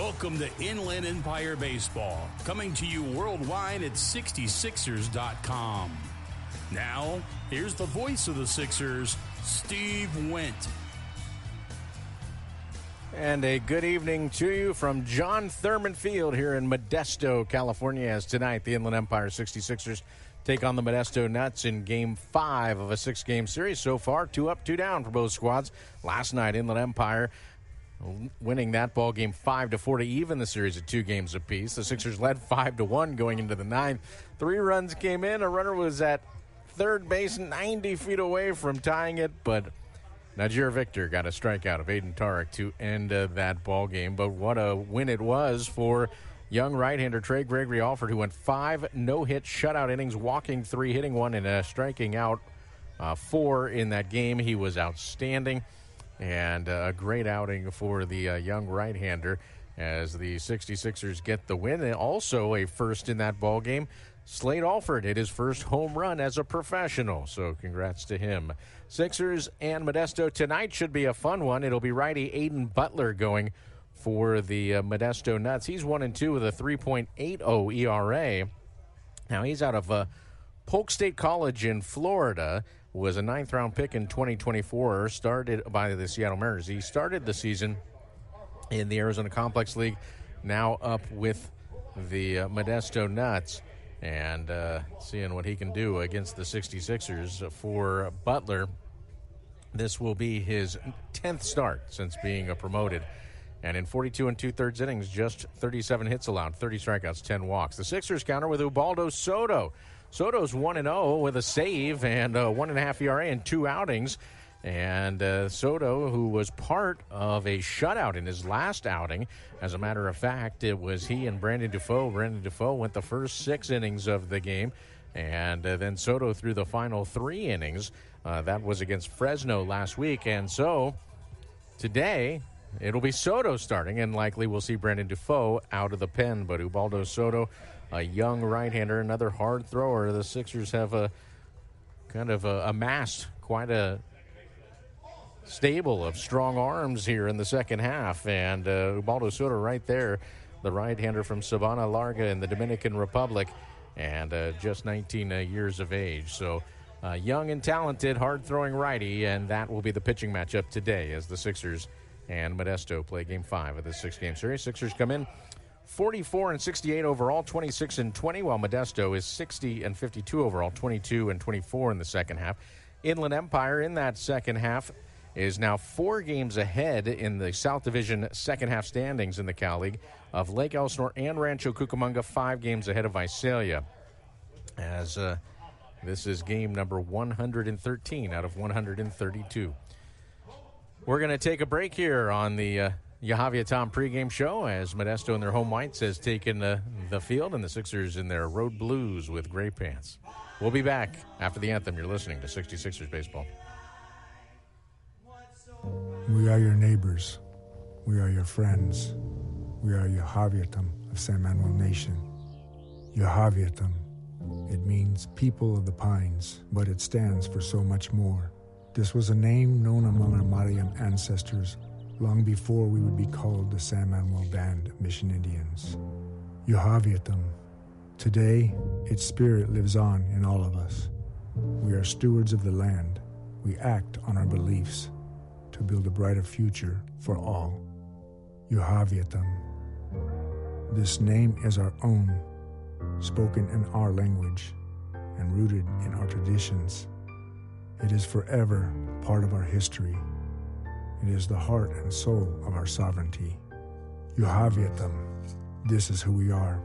Welcome to Inland Empire Baseball, coming to you worldwide at 66ers.com. Now, here's the voice of the Sixers, Steve Wendt. And a good evening to you from John Thurman Field here in Modesto, California, as tonight the Inland Empire 66ers take on the Modesto Nuts in Game 5 of a 6-game series. So far, 2 up, 2 down for both squads. Last night, Inland Empire winning that ball game 5-4 to even the series at 2 games apiece. The Sixers led 5-1 going into the 9th. 3 runs came in. A runner was at third base 90 feet away from tying it, but Najir Victor got a strikeout of Aiden Tarek to end that ball game. But what a win it was for young right-hander Trey Gregory Alford, who went 5 no-hit shutout innings, walking 3, hitting 1, and striking out 4 in that game. He was outstanding. And a great outing for the young right-hander as the 66ers get the win. And also a first in that ball game, Slade Alford hit his first home run as a professional. So congrats to him. Sixers and Modesto tonight should be a fun one. It'll be righty Aiden Butler going for the Modesto Nuts. He's 1-2 with a 3.80 ERA. Now he's out of Polk State College in Florida. Was a 9th-round pick in 2024, started by the Seattle Mariners. He started the season in the Arizona Complex League, now up with the Modesto Nuts, and seeing what he can do against the 66ers. For Butler, this will be his 10th start since being promoted. And in 42 2/3 innings, just 37 hits allowed, 30 strikeouts, 10 walks. The Sixers counter with Ubaldo Soto. Soto's 1-0 with a save and 1.5 ERA in 2 outings. And Soto, who was part of a shutout in his last outing, as a matter of fact, it was he and Brandon Defoe. Brandon Defoe went the first 6 innings of the game, and then Soto threw the final 3 innings. That was against Fresno last week. And so today it'll be Soto starting, and likely we'll see Brandon Defoe out of the pen. But Ubaldo Soto, a young right-hander, another hard thrower. The Sixers have amassed quite a stable of strong arms here in the second half. And Ubaldo Soto right there, the right-hander from Sabana Larga in the Dominican Republic, and just 19 years of age. So young and talented, hard-throwing righty, and that will be the pitching matchup today as the Sixers and Modesto play Game 5 of this 6-game series. Sixers come in 44-68 overall, 26-20, while Modesto is 60-52 overall, 22-24 in the second half. Inland Empire in that second half is now 4 games ahead in the South Division second half standings in the Cal League of Lake Elsinore and Rancho Cucamonga, 5 games ahead of Visalia, as this is game number 113 out of 132. We're going to take a break here on the Yahavia Tom pregame show as Modesto in their home whites has taken the field, and the Sixers in their road blues with gray pants. We'll be back after the anthem. You're listening to 66ers Baseball. We are your neighbors. We are your friends. We are Yahaviatam of San Manuel Nation. Yahaviatam. It means people of the pines, but it stands for so much more. This was a name known among our Mariam ancestors long before we would be called the San Manuel Band of Mission Indians. Yahaviatam. Today, its spirit lives on in all of us. We are stewards of the land. We act on our beliefs to build a brighter future for all. Yahaviatam. This name is our own, spoken in our language and rooted in our traditions. It is forever part of our history. It is the heart and soul of our sovereignty. Yahaviatam. This is who we are.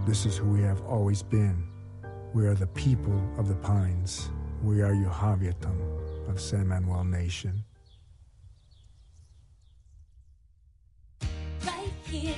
This is who we have always been. We are the people of the pines. We are Yahaviatam of San Manuel Nation. Right here,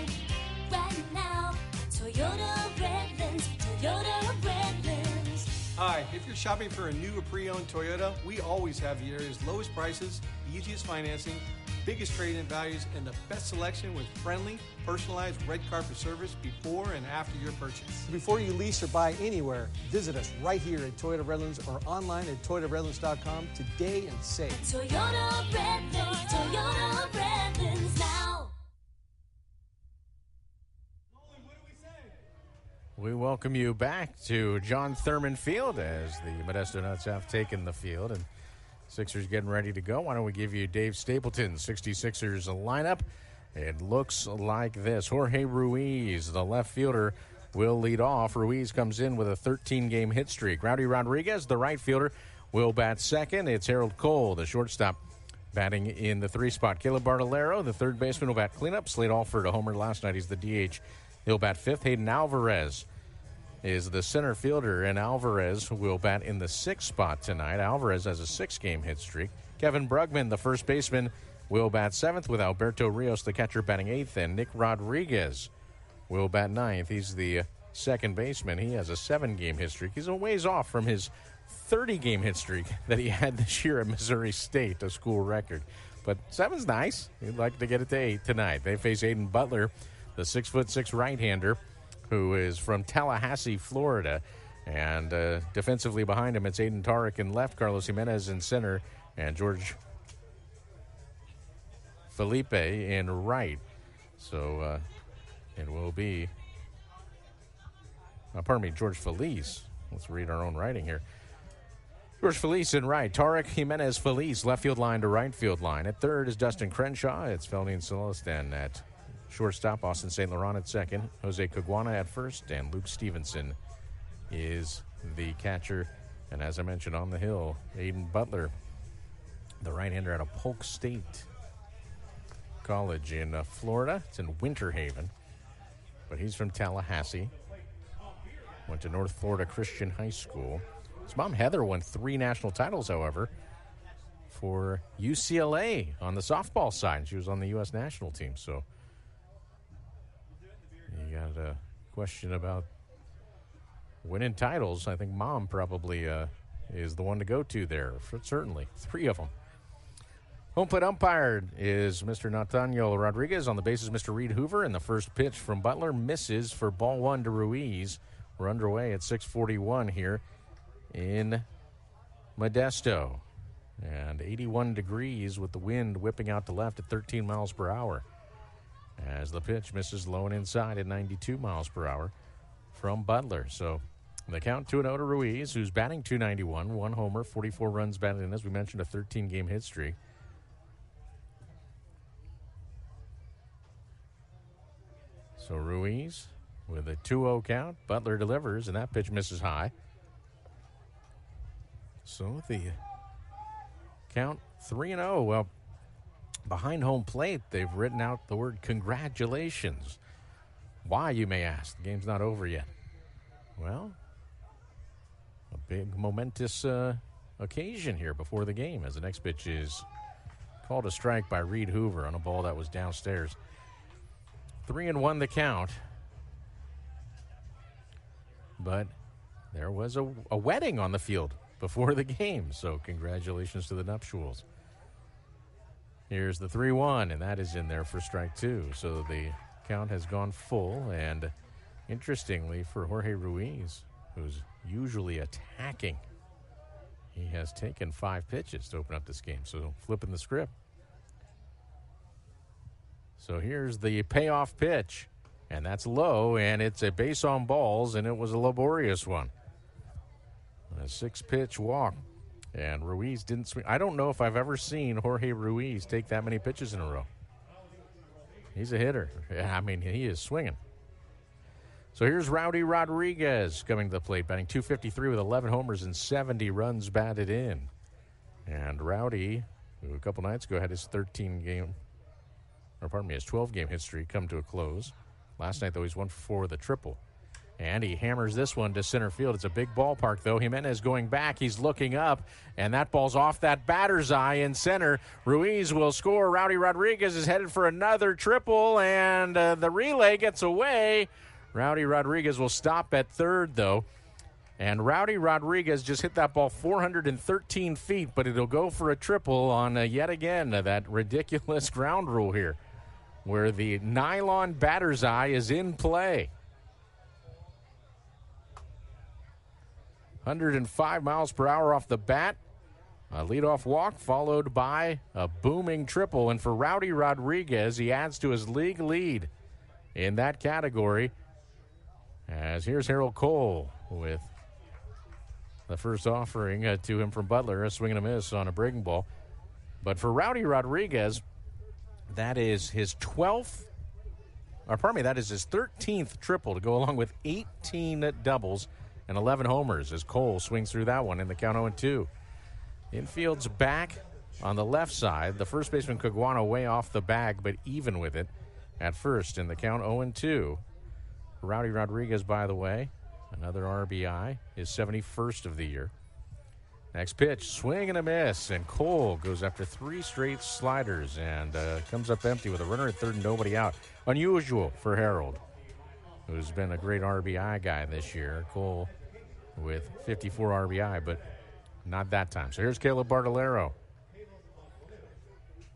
right now, Toyota Redlands, Toyota Redlands. Hi, if you're shopping for a new or pre-owned Toyota, we always have the area's lowest prices, easiest financing, biggest trade-in values, and the best selection with friendly, personalized red carpet service before and after your purchase. Before you lease or buy anywhere, visit us right here at Toyota Redlands or online at ToyotaRedlands.com today and save. Toyota Redlands now. We welcome you back to John Thurman Field as the Modesto Nuts have taken the field and Sixers getting ready to go. Why don't we give you Dave Stapleton's 66ers lineup? It looks like this. Jorge Ruiz, the left fielder, will lead off. Ruiz comes in with a 13-game hit streak. Rowdy Rodriguez, the right fielder, will bat second. It's Harold Cole, the shortstop, batting in the 3 spot. Caleb Bartolero, the third baseman, will bat cleanup. Slade Alford, a homer last night. He's the DH. He'll bat 5th. Hayden Alvarez is the center fielder, and Alvarez will bat in the 6th spot tonight. Alvarez has a 6-game hit streak. Kevin Brugman, the first baseman, will bat 7th, with Alberto Rios, the catcher, batting 8th, and Nick Rodriguez will bat 9th. He's the second baseman. He has a 7-game hit streak. He's a ways off from his 30-game hit streak that he had this year at Missouri State, a school record. But 7's nice. He'd like to get it to 8 tonight. They face Aiden Butler, the 6'6" right-hander, who is from Tallahassee, Florida. And defensively behind him, it's Aiden Tarek in left, Carlos Jimenez in center, and George Felipe in right. So it will be, George Felice. Let's read our own writing here. George Felice in right. Tarek Jimenez Felice, left field line to right field line. At third is Dustin Crenshaw. It's Feldine Celestin at shortstop. Austin St. Laurent at second. Jose Caguana at first. And Luke Stevenson is the catcher. And as I mentioned, on the hill, Aiden Butler, the right-hander out of Polk State College in Florida. It's in Winter Haven. But he's from Tallahassee. Went to North Florida Christian High School. His mom, Heather, won 3 national titles, however, for UCLA on the softball side. She was on the U.S. national team. So you got a question about winning titles. I think mom probably is the one to go to there, certainly. 3 of them. Home plate umpire is Mr. Nathaniel Rodriguez. On the bases, Mr. Reed Hoover. And the first pitch from Butler misses for ball 1 to Ruiz. We're underway at 6:41 here in Modesto. And 81 degrees with the wind whipping out to left at 13 miles per hour. As the pitch misses low and inside at 92 miles per hour from Butler. So the count 2-0 to Ruiz, who's batting .291, 1 homer, 44 runs batted in. As we mentioned, a 13-game hit streak. So Ruiz with a 2-0 count. Butler delivers, and that pitch misses high. So the count 3-0. Well, behind home plate, they've written out the word congratulations. Why, you may ask? The game's not over yet. Well, a big momentous occasion here before the game, as the next pitch is called a strike by Reed Hoover on a ball that was downstairs. 3-1 the count. But there was a wedding on the field before the game, so congratulations to the nuptials. Here's the 3-1, and that is in there for strike 2. So the count has gone full, and interestingly for Jorge Ruiz, who's usually attacking, he has taken 5 pitches to open up this game, so flipping the script. So here's the payoff pitch, and that's low, and it's a base on balls, and it was a laborious one. A 6-pitch walk, and Ruiz didn't swing. I don't know if I've ever seen Jorge Ruiz take that many pitches in a row. He's a hitter. Yeah, I mean, he is swinging. So here's Rowdy Rodriguez coming to the plate, batting .253 with 11 homers and 70 runs batted in. And Rowdy, who a couple nights ago had his 12-game hit streak come to a close. Last night, though, he's 1 for 4 with a triple. And he hammers this one to center field. It's a big ballpark, though. Jimenez going back. He's looking up, and that ball's off that batter's eye in center. Ruiz will score. Rowdy Rodriguez is headed for another triple, and the relay gets away. Rowdy Rodriguez will stop at third, though. And Rowdy Rodriguez just hit that ball 413 feet, but it'll go for a triple on, yet again, that ridiculous ground rule here, where the nylon batter's eye is in play. 105 miles per hour off the bat. A leadoff walk followed by a booming triple. And for Rowdy Rodriguez, he adds to his league lead in that category. As here's Harold Cole with the first offering to him from Butler, a swing and a miss on a breaking ball. But for Rowdy Rodriguez, that is his 13th triple to go along with 18 doubles and 11 homers as Cole swings through that one in the count 0-2. Infield's back on the left side. The first baseman Caguano way off the bag, but even with it at first in the count 0-2. Rowdy Rodriguez, by the way, another RBI, his 71st of the year. Next pitch, swing and a miss, and Cole goes after 3 straight sliders and comes up empty with a runner at third and nobody out. Unusual for Harold, who's been a great RBI guy this year. Cole with 54 RBI, but not that time. So here's Caleb Bartolero.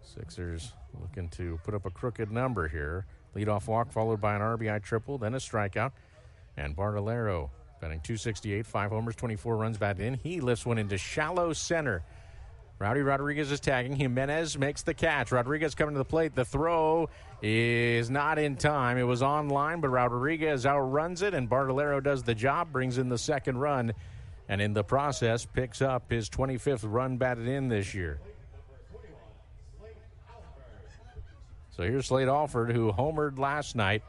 Sixers looking to put up a crooked number here. Leadoff walk followed by an RBI triple, then a strikeout. And Bartolero batting .268, 5 homers, 24 runs batted in. He lifts one into shallow center. Rowdy Rodriguez is tagging. Jimenez makes the catch. Rodriguez coming to the plate. The throw is not in time. It was on line, but Rodriguez outruns it, and Bartolero does the job, brings in the second run, and in the process picks up his 25th run batted in this year. So here's Slade Alford, who homered last night.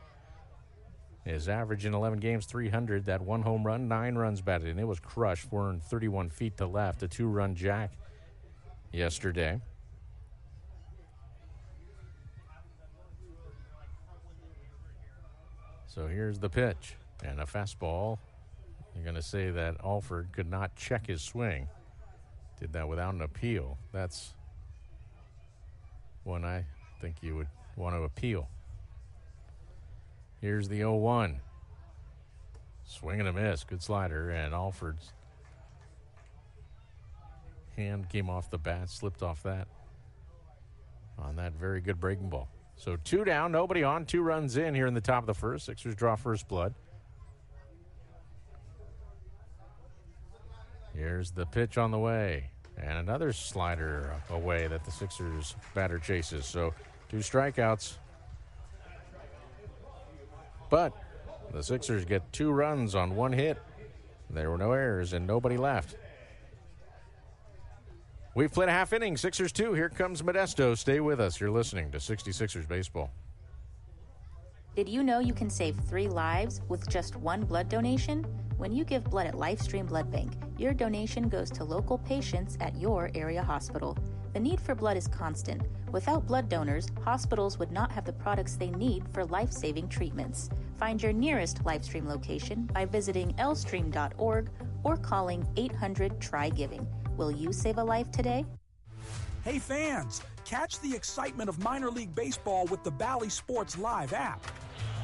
His average in 11 games, 300. That 1 home run, 9 runs batted in. It was crushed, 431 feet to left. A 2-run jack yesterday. So here's the pitch. And a fastball. You're going to say that Alford could not check his swing. Did that without an appeal. That's one I think you would want to appeal. Here's the 0-1. Swing and a miss. Good slider. And Alford's hand came off the bat, slipped off that on that very good breaking ball. So 2 down, nobody on, 2 runs in here in the top of the first. Sixers draw first blood. Here's the pitch on the way. And another slider away that the Sixers batter chases. So 2 strikeouts. But the Sixers get 2 runs on 1 hit. There were no errors and nobody left. We've played a half inning. Sixers 2. Here comes Modesto. Stay with us. You're listening to 66ers Baseball. Did you know you can save 3 lives with just 1 blood donation? When you give blood at LifeStream Blood Bank, your donation goes to local patients at your area hospital. The need for blood is constant. Without blood donors, hospitals would not have the products they need for life-saving treatments. Find your nearest LifeStream location by visiting lstream.org or calling 800-TRY-GIVING. Will you save a life today? Hey fans, catch the excitement of minor league baseball with the Bally Sports Live app.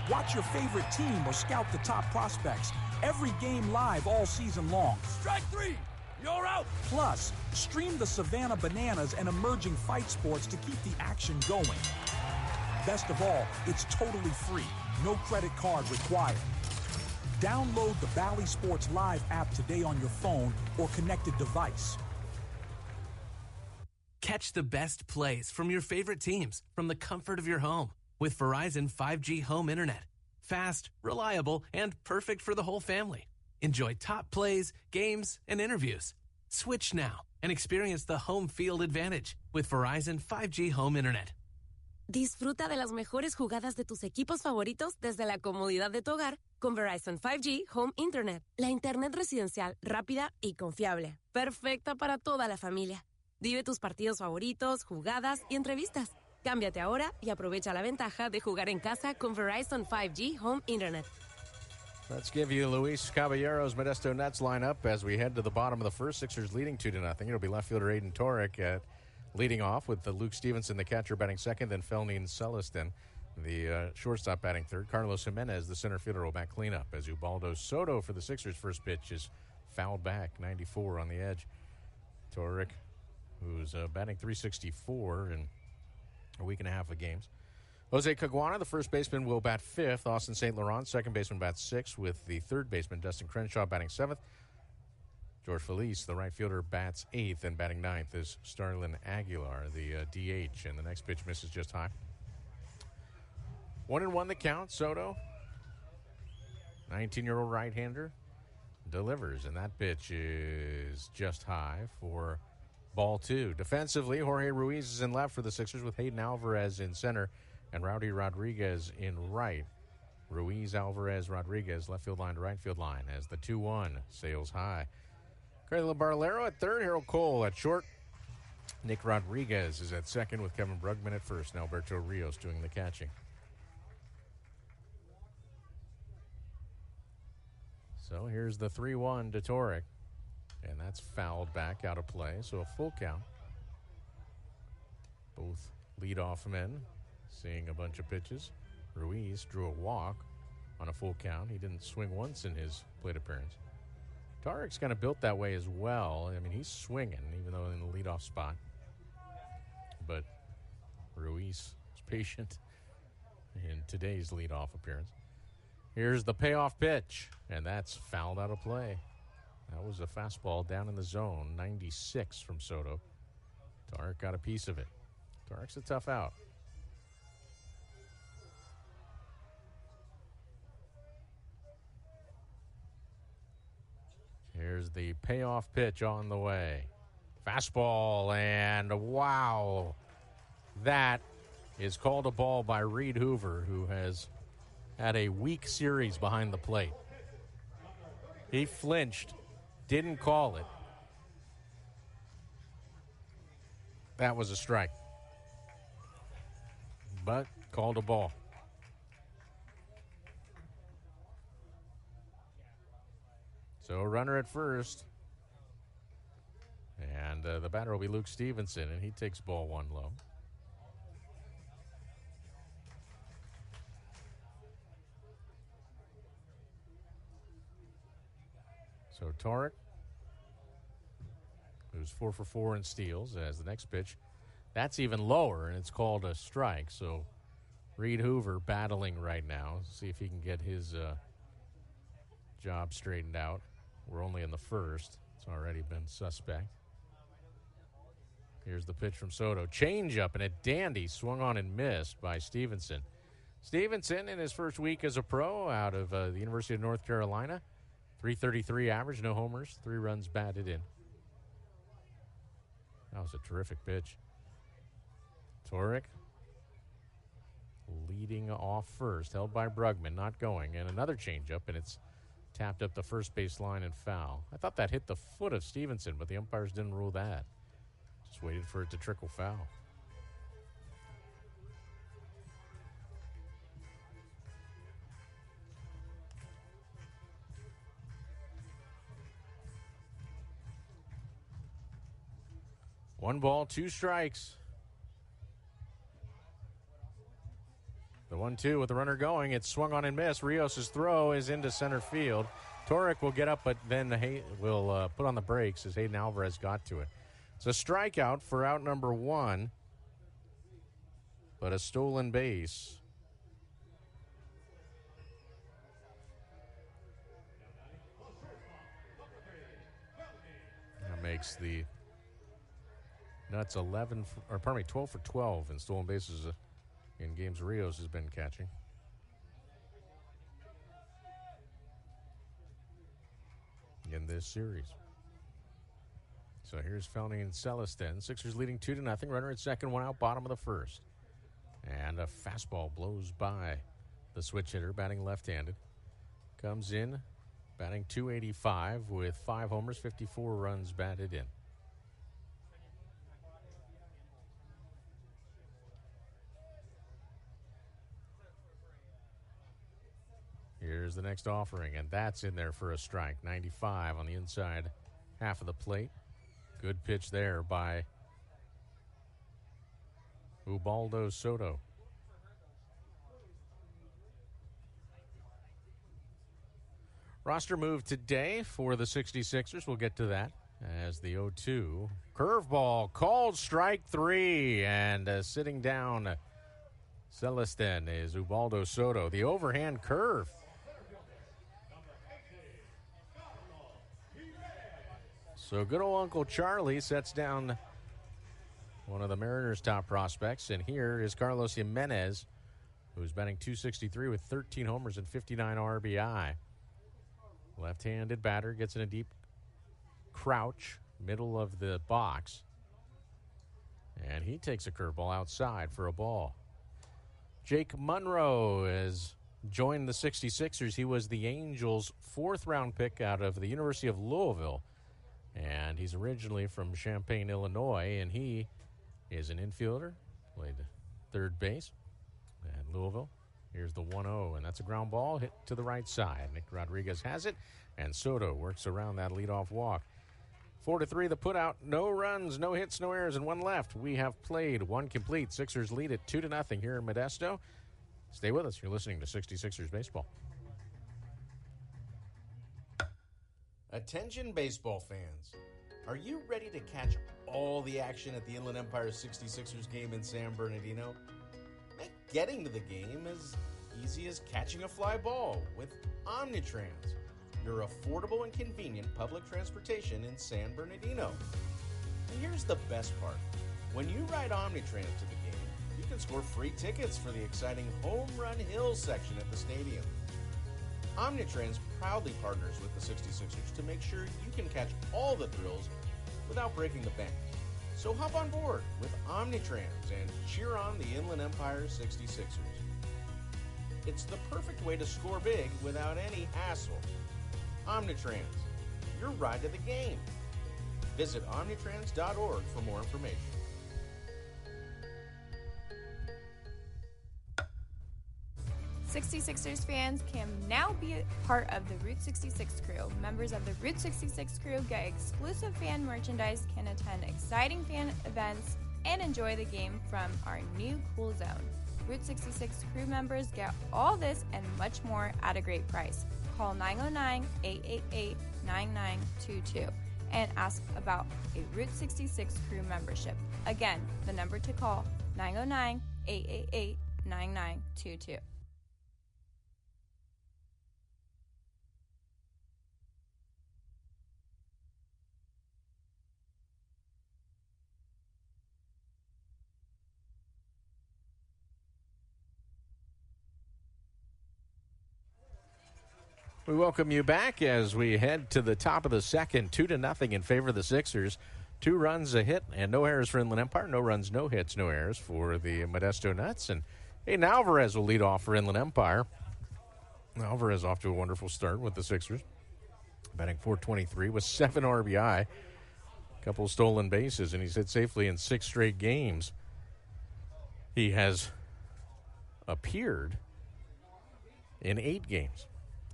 Watch your favorite team or scout the top prospects. Every game live all season long. Strike 3! You're out! Plus, stream the Savannah Bananas and emerging fight sports to keep the action going. Best of all, it's totally free. No credit card required. Download the Bally Sports Live app today on your phone or connected device. Catch the best plays from your favorite teams from the comfort of your home with Verizon 5G Home Internet. Fast, reliable, and perfect for the whole family. Enjoy top plays, games, and interviews. Switch now and experience the home field advantage with Verizon 5G Home Internet. Disfruta de las mejores jugadas de tus equipos favoritos desde la comodidad de tu hogar con Verizon 5G Home Internet. La internet residencial rápida y confiable. Perfecta para toda la familia. Vive tus partidos favoritos, jugadas y entrevistas. Cámbiate ahora y aprovecha la ventaja de jugar en casa con Verizon 5G Home Internet. Let's give you Luis Caballero's Modesto Nets lineup as we head to the bottom of the first. Sixers leading 2-0. It'll be left fielder Aiden Torek leading off with the Luke Stevenson, the catcher, batting second, then Felnine Celestin, the shortstop, batting third. Carlos Jimenez, the center fielder, will bat cleanup as Ubaldo Soto for the Sixers' first pitch is fouled back, 94 on the edge. Torek, who's batting .364 in a week and a half of games. Jose Caguana, the first baseman, will bat fifth. Austin St. Laurent, second baseman, bats sixth, with the third baseman, Dustin Crenshaw, batting seventh. George Felice, the right fielder, bats eighth, and batting ninth is Starlin Aguilar, the DH, and the next pitch misses just high. 1-1 the count. Soto 19-year-old right-hander delivers, and that pitch is just high for ball 2. Defensively, Jorge Ruiz is in left for the Sixers with Hayden Alvarez in center and Rowdy Rodriguez in right. Ruiz, Alvarez, Rodriguez, left field line to right field line as the 2-1 sails high. Carlos Barlero at third, Harold Cole at short. Nick Rodriguez is at second with Kevin Brugman at first, and Alberto Rios doing the catching. So here's the 3-1 to Torek, and that's fouled back out of play, so a full count. Both leadoff men seeing a bunch of pitches. Ruiz drew a walk on a full count. He didn't swing once in his plate appearance. Tarek's kind of built that way as well. I mean, he's swinging, even though in the leadoff spot. But Ruiz is patient in today's leadoff appearance. Here's the payoff pitch, and that's fouled out of play. That was a fastball down in the zone, 96 from Soto. Tarek got a piece of it. Tarek's a tough out. Here's the payoff pitch on the way. Fastball, and wow. That is called a ball by Reed Hoover, who has had a weak series behind the plate. He flinched, didn't call it. That was a strike, but called a ball. So a runner at first. And the batter will be Luke Stevenson, and he takes ball 1 low. So Torek, who's 4 for 4 in steals, as the next pitch. That's even lower, and it's called a strike. So Reed Hoover battling right now. See if he can get his job straightened out. We're only in the first. It's already been suspect. Here's the pitch from Soto. Change up, and a dandy swung on and missed by Stevenson. Stevenson in his first week as a pro out of the University of North Carolina. .333 average, no homers, 3 runs batted in. That was a terrific pitch. Torek leading off first, held by Brugman, not going. And another changeup, and it's tapped up the first base line and foul. I thought that hit the foot of Stevenson, but the umpires didn't rule that. Just waited for it to trickle foul. One ball, 2 strikes. The 1-2 with the runner going. It's swung on and missed. Rios' throw is into center field. Torek will get up, but then will put on the brakes as Hayden Alvarez got to it. It's a strikeout for out number 1, but a stolen base. That makes the Nuts 12 for 12 in stolen bases in games Rios has been catching. In this series. So here's Felny and Celestin. Sixers leading 2-0. Runner at second, 1 out, bottom of the first. And a fastball blows by the switch hitter, batting left-handed. Comes in, batting .285 with 5 homers, 54 runs batted in. Here's the next offering, and that's in there for a strike. 95 on the inside half of the plate. Good pitch there by Ubaldo Soto. Roster move today for the 66ers. We'll get to that as the 0-2. Curveball called strike 3, and sitting down Celestin is Ubaldo Soto. The overhand curve. So good old Uncle Charlie sets down one of the Mariners' top prospects. And here is Carlos Jimenez, who's batting .263 with 13 homers and 59 RBI. Left-handed batter gets in a deep crouch, middle of the box. And he takes a curveball outside for a ball. Jake Monroe has joined the 66ers. He was the Angels' fourth-round pick out of the University of Louisville. And he's originally from Champaign, Illinois, and he is an infielder, played third base at Louisville. Here's the 1-0, and that's a ground ball hit to the right side. Nick Rodriguez has it, and Soto works around that leadoff walk. 4-3 the putout. No runs, no hits, no errors, and one left. We have played one complete. Sixers lead it 2-0 here in Modesto. Stay with us. You're listening to 66ers Baseball. Attention baseball fans. Are you ready to catch all the action at the Inland Empire 66ers game in San Bernardino? Make getting to the game as easy as catching a fly ball with Omnitrans, your affordable and convenient public transportation in San Bernardino. And here's the best part. When you ride Omnitrans to the game, you can score free tickets for the exciting Home Run Hill section at the stadium. Omnitrans proudly partners with the 66ers to make sure you can catch all the thrills without breaking the bank. So hop on board with Omnitrans and cheer on the Inland Empire 66ers. It's the perfect way to score big without any hassle. Omnitrans, your ride to the game. Visit omnitrans.org for more information. 66ers fans can now be a part of the Route 66 crew. Members of the Route 66 crew get exclusive fan merchandise, can attend exciting fan events, and enjoy the game from our new cool zone. Route 66 crew members get all this and much more at a great price. Call 909-888-9922 and ask about a Route 66 crew membership. Again, the number to call, 909-888-9922. We welcome you back as we head to the top of the second, 2-0 in favor of the Sixers. 2 runs, a hit, and no errors for Inland Empire. No runs, no hits, no errors for the Modesto Nuts. And Hayden Alvarez will lead off for Inland Empire. Alvarez off to a wonderful start with the Sixers. Batting .423 with 7 RBI, a couple stolen bases, and he's hit safely in 6 straight games. He has appeared in 8 games.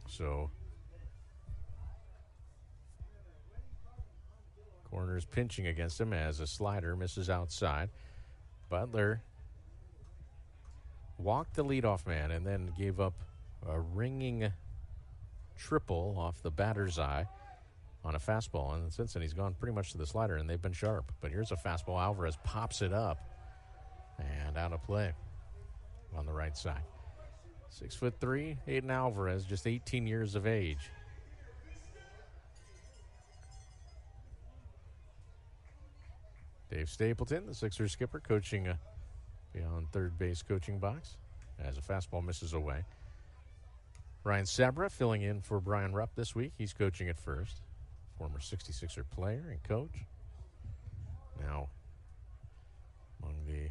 So, corner's pinching against him as a slider misses outside. Butler walked the leadoff man and then gave up a ringing triple off the batter's eye on a fastball. And since then, he's gone pretty much to the slider, and they've been sharp. But here's a fastball. Alvarez pops it up and out of play on the right side. 6'3", Hayden Alvarez, just 18 years of age. Dave Stapleton, the Sixers skipper, coaching beyond third base coaching box as a fastball misses away. Ryan Sabra filling in for Brian Rupp this week. He's coaching at first. Former 66er player and coach. Now among the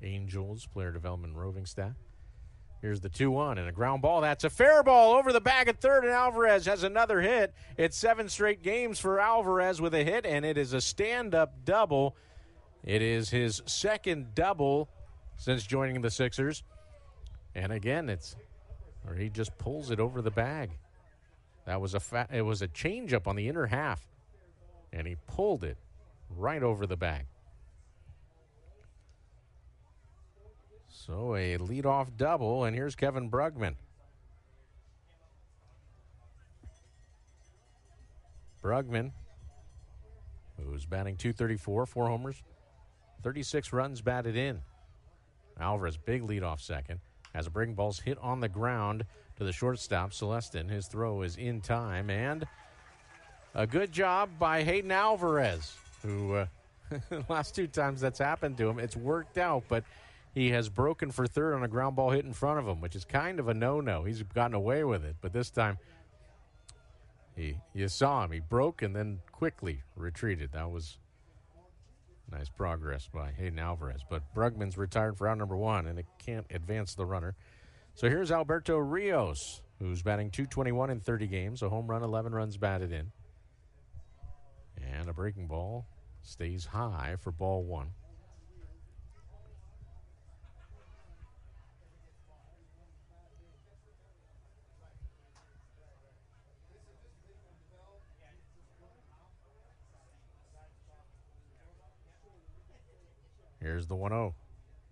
Angels player development roving staff. Here's the 2-1 and a ground ball. That's a fair ball over the bag at third, and Alvarez has another hit. It's 7 straight games for Alvarez with a hit, and it is a stand-up double. It is his second double since joining the Sixers. And again, he just pulls it over the bag. That was it was a changeup on the inner half, and he pulled it right over the bag. So a leadoff double, and here's Kevin Brugman. Brugman, who's batting .234, 4 homers, 36 runs batted in. Alvarez, big leadoff second. As a breaking ball's hit on the ground to the shortstop, Celestin. His throw is in time, and a good job by Hayden Alvarez, who last 2 times that's happened to him, it's worked out, but he has broken for third on a ground ball hit in front of him, which is kind of a no-no. He's gotten away with it, but this time You saw him. He broke and then quickly retreated. That was nice progress by Hayden Alvarez. But Brugman's retired for out number 1, and it can't advance the runner. So here's Alberto Rios, who's batting .221 in 30 games, a home run, 11 runs batted in. And a breaking ball stays high for ball 1. Here's the 1-0.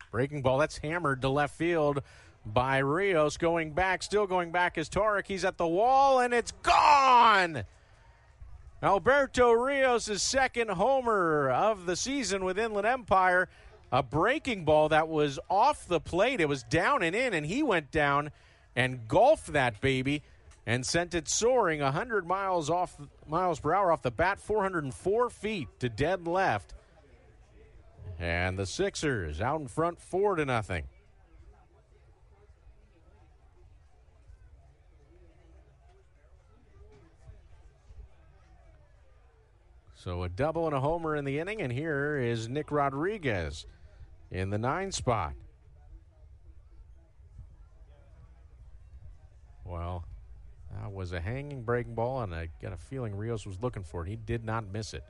Breaking ball, that's hammered to left field by Rios. Going back, still going back is Torek. He's at the wall, and it's gone! Alberto Rios' second homer of the season with Inland Empire. A breaking ball that was off the plate. It was down and in, and he went down and golfed that baby and sent it soaring 100 miles per hour off the bat, 404 feet to dead left. And the Sixers out in front 4-0. So a double and a homer in the inning, and here is Nick Rodriguez in the 9 spot. Well, that was a hanging breaking ball, and I got a feeling Rios was looking for it. He did not miss it.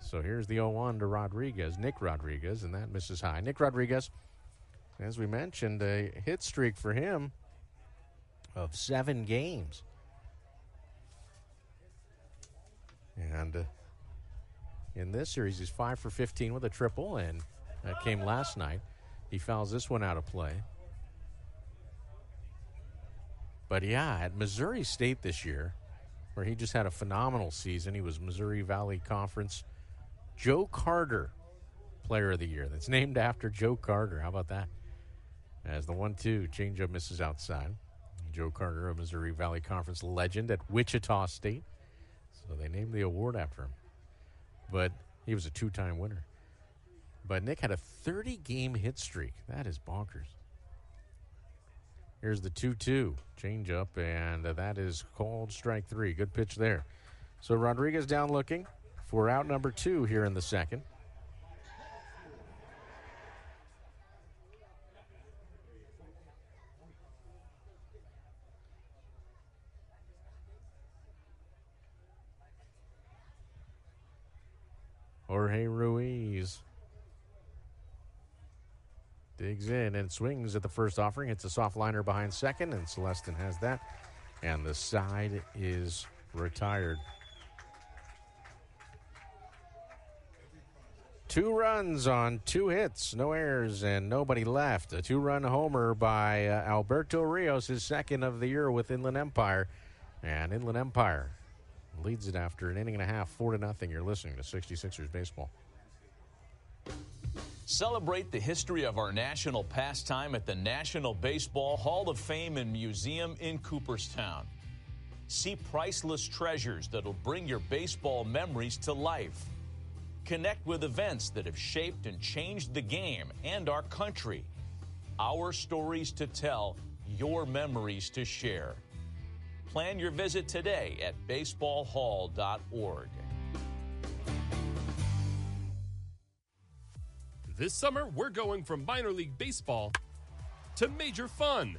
So here's the 0-1 to Rodriguez, Nick Rodriguez, and that misses high. Nick Rodriguez, as we mentioned, a hit streak for him of 7 games. And in this series, he's 5 for 15 with a triple, and that came last night. He fouls this one out of play. But yeah, at Missouri State this year, where he just had a phenomenal season, he was Missouri Valley Conference Joe Carter Player of the Year. That's named after Joe Carter. How about that? As the 1-2 changeup misses outside. Joe Carter, a Missouri Valley Conference legend at Wichita State. So they named the award after him. But he was a 2-time winner. But Nick had a 30-game hit streak. That is bonkers. Here's the 2-2 changeup, and that is called strike 3. Good pitch there. So Rodriguez down looking for out number 2 here in the second. Jorge Ruiz digs in and swings at the first offering. Hits a soft liner behind second, and Celestin has that. And the side is retired. 2 runs on 2 hits, no errors, and nobody left. A 2-run homer by Alberto Rios, his second of the year with Inland Empire. And Inland Empire leads it after an inning and a half, 4-0. You're listening to 66ers Baseball. Celebrate the history of our national pastime at the National Baseball Hall of Fame and Museum in Cooperstown. See priceless treasures that'll bring your baseball memories to life. Connect with events that have shaped and changed the game and our country. Our stories to tell, your memories to share. Plan your visit today at baseballhall.org. This summer, we're going from minor league baseball to major fun.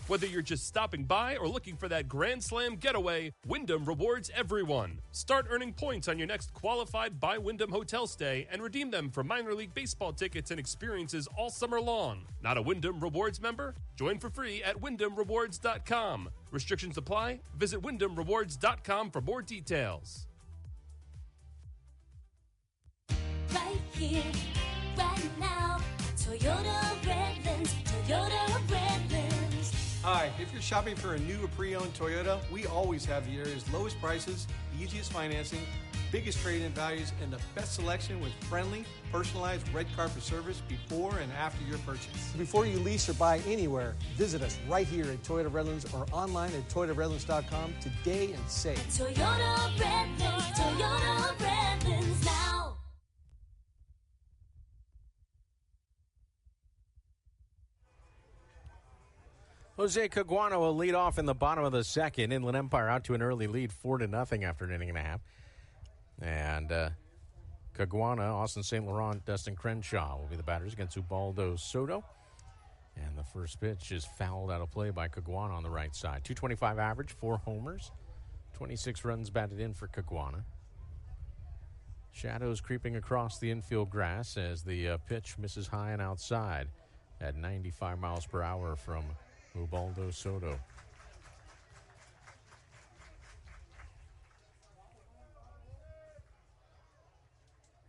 Whether you're just stopping by or looking for that Grand Slam getaway, Wyndham rewards everyone. Start earning points on your next qualified by Wyndham hotel stay and redeem them for minor league baseball tickets and experiences all summer long. Not a Wyndham Rewards member? Join for free at WyndhamRewards.com. Restrictions apply. Visit WyndhamRewards.com for more details. Right here, right now, Toyota Redlands, Toyota Redlands. Hi, if you're shopping for a new or pre-owned Toyota, we always have the area's lowest prices, easiest financing, biggest trade-in values, and the best selection with friendly, personalized red carpet service before and after your purchase. Before you lease or buy anywhere, visit us right here at Toyota Redlands or online at ToyotaRedlands.com today and save. Toyota Redlands now. Jose Caguano will lead off in the bottom of the second. Inland Empire out to an early lead, 4-0 after an inning and a half. And Caguana, Austin St. Laurent, Dustin Crenshaw will be the batters against Ubaldo Soto. And the first pitch is fouled out of play by Caguana on the right side. 225 average, 4 homers, 26 runs batted in for Caguana. Shadows creeping across the infield grass as the pitch misses high and outside at 95 miles per hour from Ubaldo Soto.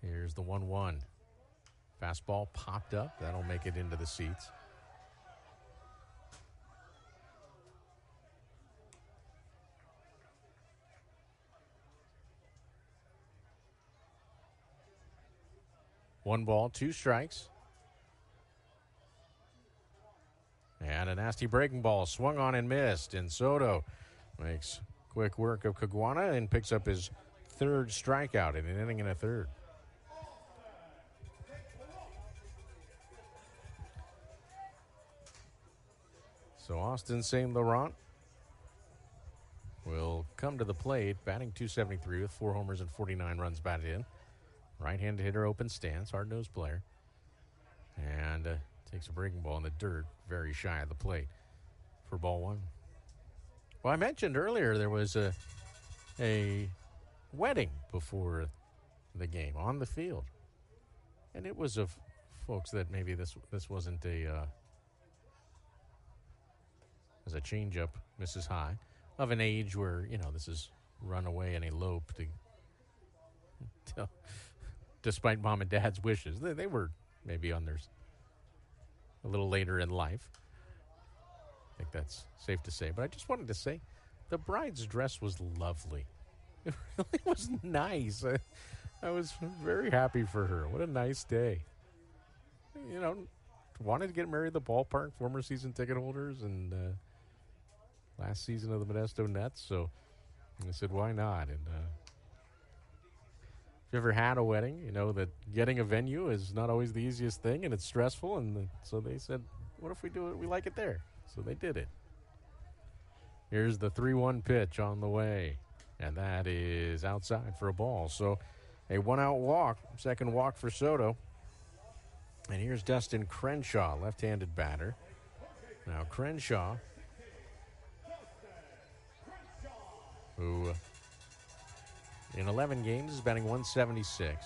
Here's the 1-1. Fastball popped up. That'll make it into the seats. One ball, 2 strikes. And a nasty breaking ball swung on and missed. And Soto makes quick work of Caguana and picks up his 3rd strikeout in an inning and a third. So Austin St. Laurent will come to the plate, batting .273 with 4 homers and 49 runs batted in. Right-handed hitter, open stance, hard-nosed player. And takes a breaking ball in the dirt, very shy of the plate for ball 1. Well, I mentioned earlier there was a wedding before the game on the field. And it was of folks that maybe this wasn't as a changeup, misses high, of an age where, this is run away and elope despite mom and dad's wishes. They were maybe on theirs a little later in life. I think that's safe to say. But I just wanted to say the bride's dress was lovely. It really was nice. I was very happy for her. What a nice day. Wanted to get married at the ballpark, former season ticket holders, and last season of the Modesto Nets. So I said, why not? And if you ever had a wedding, you know that getting a venue is not always the easiest thing, and it's stressful. And so they said, what if we do it? We like it there. So they did it. Here's the 3-1 pitch on the way, and that is outside for a ball. So a 1-out walk, second walk for Soto. And here's Dustin Crenshaw, left-handed batter. Now Crenshaw, who in 11 games is batting .176,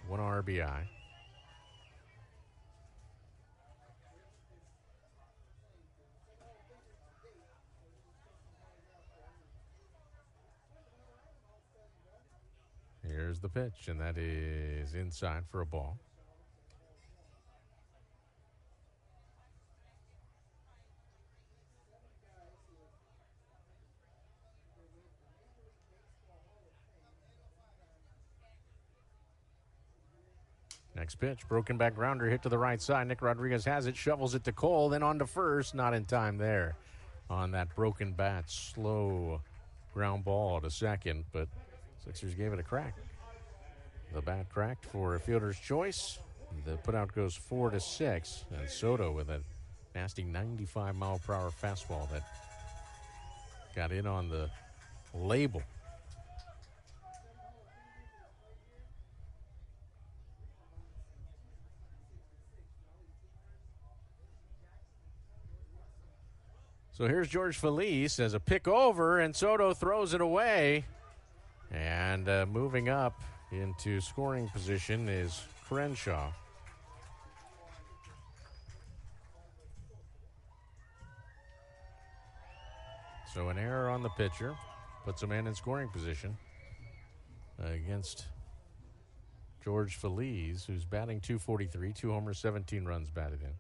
1 RBI. Here's the pitch, and that is inside for a ball. Next pitch, broken back grounder, hit to the right side. Nick Rodriguez has it, shovels it to Cole, then on to first. Not in time there on that broken bat. Slow ground ball to second, but Sixers gave it a crack. The bat cracked for a fielder's choice. The putout goes 4-6, and Soto with a nasty 95-mile-per-hour fastball that got in on the label. So here's George Feliz as a pick over, and Soto throws it away. And moving up into scoring position is Crenshaw. So an error on the pitcher puts a man in scoring position against George Feliz, who's batting .243, 2 homers, 17 runs batted in.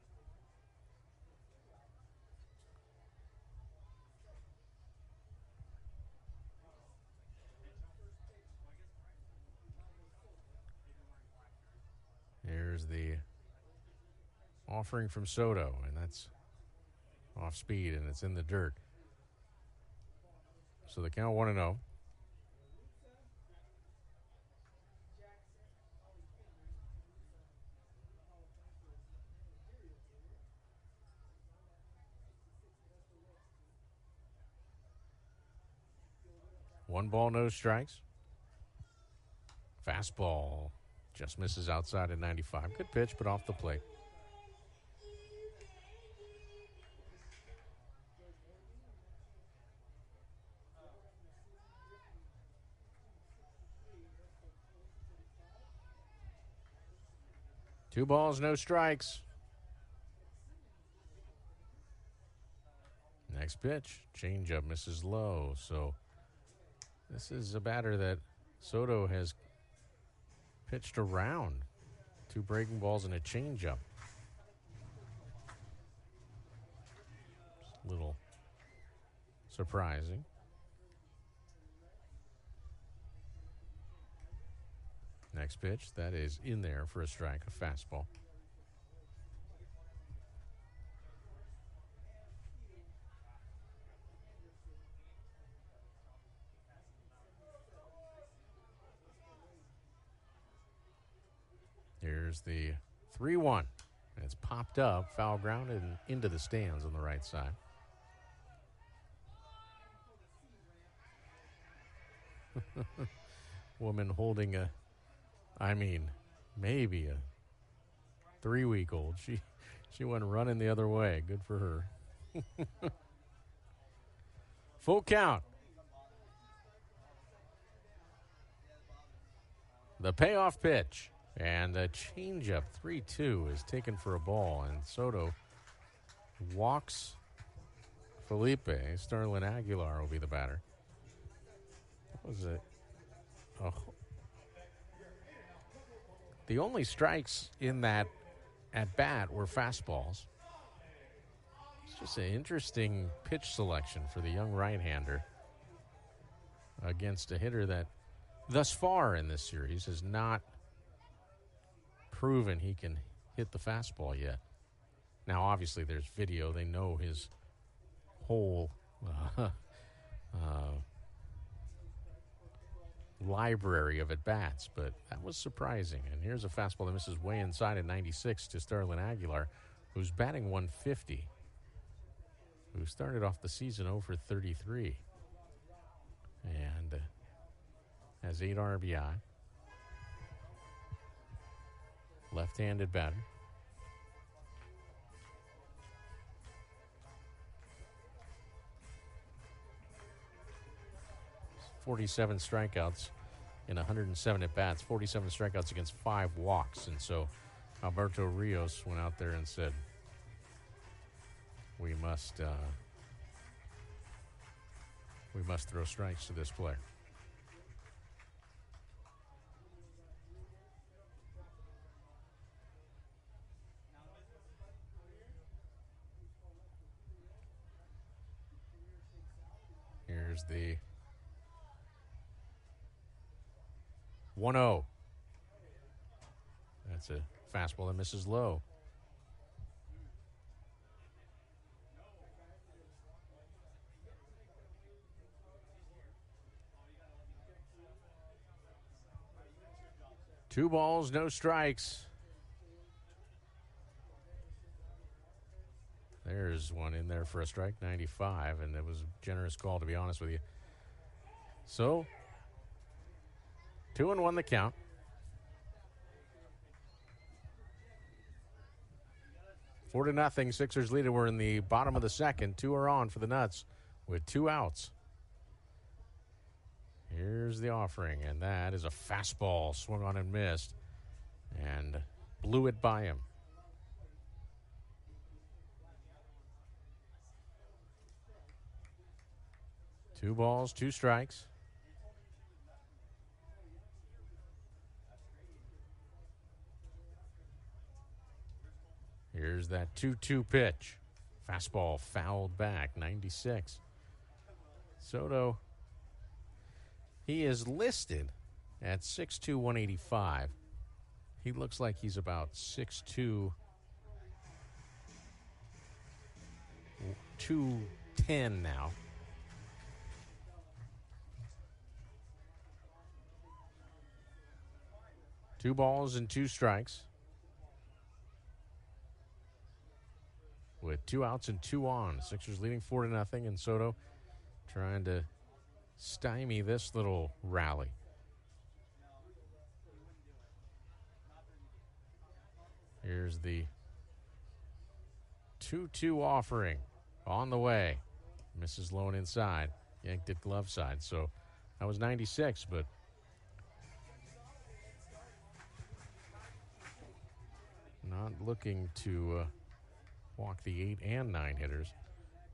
Here's the offering from Soto, and that's off speed, and it's in the dirt. So the count 1-0. 1 ball, no strikes. Fastball just misses outside at 95. Good pitch, but off the plate. Two balls, no strikes. Next pitch, changeup misses low. So this is a batter that Soto has pitched around. 2 breaking balls and a changeup. A little surprising. Next pitch, that is in there for a strike, a fastball. Here's the 3-1. It's popped up, foul grounded, and into the stands on the right side. Woman holding maybe a 3-week-old. She went running the other way. Good for her. Full count. The payoff pitch. And a changeup, 3-2, is taken for a ball. And Soto walks Felipe. Sterling Aguilar will be the batter. That was the only strikes in that at-bat were fastballs. It's just an interesting pitch selection for the young right-hander against a hitter that thus far in this series has not proven he can hit the fastball yet. Now, obviously, there's video. They know his whole library of at-bats, but that was surprising. And here's a fastball that misses way inside at 96 to Sterling Aguilar, who's batting 150, who started off the season 0 for 33 and has 8 RBI. Left-handed batter. .47 strikeouts in 107 at-bats, 47 strikeouts against 5 walks. And so Alberto Rios went out there and said, we must throw strikes to this player. Here's the 1-0. That's a fastball that misses low. Two balls, no strikes. There's one in there for a strike, 95, and it was a generous call, to be honest with you. So, 2-1 the count. Four to nothing. Sixers lead it. We're in the bottom of the second. 2 are on for the Nuts with 2 outs. Here's the offering, and that is a fastball swung on and missed, and blew it by him. Two balls, 2 strikes. Here's that 2-2 pitch. Fastball fouled back, 96. Soto, he is listed at 6'2", 185. He looks like he's about 6'2", 210 now. Two balls and 2 strikes. With 2 outs and 2 on. Sixers leading 4-0, and Soto trying to stymie this little rally. Here's the 2-2 offering on the way. Misses Lone inside. Yanked it glove side. So that was 96, but not looking to walk the 8 and 9 hitters.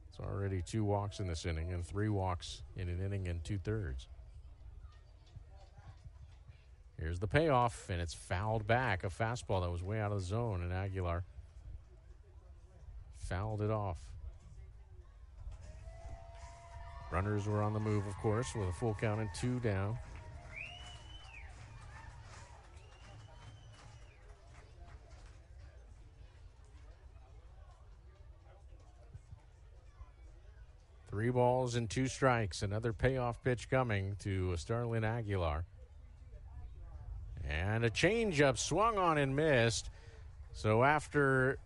It's already 2 walks in this inning and 3 walks in an inning and 2/3. Here's the payoff, and it's fouled back. A fastball that was way out of the zone, and Aguilar fouled it off. Runners were on the move, of course, with a full count and 2 down. Three balls and 2 strikes. Another payoff pitch coming to Starlin Aguilar. And a changeup swung on and missed. So after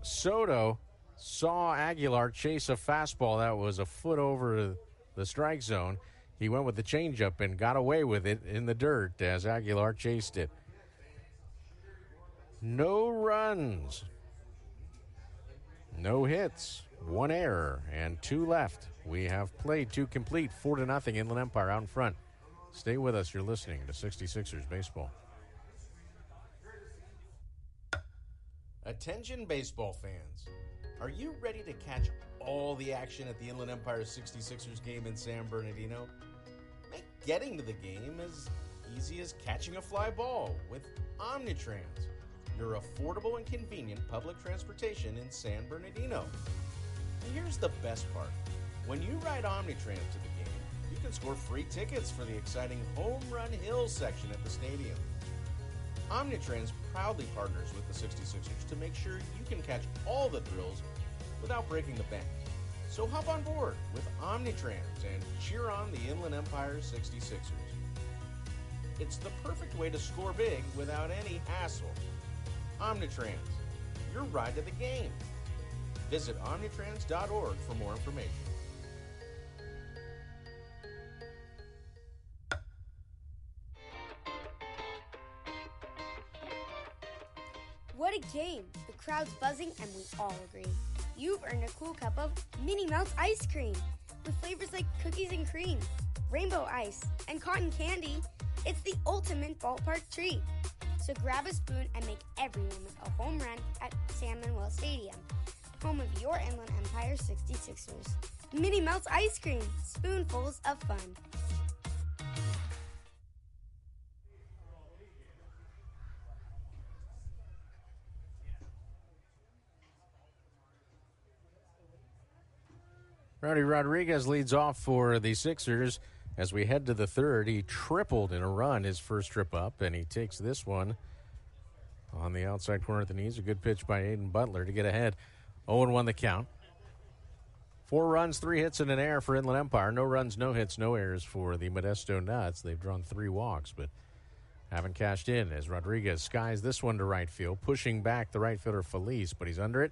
Soto saw Aguilar chase a fastball that was a foot over the strike zone, he went with the changeup and got away with it in the dirt as Aguilar chased it. No runs, no hits, 1 error, and 2 left. We have played 2 complete, 4-0 Inland Empire out in front. Stay with us. You're listening to 66ers Baseball. Attention baseball fans. Are you ready to catch all the action at the Inland Empire 66ers game in San Bernardino? Make getting to the game as easy as catching a fly ball with Omnitrans, your affordable and convenient public transportation in San Bernardino. And here's the best part. When you ride Omnitrans to the game, you can score free tickets for the exciting Home Run Hill section at the stadium. Omnitrans proudly partners with the 66ers to make sure you can catch all the thrills without breaking the bank. So hop on board with Omnitrans and cheer on the Inland Empire 66ers. It's the perfect way to score big without any hassle. Omnitrans, your ride to the game. Visit omnitrans.org for more information. What a game! The crowd's buzzing and we all agree. You've earned a cool cup of Minnie Mouse ice cream with flavors like cookies and cream, rainbow ice, and cotton candy. It's the ultimate ballpark treat. So grab a spoon and make every moment a home run at San Manuel Stadium, home of your Inland Empire 66ers. Minnie Mouse ice cream, spoonfuls of fun. Rowdy Rodriguez leads off for the Sixers. As we head to the third, he tripled in a run his first trip up, and he takes this one on the outside corner of the knees. A good pitch by Aiden Butler to get ahead. 0-1 the count. 4 runs, 3 hits, and an error for Inland Empire. No runs, no hits, no errors for the Modesto Nuts. They've drawn 3 walks, but haven't cashed in as Rodriguez skies this one to right field, pushing back the right fielder Felice, but he's under it,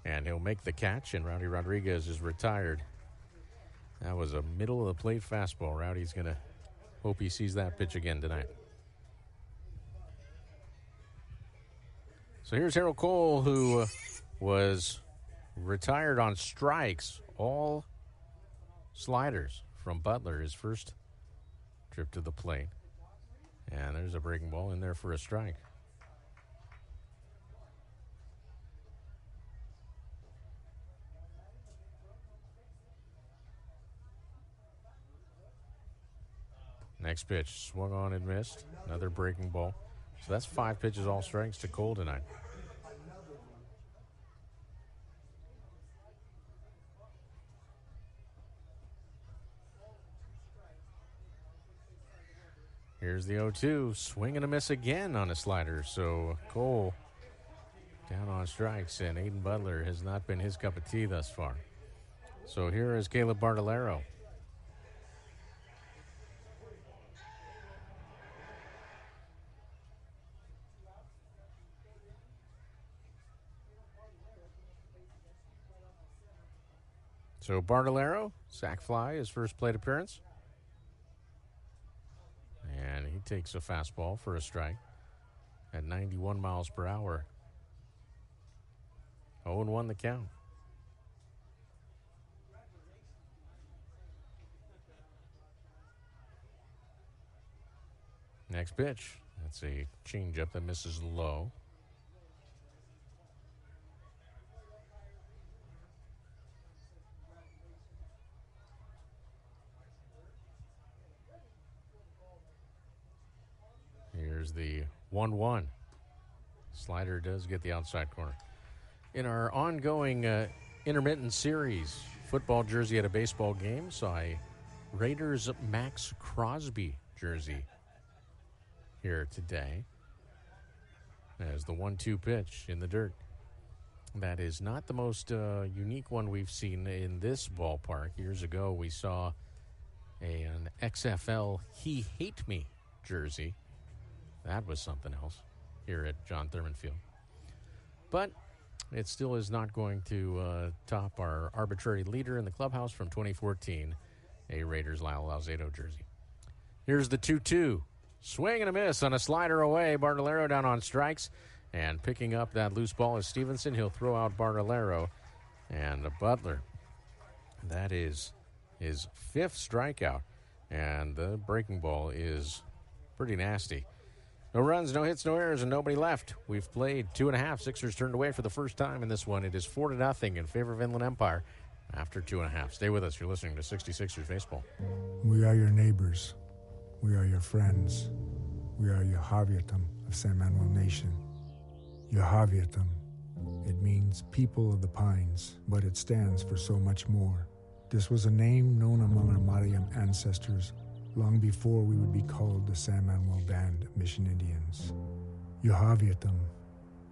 and he'll make the catch, and Rowdy Rodriguez is retired. That was a middle-of-the-plate fastball. Rowdy's going to hope he sees that pitch again tonight. So here's Harold Cole, who was retired on strikes, all sliders from Butler, his first trip to the plate. And there's a breaking ball in there for a strike. Next pitch, swung on and missed. Another breaking ball. So that's 5 pitches, all strikes to Cole tonight. Here's the 0-2, swing and a miss again on a slider. So Cole down on strikes, and Aiden Butler has not been his cup of tea thus far. So here is Caleb Bartolero. So Bartolero, sac fly, his first plate appearance. He takes a fastball for a strike at 91 miles per hour. 0-1 the count. Next pitch. That's a changeup that misses low. Here's the 1-1. Slider does get the outside corner. In our ongoing intermittent series, football jersey at a baseball game, saw a Raiders Max Crosby jersey here today. As the 1-2 pitch in the dirt. That is not the most unique one we've seen in this ballpark. Years ago, we saw an XFL He Hate Me jersey. That was something else here at John Thurman Field. But it still is not going to top our arbitrary leader in the clubhouse from 2014, a Raiders Lyle Alzado jersey. Here's the 2-2. Swing and a miss on a slider away. Bartolero down on strikes. And picking up that loose ball is Stevenson. He'll throw out Bartolero. And Butler. That is his 5th strikeout. And the breaking ball is pretty nasty. No runs, no hits, no errors, and nobody left. We've played 2.5. Sixers turned away for the first time in this one. It is 4-0 in favor of Inland Empire after 2.5. Stay with us. You're listening to 66ers Baseball. We are your neighbors. We are your friends. We are Yohaviatam of San Manuel Nation. Yohaviatam. It means people of the pines, but it stands for so much more. This was a name known among our Mariam ancestors long before we would be called the San Manuel Band of Mission Indians. Yohaviatam.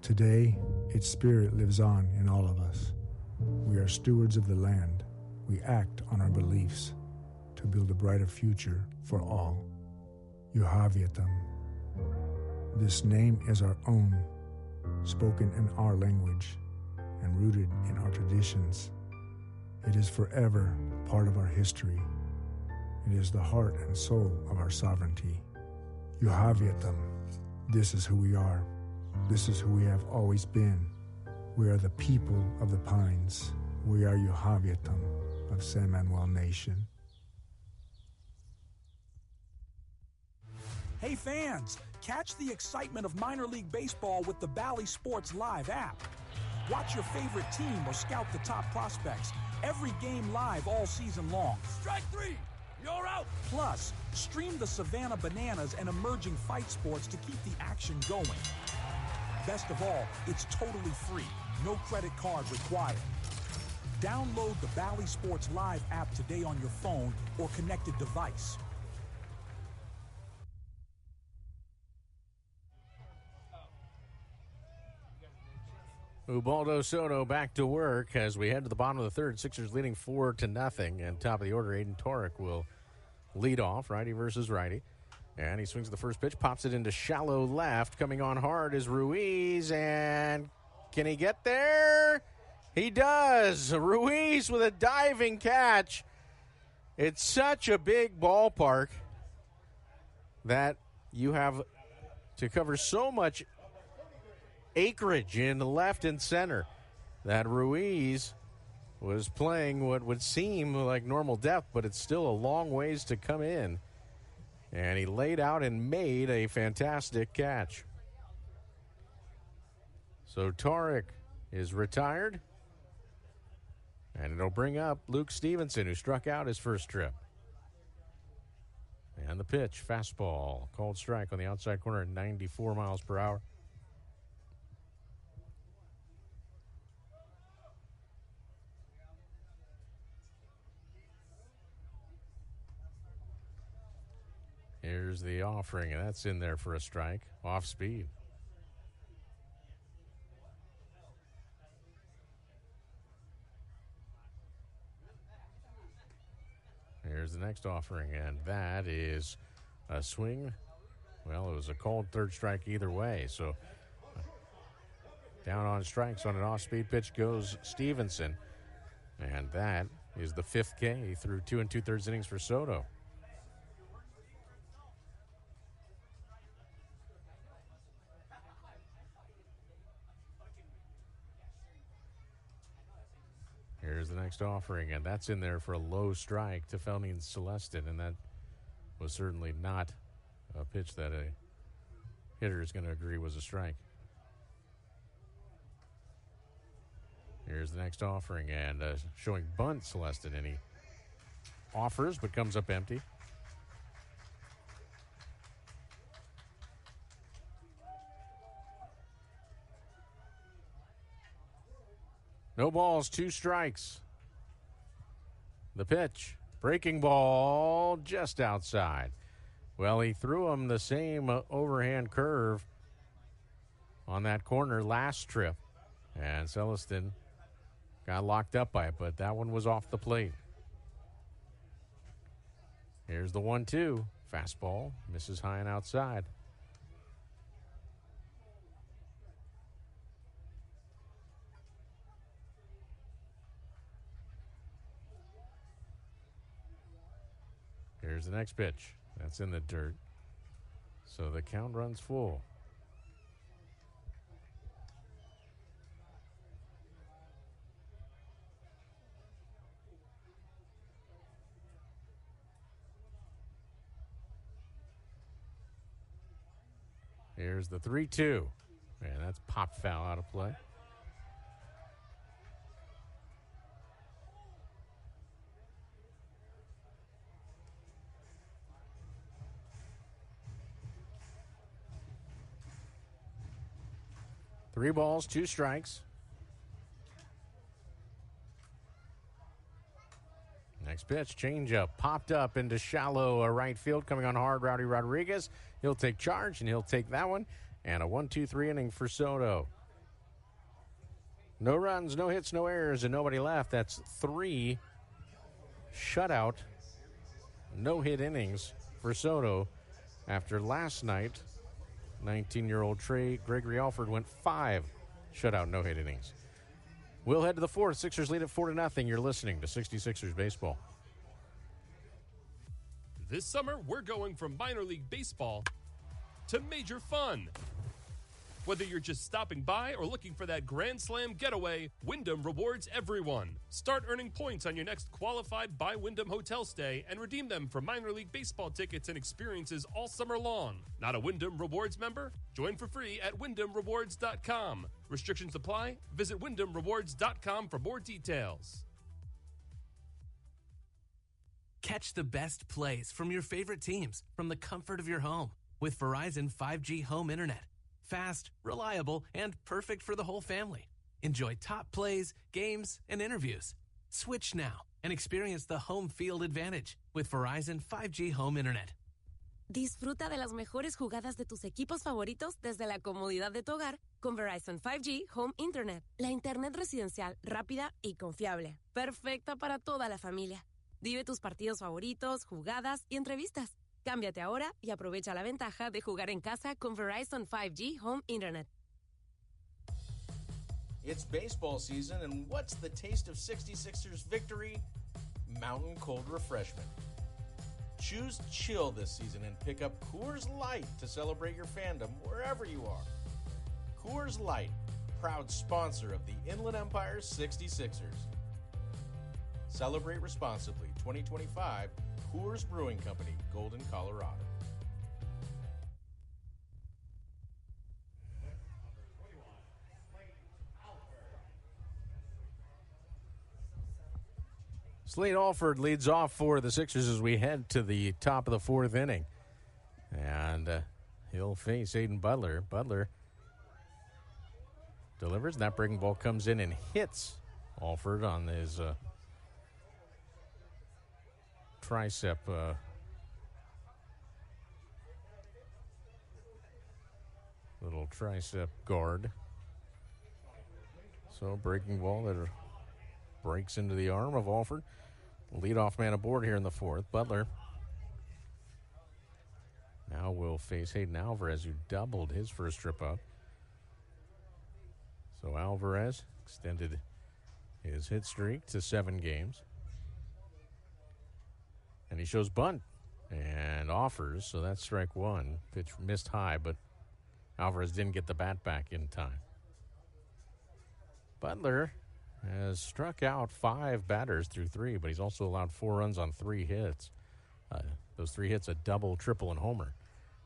Today, its spirit lives on in all of us. We are stewards of the land. We act on our beliefs to build a brighter future for all. Yohaviatam. This name is our own, spoken in our language and rooted in our traditions. It is forever part of our history. It is the heart and soul of our sovereignty. Yohaviatam. This is who we are. This is who we have always been. We are the people of the pines. We are Yohaviatam of San Manuel Nation. Hey fans, catch the excitement of minor league baseball with the Bally Sports Live app. Watch your favorite team or scout the top prospects. Every game live all season long. Strike 3! You're out! Plus, stream the Savannah Bananas and emerging fight sports to keep the action going. Best of all, it's totally free. No credit card required. Download the Bally Sports Live app today on your phone or connected device. Ubaldo Soto back to work as we head to the bottom of the third. Sixers leading 4-0. And top of the order, Aiden Torek will lead off, righty versus righty. And he swings the first pitch, pops it into shallow left. Coming on hard is Ruiz, and can he get there? He does. Ruiz with a diving catch. It's such a big ballpark that you have to cover so much acreage in left and center that Ruiz was playing what would seem like normal depth, but it's still a long ways to come in. And he laid out and made a fantastic catch. So Torek is retired. And it'll bring up Luke Stevenson, who struck out his first trip. And the pitch, fastball, called strike on the outside corner at 94 miles per hour. Here's the offering, and that's in there for a strike. Off speed. Here's the next offering, and that is a swing. Well, it was a called third strike either way. So down on strikes on an off-speed pitch goes Stevenson. And that is the 5th K through 2 2/3 innings for Soto. next offering, and that's in there for a low strike to Felnine Celestin, and that was certainly not a pitch that a hitter is going to agree was a strike. Here's the next offering, and showing bunt Celestin, and he offers but comes up empty. No balls, 2 strikes. The pitch, breaking ball just outside. Well, he threw him the same overhand curve on that corner last trip, and Celestin got locked up by it, but that one was off the plate. Here's the 1-2. Fastball, misses high and outside. Here's the next pitch. That's in the dirt. So the count runs full. Here's the 3-2. And that's pop foul out of play. Three balls, 2 strikes. Next pitch, changeup, popped up into shallow right field, coming on hard, Rowdy Rodriguez. He'll take charge, and he'll take that one. And a 1-2-3 inning for Soto. No runs, no hits, no errors, and nobody left. That's 3 shutout, no-hit innings for Soto after last night. 19-year-old Trey Gregory Alford went 5 shutout, no-hit innings. We'll head to the 4th. Sixers lead at 4-0. You're listening to 66ers Baseball. This summer, we're going from minor league baseball to major fun. Whether you're just stopping by or looking for that Grand Slam getaway, Wyndham rewards everyone. Start earning points on your next qualified by Wyndham hotel stay and redeem them for minor league baseball tickets and experiences all summer long. Not a Wyndham Rewards member? Join for free at WyndhamRewards.com. Restrictions apply. Visit WyndhamRewards.com for more details. Catch the best plays from your favorite teams from the comfort of your home with Verizon 5G home internet. Fast, reliable, and perfect for the whole family. Enjoy top plays, games, and interviews. Switch now and experience the home field advantage with Verizon 5G home internet. Disfruta de las mejores jugadas de tus equipos favoritos desde la comodidad de tu hogar con Verizon 5G Home Internet. La internet residencial rápida y confiable. Perfecta para toda la familia. Vive tus partidos favoritos, jugadas y entrevistas. Cámbiate ahora y aprovecha la ventaja de jugar en casa con Verizon 5G Home Internet. It's baseball season, and what's the taste of 66ers victory? Mountain cold refreshment. Choose chill this season and pick up Coors Light to celebrate your fandom wherever you are. Coors Light, proud sponsor of the Inland Empire 66ers. Celebrate responsibly. 2025 Coors Brewing Company, Golden, Colorado. Slade Alford leads off for the Sixers as we head to the top of the 4th inning. And he'll face Aiden Butler. Butler delivers, and that breaking ball comes in and hits Alford on his tricep little tricep guard. So breaking ball that breaks into the arm of Alford. Leadoff man aboard here in the 4th. Butler now will face Hayden Alvarez, who doubled his first trip up. So Alvarez extended his hit streak to 7 games. And he shows bunt and offers, so that's strike 1. Pitch missed high, but Alvarez didn't get the bat back in time. Butler has struck out 5 batters through 3, but he's also allowed 4 runs on 3 hits. Those 3 hits, a double, triple, and homer.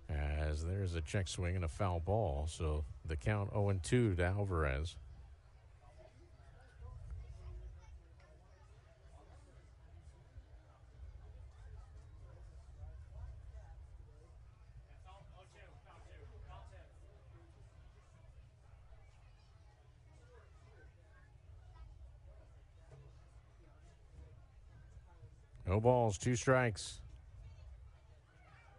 As there's a check swing and a foul ball. So the count 0-2 to Alvarez. No balls, 2 strikes.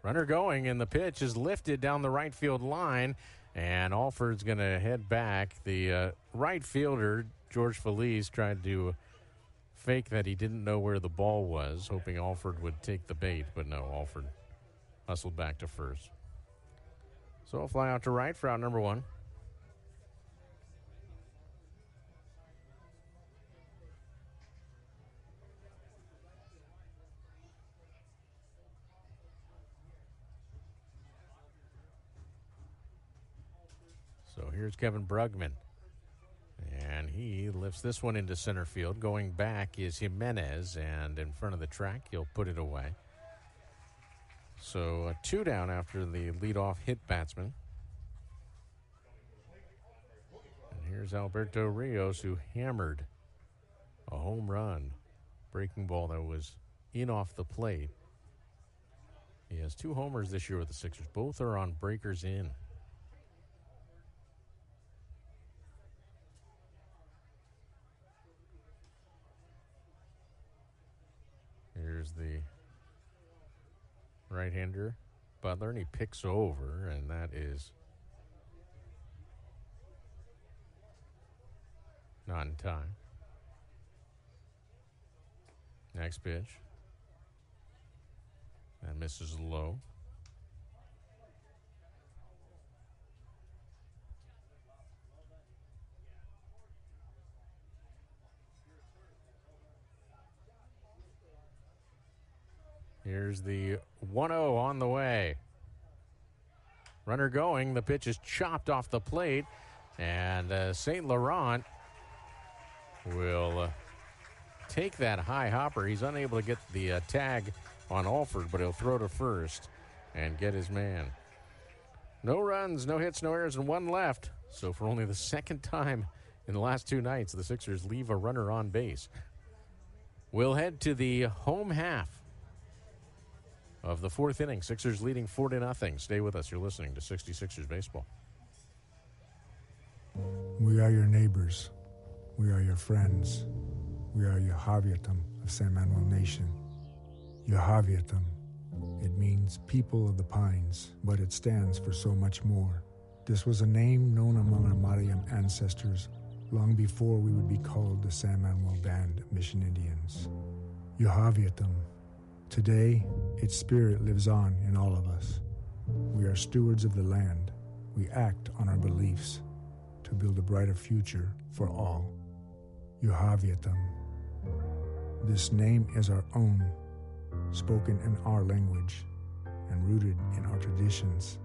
Runner going, and the pitch is lifted down the right field line, and Alford's going to head back. The right fielder, George Feliz, tried to fake that he didn't know where the ball was, hoping Alford would take the bait, but no, Alford hustled back to first. So a fly out to right for out number 1. So here's Kevin Brugman. And he lifts this one into center field. Going back is Jimenez, and in front of the track, he'll put it away. So a 2 down after the leadoff hit batsman. And here's Alberto Rios, who hammered a home run. Breaking ball that was in off the plate. He has 2 homers this year with the Sixers. Both are on breakers in. Here's the right-hander, Butler, and he picks over, and that is not in time. Next pitch. That misses low. Here's the 1-0 on the way. Runner going. The pitch is chopped off the plate. And St. Laurent will take that high hopper. He's unable to get the tag on Alford, but he'll throw to first and get his man. No runs, no hits, no errors, and 1 left. So for only the second time in the last 2 nights, the Sixers leave a runner on base. We'll head to the home half of the 4th inning. Sixers leading 4-0. Stay with us. You're listening to 66ers Baseball. We are your neighbors. We are your friends. We are Yahaviatam of San Manuel Nation. Yahaviatam. It means people of the pines, but it stands for so much more. This was a name known among our Mariam ancestors long before we would be called the San Manuel Band of Mission Indians. Yahaviatam. Today, its spirit lives on in all of us. We are stewards of the land. We act on our beliefs to build a brighter future for all. Yahaviatam. This name is our own, spoken in our language and rooted in our traditions.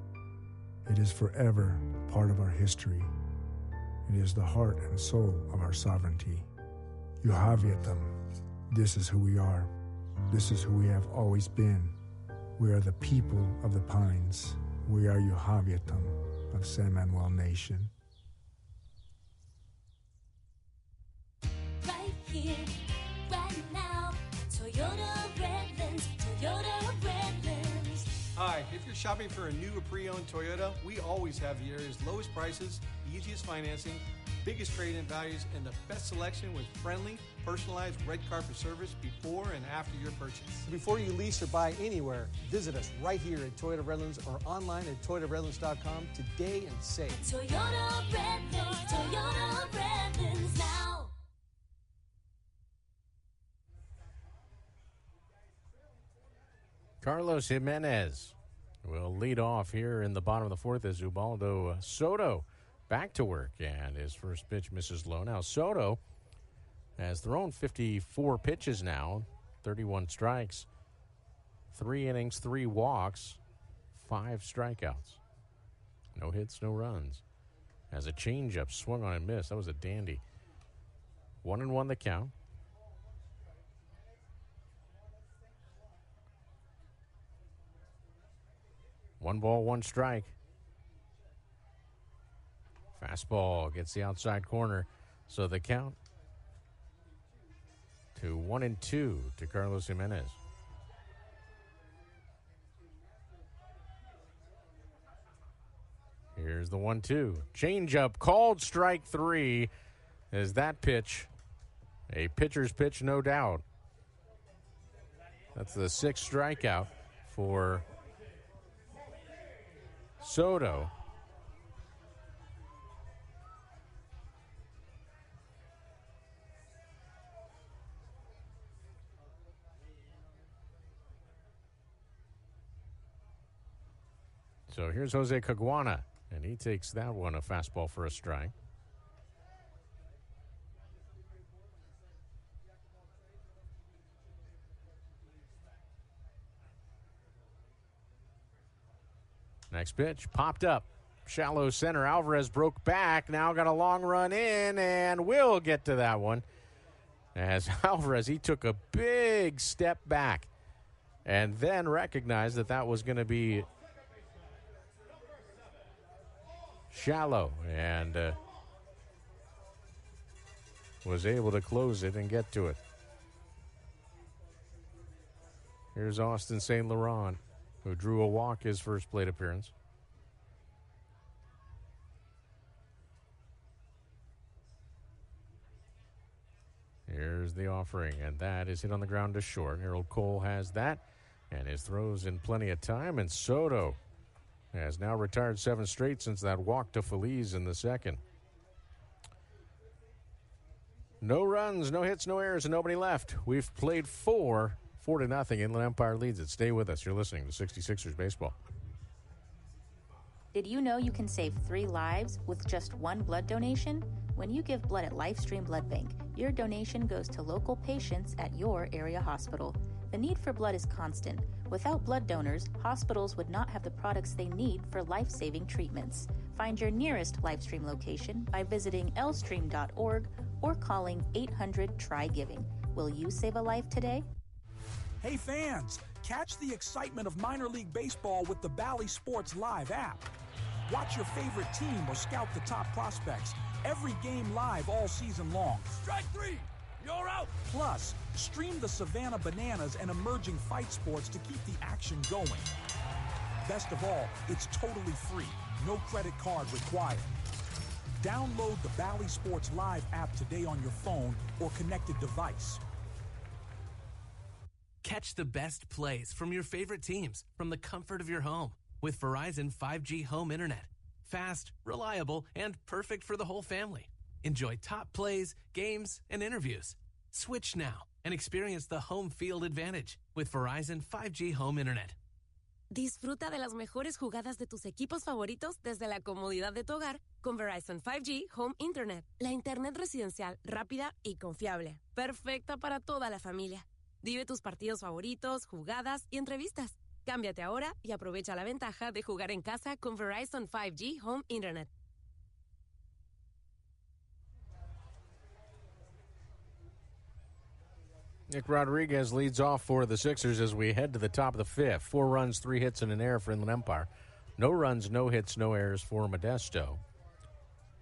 It is forever part of our history. It is the heart and soul of our sovereignty. Yahaviatam. This is who we are. This is who we have always been. We are the people of the pines. We are Yahaviatam of San Manuel Nation. Right here, right now. Toyota Redlands, Toyota Redlands. Hi, if you're shopping for a new or pre-owned Toyota, we always have the area's lowest prices, easiest financing, biggest trade-in values, and the best selection with friendly, personalized red carpet service before and after your purchase. Before you lease or buy anywhere, visit us right here at Toyota Redlands or online at toyotaredlands.com today and save. Toyota Redlands now. Carlos Jimenez will lead off here in the bottom of the 4th as Ubaldo Soto back to work, and his first pitch misses low. Now Soto has thrown 54 pitches now, 31 strikes, 3 innings, 3 walks, 5 strikeouts. No hits, no runs. Has a changeup swung on and missed. That was a dandy. 1-1 the count. One ball, one strike. Fastball gets the outside corner. So the count to 1-2 to Carlos Jimenez. Here's the 1-2. Changeup called strike three. Is that pitch a pitcher's pitch? No doubt. That's the sixth strikeout for Soto. So here's Jose Caguana, and he takes that one, a fastball for a strike. Next pitch, popped up. Shallow center. Alvarez broke back. Now got a long run in, and will get to that one. As Alvarez, he took a big step back and then recognized that that was going to be shallow, and was able to close it and get to it. Here's Austin St. Laurent, who drew a walk his first plate appearance. Here's the offering, and that is hit on the ground to short. Harold Cole has that, and his throws in plenty of time, and Soto has now retired 7 straight since that walk to Feliz in the second. No runs, no hits, no errors, and nobody left. We've played 4-0. Inland Empire leads it. Stay with us. You're listening to 66ers Baseball. Did you know you can save 3 lives with just 1 blood donation? When you give blood at LifeStream Blood Bank, your donation goes to local patients at your area hospital. The need for blood is constant. Without blood donors, hospitals would not have the products they need for life-saving treatments. Find your nearest LifeStream location by visiting lstream.org or calling 800-TRY-GIVING. Will you save a life today? Hey fans, catch the excitement of minor league baseball with the Bally Sports Live app. Watch your favorite team or scout the top prospects. Every game live all season long. Strike 3! You're out! Plus, stream the Savannah Bananas and emerging fight sports to keep the action going. Best of all, it's totally free. No credit card required. Download the Bally Sports Live app today on your phone or connected device. Catch the best plays from your favorite teams from the comfort of your home with Verizon 5G home internet. Fast, reliable, and perfect for the whole family. Enjoy top plays, games, and interviews. Switch now and experience the home field advantage with Verizon 5G home internet. Disfruta de las mejores jugadas de tus equipos favoritos desde la comodidad de tu hogar con Verizon 5G Home Internet. La internet residencial rápida y confiable. Perfecta para toda la familia. Vive tus partidos favoritos, jugadas y entrevistas. Cámbiate ahora y aprovecha la ventaja de jugar en casa con Verizon 5G Home Internet. Nick Rodriguez leads off for the Sixers as we head to the top of the fifth. 4 runs, 3 hits, and an error for Inland Empire. No runs, no hits, no errors for Modesto.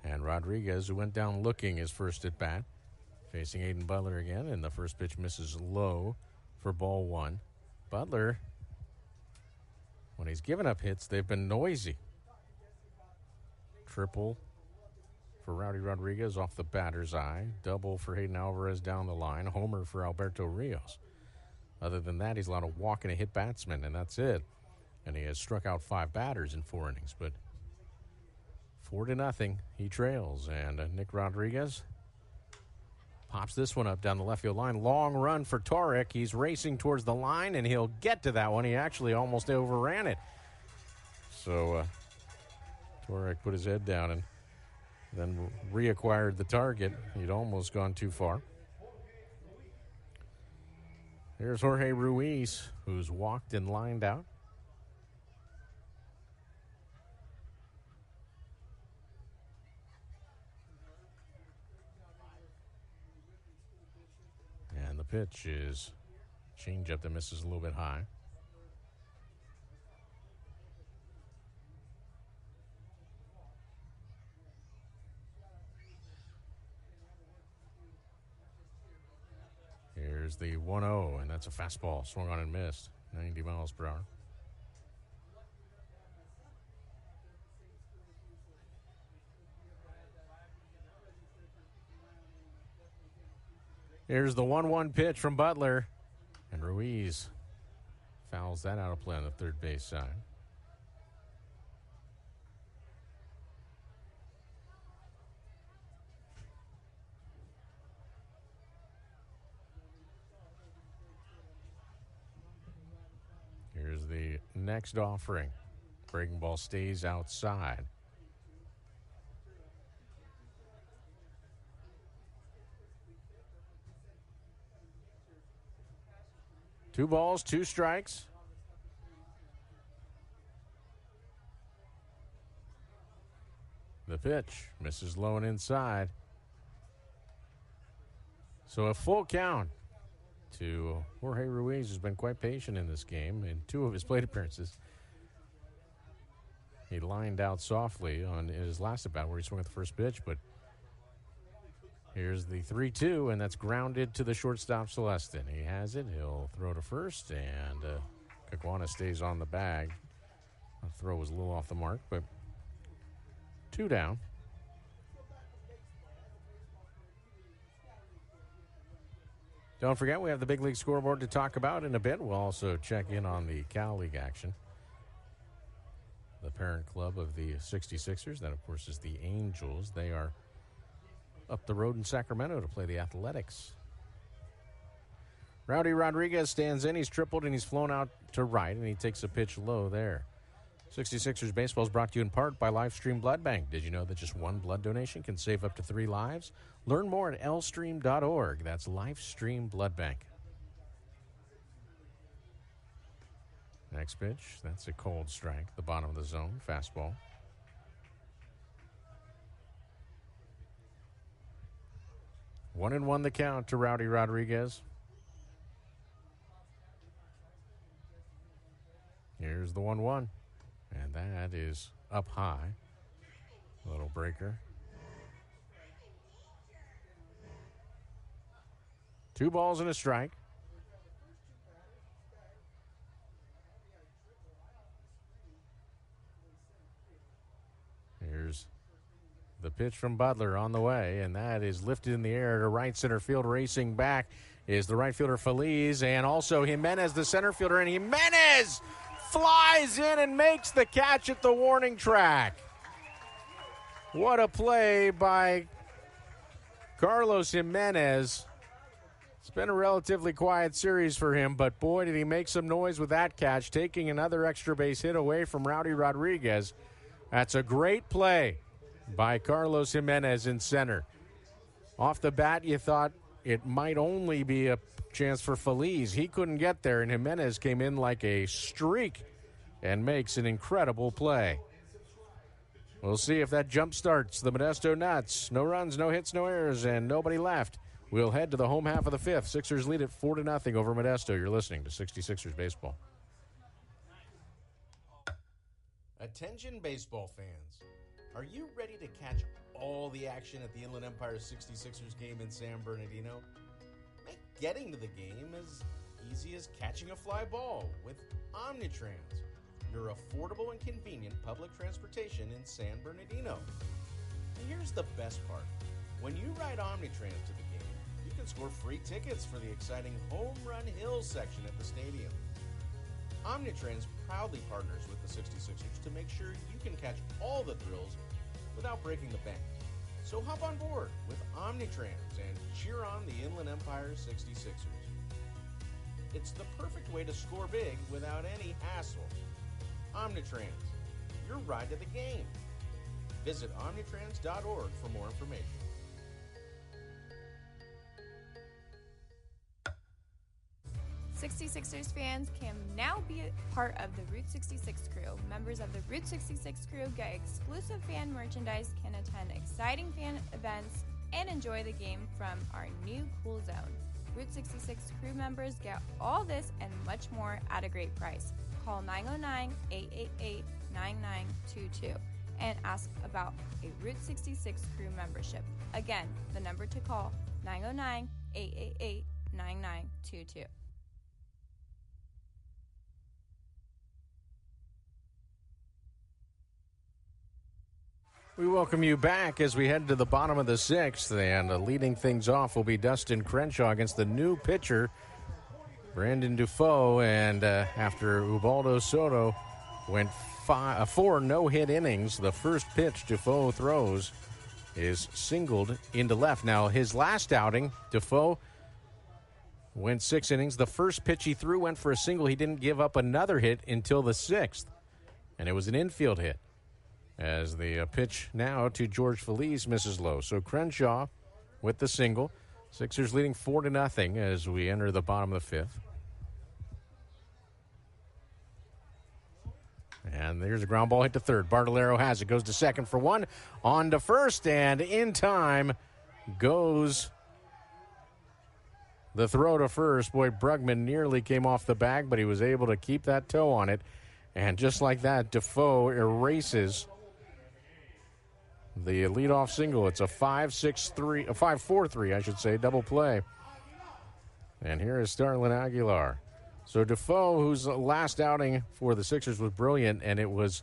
And Rodriguez, who went down looking his first at bat, facing Aiden Butler again, and the first pitch misses low for ball 1. Butler, when he's given up hits, they've been noisy. Triple for Rowdy Rodriguez off the batter's eye. Double for Hayden Alvarez down the line. Homer for Alberto Rios. Other than that, he's allowed to walk and a hit batsman, and that's it. And he has struck out 5 batters in 4 innings. But 4-0, he trails. And Nick Rodriguez pops this one up down the left field line. Long run for Torek. He's racing towards the line, and he'll get to that one. He actually almost overran it. So Torek put his head down and then reacquired the target. He'd almost gone too far. Here's Jorge Ruiz, who's walked and lined out. pitch is changeup that misses a little bit high. Here's the 1-0, and that's a fastball. Swung on and missed. 90 miles per hour. Here's the 1-1 pitch from Butler. And Ruiz fouls that out of play on the third base side. Here's the next offering. Breaking ball stays outside. Two balls, two strikes. The pitch misses low and inside. So a full count to Jorge Ruiz, who's been quite patient in this game in 2 of his plate appearances. He lined out softly on his last at-bat where he swung at the first pitch, but here's the 3-2, and that's grounded to the shortstop, Celestin. He has it. He'll throw to first, and Caguana stays on the bag. The throw was a little off the mark, but 2 down. Don't forget, we have the big league scoreboard to talk about in a bit. We'll also check in on the Cal League action. The parent club of the 66ers, that, of course, is the Angels. They are up the road in Sacramento to play the Athletics. Rowdy Rodriguez stands in. He's tripled, and he's flown out to right, and he takes a pitch low there. 66ers baseball is brought to you in part by Lifestream Blood Bank. Did you know that just one blood donation can save up to 3 lives? Learn more at lstream.org. That's Lifestream Blood Bank. Next pitch, that's a cold strike, the bottom of the zone, fastball. One and one the count to Rowdy Rodriguez. Here's the 1-1. And that is up high. Little breaker. 2 balls and a strike. Here's the pitch from Butler on the way, and that is lifted in the air to right center field. Racing back is the right fielder Feliz, and also Jimenez, the center fielder, and Jimenez flies in and makes the catch at the warning track. What a play by Carlos Jimenez. It's been a relatively quiet series for him, but boy, did he make some noise with that catch, taking another extra base hit away from Rowdy Rodriguez. That's a great play by Carlos Jimenez in center. Off the bat, you thought it might only be a chance for Feliz. He couldn't get there, and Jimenez came in like a streak and makes an incredible play. We'll see if that jump starts the Modesto Nuts. No runs, no hits, no errors, and nobody left. We'll head to the home half of the 5th. Sixers lead it 4-0 over Modesto. You're listening to 66ers Baseball. Attention baseball fans. Are you ready to catch all the action at the Inland Empire 66ers game in San Bernardino? Make getting to the game as easy as catching a fly ball with Omnitrans, your affordable and convenient public transportation in San Bernardino. And here's the best part. When you ride Omnitrans to the game, you can score free tickets for the exciting Home Run Hills section at the stadium. Omnitrans proudly partners with the 66ers to make sure you can catch all the thrills without breaking the bank. So hop on board with Omnitrans and cheer on the Inland Empire 66ers. It's the perfect way to score big without any hassle. Omnitrans, your ride to the game. Visit omnitrans.org for more information. '66ers fans can now be a part of the Route 66 crew. Members of the Route 66 crew get exclusive fan merchandise, can attend exciting fan events, and enjoy the game from our new cool zone. Route 66 crew members get all this and much more at a great price. Call 909-888-9922 and ask about a Route 66 crew membership. Again, the number to call, 909-888-9922. We welcome you back as we head to the bottom of the sixth, and leading things off will be Dustin Crenshaw against the new pitcher, Brandon Dufault, and after Ubaldo Soto went 4 no-hit innings, the first pitch Dufault throws is singled into left. Now, his last outing, Dufault went 6 innings. The first pitch he threw went for a single. He didn't give up another hit until the 6th, and it was an infield hit. As the pitch now to George Feliz misses low. So Crenshaw with the single. Sixers leading 4-0 as we enter the bottom of the 5th. And there's a ground ball hit to third. Bartolero has it. Goes to second for one. On to first, and in time goes the throw to first. Boy, Brugman nearly came off the bag, but he was able to keep that toe on it. And just like that, Dufault erases the leadoff single. It's a 5-6-3, a 5-4-3, I should say, double play. And here is Starlin Aguilar. So Dufault, whose last outing for the Sixers was brilliant, and it was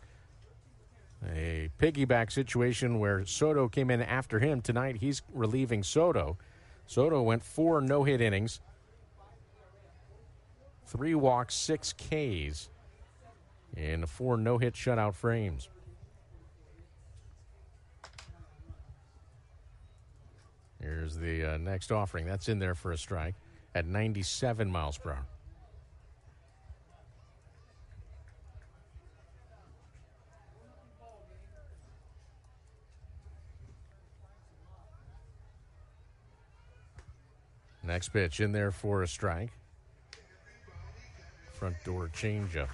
a piggyback situation where Soto came in after him. Tonight, he's relieving Soto. Soto went 4 no-hit innings, 3 walks, 6 Ks in 4 no-hit shutout frames. Here's the next offering. That's in there for a strike at 97 miles per hour. Next pitch in there for a strike. Front door changeup.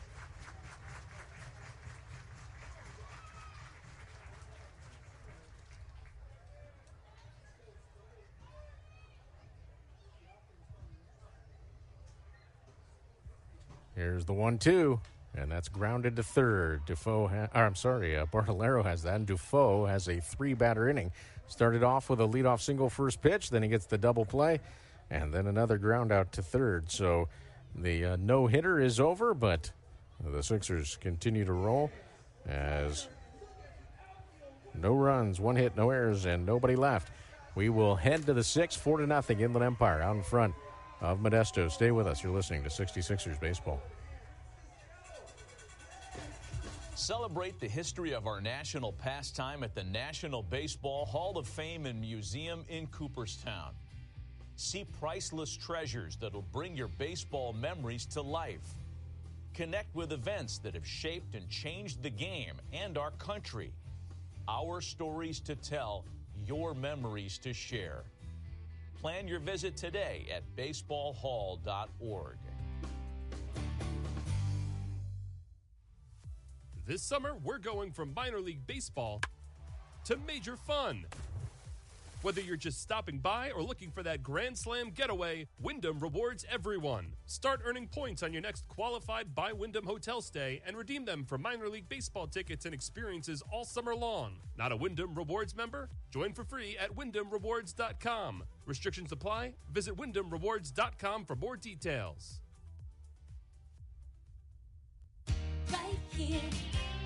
Here's the 1-2, and that's grounded to third. Bartolero has that, and Dufault has a 3-batter inning. Started off with a leadoff single first pitch, then he gets the double play, and then another ground out to third. So the no-hitter is over, but the Sixers continue to roll as no runs, 1 hit, no errors, and nobody left. We will head to the 6th, 4-0 Inland Empire out in front of Modesto. Stay with us. You're listening to 66ers Baseball. Celebrate the history of our national pastime at the National Baseball Hall of Fame and Museum in Cooperstown. See priceless treasures that'll bring your baseball memories to life. Connect with events that have shaped and changed the game and our country. Our stories to tell, your memories to share. Plan your visit today at baseballhall.org. This summer, we're going from minor league baseball to major fun. Whether you're just stopping by or looking for that Grand Slam getaway, Wyndham rewards everyone. Start earning points on your next qualified by Wyndham hotel stay and redeem them for minor league baseball tickets and experiences all summer long. Not a Wyndham Rewards member? Join for free at WyndhamRewards.com. Restrictions apply. Visit WyndhamRewards.com for more details. Right here,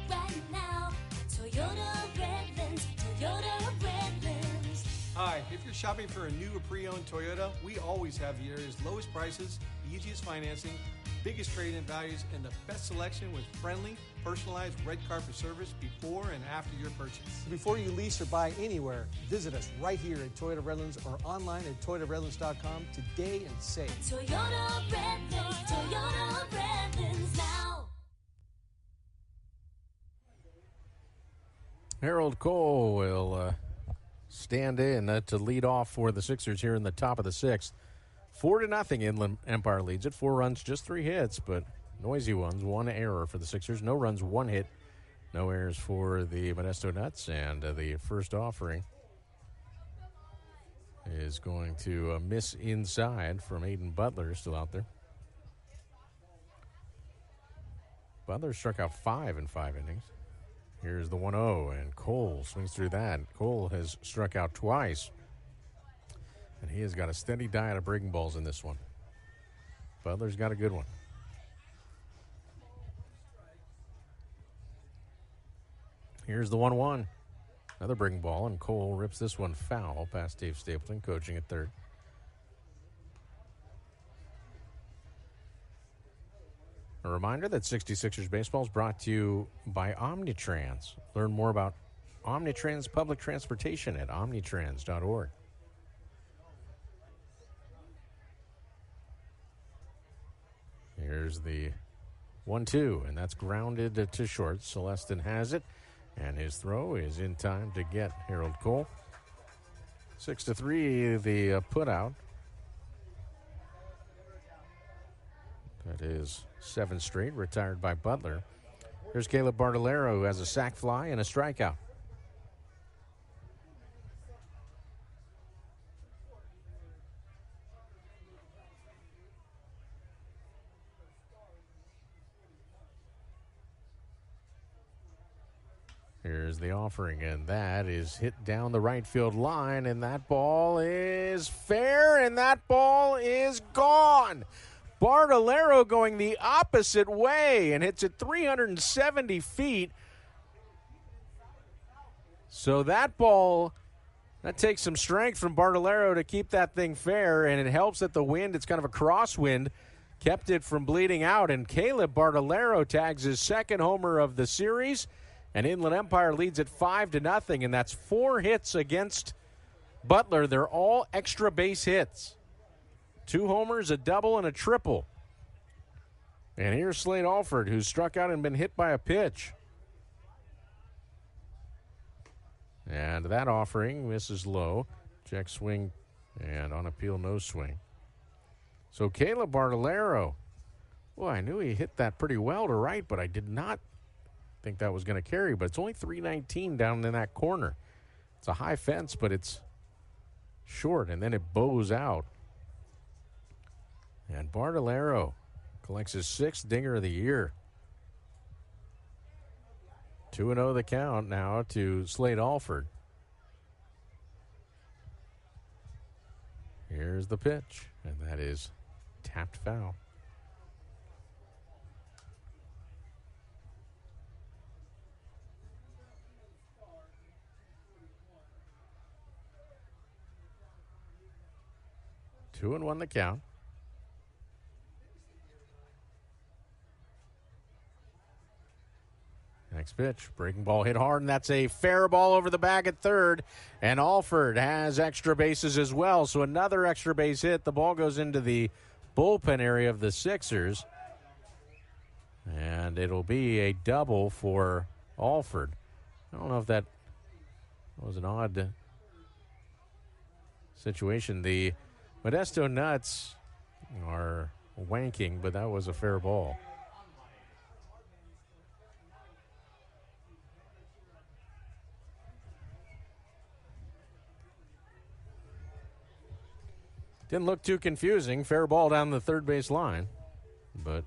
right now, Toyota Redlands, Toyota Redlands. Hi, if you're shopping for a new or pre-owned Toyota, we always have the area's lowest prices, easiest financing, biggest trade-in values, and the best selection with friendly, personalized red carpet service before and after your purchase. Before you lease or buy anywhere, visit us right here at Toyota Redlands or online at ToyotaRedlands.com today and save. Toyota Redlands now. Harold Cole will stand in to lead off for the Sixers here in the top of the 6th. 4-0 Inland Empire leads it. 4 runs, just 3 hits, but noisy ones. 1 error for the Sixers. No runs, 1 hit. No errors for the Modesto Nuts. And the first offering is going to miss inside from Aiden Butler, still out there. Butler struck out 5 in 5 innings. Here's the 1-0, and Cole swings through that. Cole has struck out twice, and he has got a steady diet of breaking balls in this one. Butler's got a good one. Here's the 1-1. Another breaking ball, and Cole rips this one foul past Dave Stapleton, coaching at third. A reminder that 66ers baseball is brought to you by Omnitrans. Learn more about Omnitrans public transportation at omnitrans.org. Here's the 1-2, and that's grounded to short. Celestin has it, and his throw is in time to get Harold Cole. 6-3, the put out. That is 7 straight, retired by Butler. Here's Caleb Bartolero, who has a sac fly and a strikeout. Here's the offering, and that is hit down the right field line, and that ball is fair, and that ball is gone. Bartolero going the opposite way and hits it 370 feet. So that ball, that takes some strength from Bartolero to keep that thing fair, and it helps that the wind, it's kind of a crosswind, kept it from bleeding out. And Caleb Bartolero tags his second homer of the series, and Inland Empire leads it 5-0, and that's 4 hits against Butler. They're all extra base hits. 2 homers, a double, and a triple. And here's Slade Alford, who's struck out and been hit by a pitch. And that offering misses low. Check swing, and on appeal, no swing. So Caleb Bartolero, well, I knew he hit that pretty well to right, but I did not think that was going to carry. But it's only 319 down in that corner. It's a high fence, but it's short, and then it bows out. And Bartolero collects his 6th dinger of the year. 2-0 the count now to Slade Alford. Here's the pitch, and that is tapped foul. Two and 1 the count. Next pitch, breaking ball hit hard, and that's a fair ball over the bag at third. And Alford has extra bases as well, so another extra base hit. The ball goes into the bullpen area of the Sixers, and it'll be a double for Alford. I don't know if that was an odd situation. The Modesto Nuts are wanking, but that was a fair ball. Didn't look too confusing. Fair ball down the third base line. But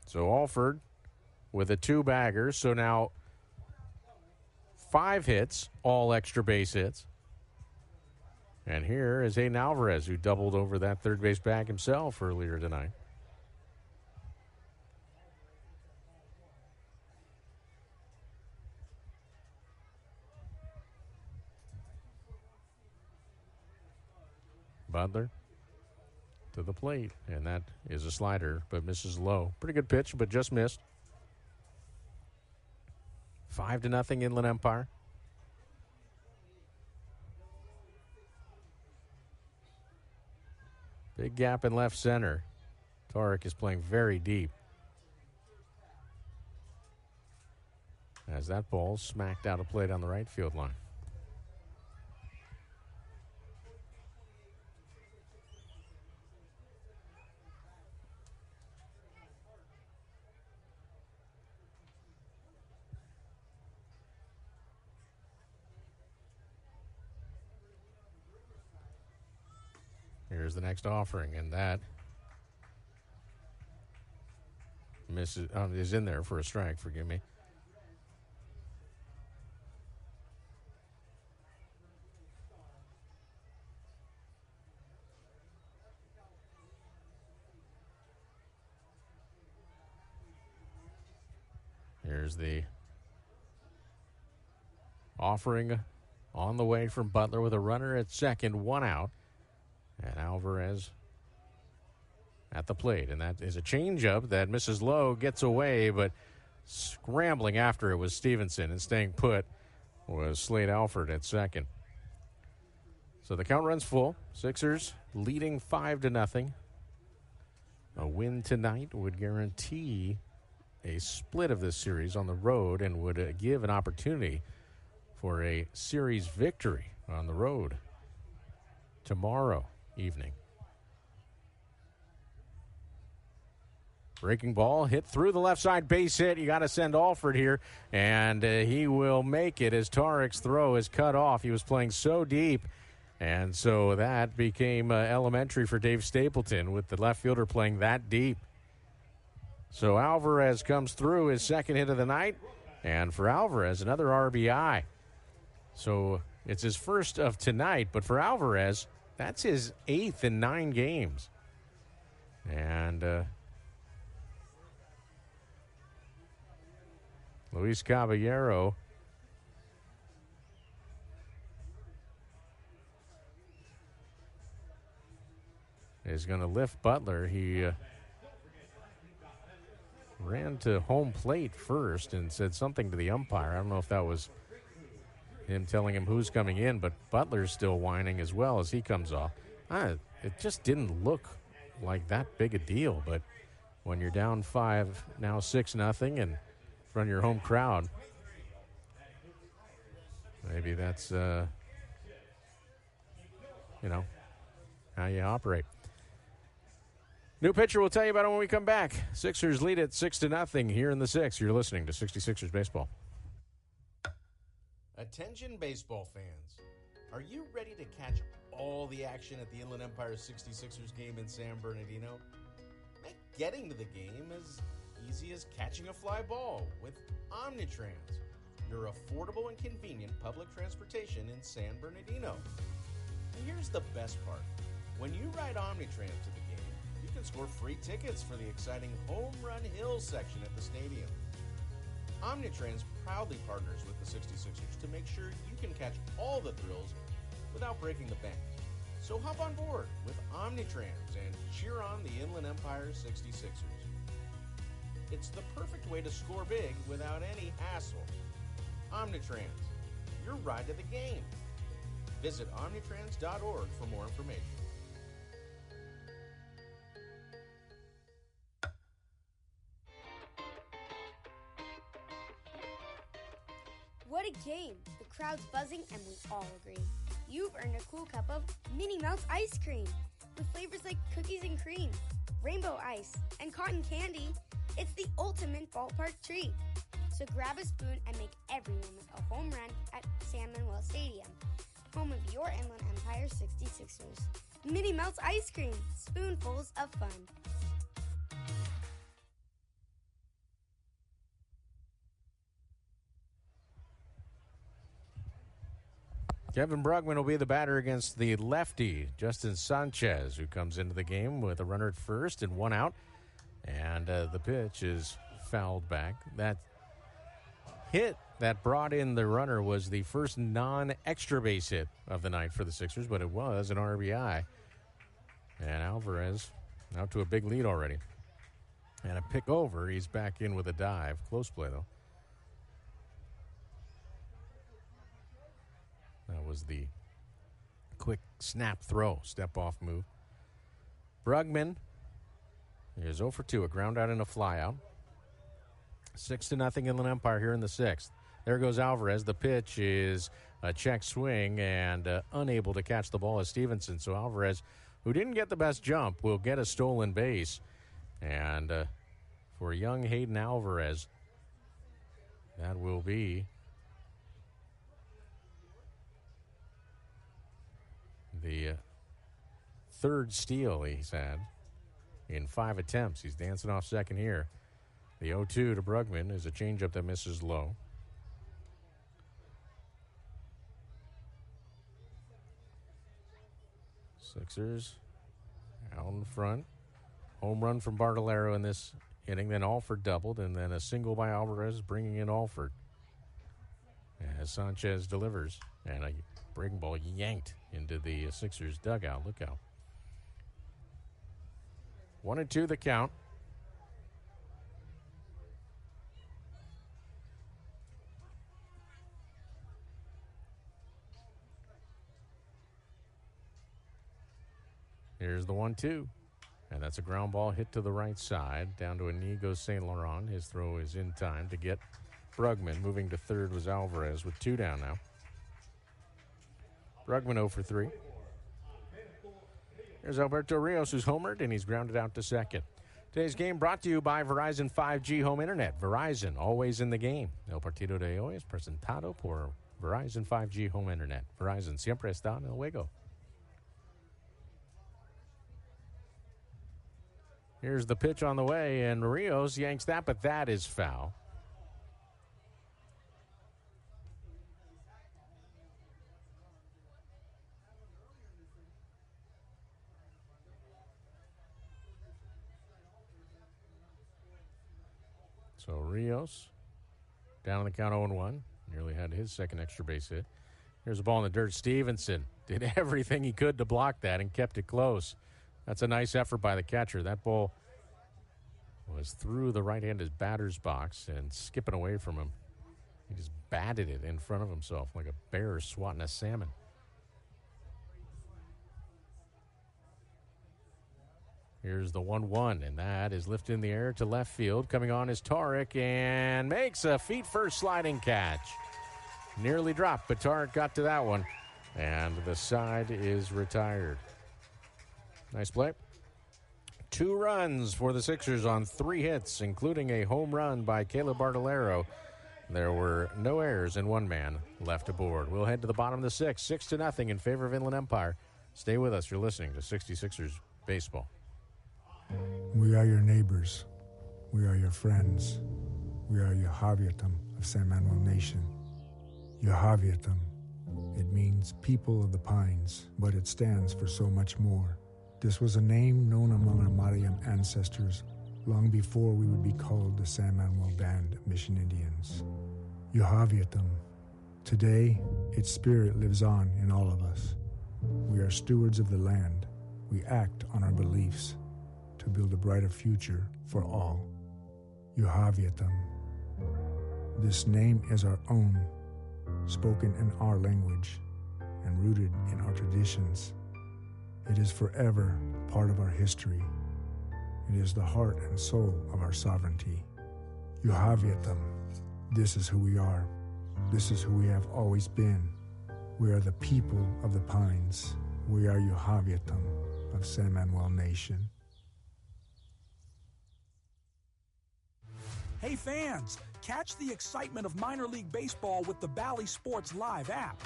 so Alford with a 2-bagger. So now 5 hits, all extra base hits. And here is Aiden Alvarez, who doubled over that third base bag himself earlier tonight. Butler to the plate, and that is a slider, but misses low. Pretty good pitch, but just missed. 5-0 Inland Empire. Big gap in left center. Tarek is playing very deep. As that ball smacked out of play on the right field line. Here's the next offering, and that misses, is in there for a strike, forgive me. Here's the offering on the way from Butler with a runner at second, one out. And Alvarez at the plate. And that is a changeup that misses low, gets away, but scrambling after it was Stevenson, and staying put was Slade Alford at second. So the count runs full. Sixers leading 5-0. A win tonight would guarantee a split of this series on the road and would give an opportunity for a series victory on the road tomorrow evening. Breaking ball hit through the left side, base hit. You got to send Alford here, and he will make it as Tariq's throw is cut off. He was playing so deep, and so that became elementary for Dave Stapleton with the left fielder playing that deep. So Alvarez comes through, his second hit of the night, and for Alvarez, another RBI. So it's his first of tonight, but for Alvarez, that's his 8th in 9 games. And Luis Caballero is going to lift Butler. He ran to home plate first and said something to the umpire. I don't know if that was him telling him who's coming in, but Butler's still whining as well as he comes off. It just didn't look like that big a deal, but when you're down 5, now 6-0 and in front of your home crowd, maybe that's, how you operate. New pitcher, we'll tell you about it when we come back. Sixers lead it 6-0 here in the 6th. You're listening to 66ers Baseball. Attention baseball fans. Are you ready to catch all the action at the Inland Empire 66ers game in San Bernardino? Make getting to the game as easy as catching a fly ball with Omnitrans, your affordable and convenient public transportation in San Bernardino. And here's the best part. When you ride Omnitrans to the game, you can score free tickets for the exciting Home Run Hill section at the stadium. Omnitrans proudly partners with the 66ers to make sure you can catch all the thrills without breaking the bank. So hop on board with Omnitrans and cheer on the Inland Empire 66ers. It's the perfect way to score big without any hassle. Omnitrans, your ride to the game. Visit omnitrans.org for more information. What a game! The crowd's buzzing and we all agree. You've earned a cool cup of Minnie Melts ice cream with flavors like cookies and cream, rainbow ice, and cotton candy. It's the ultimate ballpark treat. So grab a spoon and make every moment a home run at San Manuel Stadium, home of your Inland Empire 66ers. Minnie Melts ice cream, spoonfuls of fun. Kevin Brugman will be the batter against the lefty, Justin Sanchez, who comes into the game with a runner at first and one out. And the pitch is fouled back. That hit that brought in the runner was the first non-extra base hit of the night for the Sixers, but it was an RBI. And Alvarez out to a big lead already. And a pick over. He's back in with a dive. Close play, though. That was the quick snap throw, step-off move. Brugman is 0 for 2, a ground out and a fly out. 6-0 Inland Empire here in the 6th. There goes Alvarez. The pitch is a check swing and unable to catch the ball as Stevenson. So Alvarez, who didn't get the best jump, will get a stolen base. And for young Hayden Alvarez, that will be the third steal he's had in 5 attempts. He's dancing off second here. The 0-2 to Brugman is a changeup that misses low. Sixers out in front. Home run from Bartolero in this inning, then Alford doubled, and then a single by Alvarez bringing in Alford. As Sanchez delivers, and a breaking ball yanked into the Sixers dugout. Look out. 1-2 the count. Here's the 1-2. And that's a ground ball hit to the right side. Down to Inigo St. Laurent. His throw is in time to get Brugman. Moving to third was Alvarez with 2 down now. Brugman 0 for 3. There's Alberto Rios, who's homered, and he's grounded out to second. Today's game brought to you by Verizon 5G Home Internet. Verizon, always in the game. El partido de hoy es presentado por Verizon 5G Home Internet. Verizon siempre está en el juego. Here's the pitch on the way, and Rios yanks that, but that is foul. So Rios down on the count 0-1. Nearly had his second extra base hit. Here's a ball in the dirt. Stevenson did everything he could to block that and kept it close. That's a nice effort by the catcher. That ball was through the right-handed batter's box and skipping away from him. He just batted it in front of himself like a bear swatting a salmon. Here's the 1-1, and that is lifted in the air to left field. Coming on is Tarek, and makes a feet-first sliding catch. Nearly dropped, but Tarek got to that one, and the side is retired. Nice play. 2 runs for the Sixers on 3 hits, including a home run by Caleb Bartolero. There were no errors and 1 man left aboard. We'll head to the bottom of the 6th, 6-0 in favor of Inland Empire. Stay with us. You're listening to 66ers Baseball. We are your neighbors. We are your friends. We are your Javiatam of San Manuel Nation. Your Javiatam. It means people of the pines, but it stands for so much more. This was a name known among our Mariam ancestors long before we would be called the San Manuel Band of Mission Indians. Your Javiatam. Today, its spirit lives on in all of us. We are stewards of the land. We act on our beliefs to build a brighter future for all. Yohaviatam. This name is our own, spoken in our language and rooted in our traditions. It is forever part of our history. It is the heart and soul of our sovereignty. Yohaviatam. This is who we are. This is who we have always been. We are the people of the pines. We are Yohaviatam of San Manuel Nation. Hey fans, catch the excitement of minor league baseball with the Bally Sports Live app.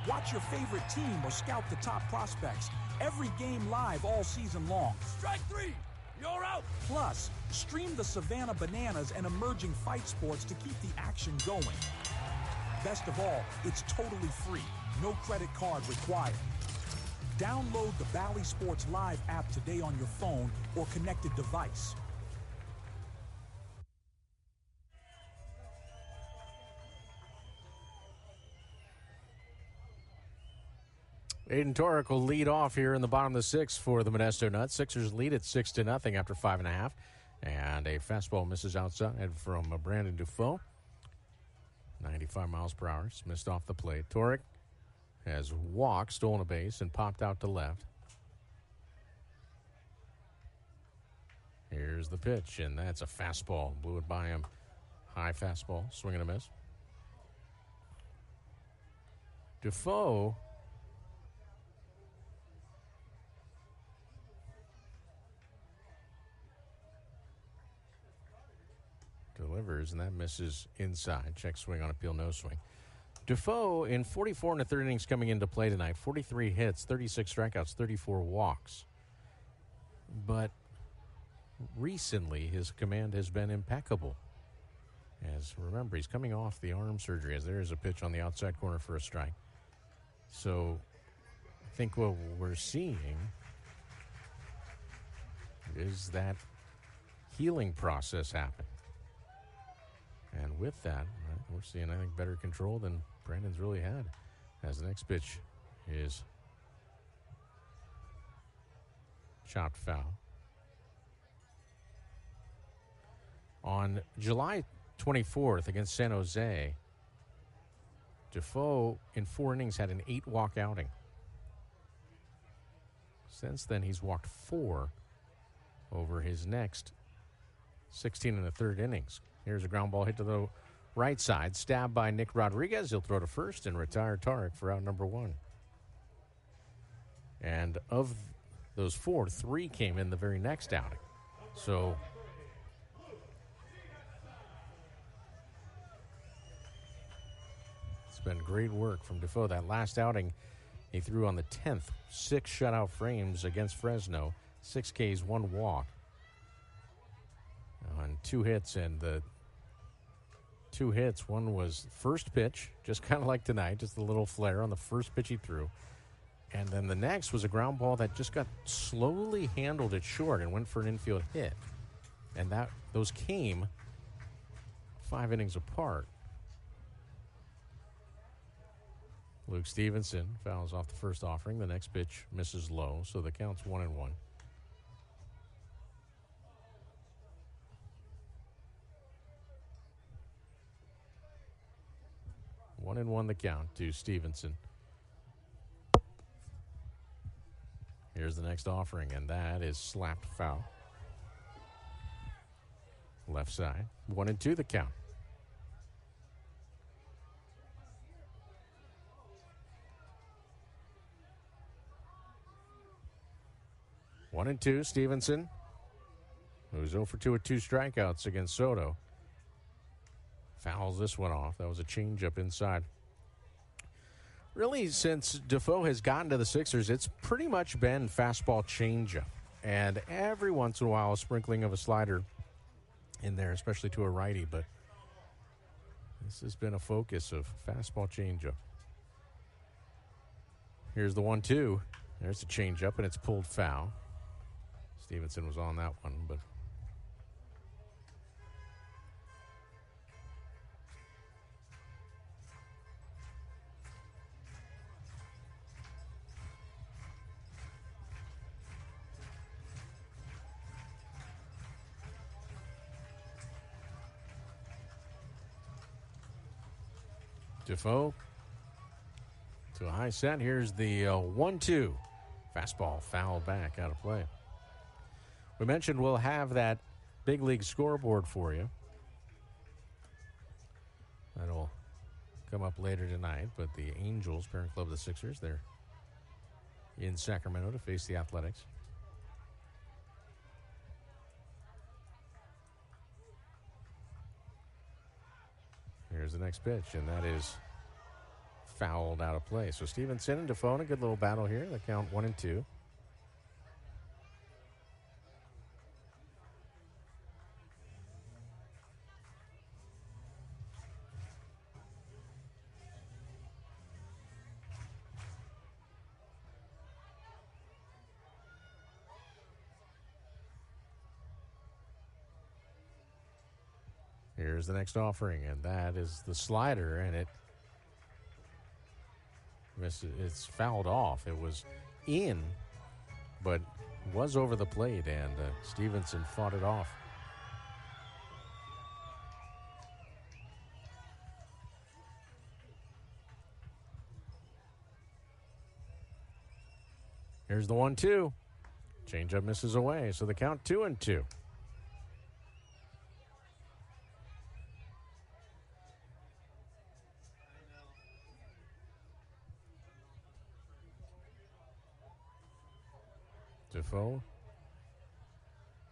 Watch your favorite team or scout the top prospects. Every game live all season long. Strike 3! You're out! Plus, stream the Savannah Bananas and emerging fight sports to keep the action going. Best of all, it's totally free. No credit card required. Download the Bally Sports Live app today on your phone or connected device. Aiden Torek will lead off here in the bottom of the 6th for the Modesto Nuts. Sixers lead at 6-0 after 5.5. And a fastball misses outside from Brandon Dufault. 95 miles per hour. It's missed off the plate. Torek has walked, stolen a base, and popped out to left. Here's the pitch, and that's a fastball. Blew it by him. High fastball, swing and a miss. Dufault delivers, and that misses inside. Check swing on appeal, no swing. Dufault in 44 1/3 innings coming into play tonight. 43 hits, 36 strikeouts, 34 walks. but recently his command has been impeccable. As remember, he's coming off the arm surgery, as there is a pitch on the outside corner for a strike. So I think what we're seeing is that healing process happen. And with that, right, we're seeing, I think, better control than Brandon's really had. As the next pitch is chopped foul. On July 24th against San Jose, Defoe in 4 innings had an 8-walk outing. Since then, he's walked 4 over his next 16 and a third innings. Here's a ground ball hit to the right side, stabbed by Nick Rodriguez. He'll throw to first and retire Tarek for out number 1. And of those 4, 3 came in the very next outing. So it's been great work from Defoe. That last outing, he threw on the 10th, 6 shutout frames against Fresno, 6 Ks, 1 walk on 2 hits. And the 2 hits, one was first pitch, just kind of like tonight, just a little flare on the first pitch he threw. And then the next was a ground ball that just got slowly handled at short and went for an infield hit. And those came 5 innings apart. Luke Stevenson fouls off the first offering. The next pitch misses low, so the count's 1-1. 1-1 the count to Stevenson. Here's the next offering, and that is slapped foul. Left side. 1-2 the count. One and two, Stevenson, who's 0 for 2 with 2 strikeouts against Soto. Fouls this one off. That was a changeup inside. Really, since Defoe has gotten to the Sixers, it's pretty much been fastball changeup. And every once in a while, a sprinkling of a slider in there, especially to a righty. But this has been a focus of fastball changeup. Here's the 1-2. There's the changeup, and it's pulled foul. Stevenson was on that one, but Defoe to a high set. Here's the 1-2. Fastball foul back out of play. We mentioned we'll have that big league scoreboard for you. That'll come up later tonight, but the Angels, parent club of the Sixers, they're in Sacramento to face the Athletics. Here's the next pitch, and that is fouled out of play. So Stevenson and Defoe, a good little battle here. The count 1-2. Here's the next offering, and that is the slider, and it it's fouled off. It was in, but was over the plate, and Stevenson fought it off. Here's the 1-2. Changeup misses away, so the count 2-2. Defoe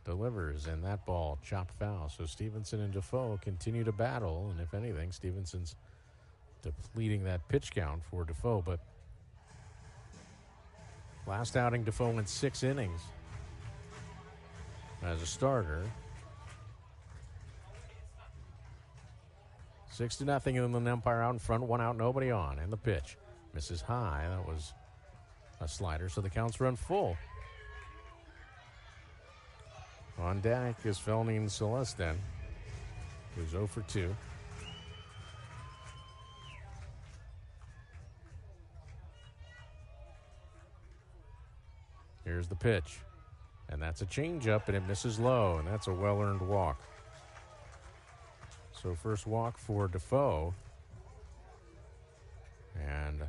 delivers, and that ball chopped foul. So Stevenson and Defoe continue to battle, and if anything, Stevenson's depleting that pitch count for Defoe. But last outing, Defoe went 6 innings. as a starter. 6-0 Inland Empire out in front. 1 out, nobody on. And the pitch misses high. That was a slider, so the counts run full. On deck is Felnine Celestin, who's 0 for 2. Here's the pitch. And that's a changeup, and it misses low, and that's a well-earned walk. So first walk for Defoe. And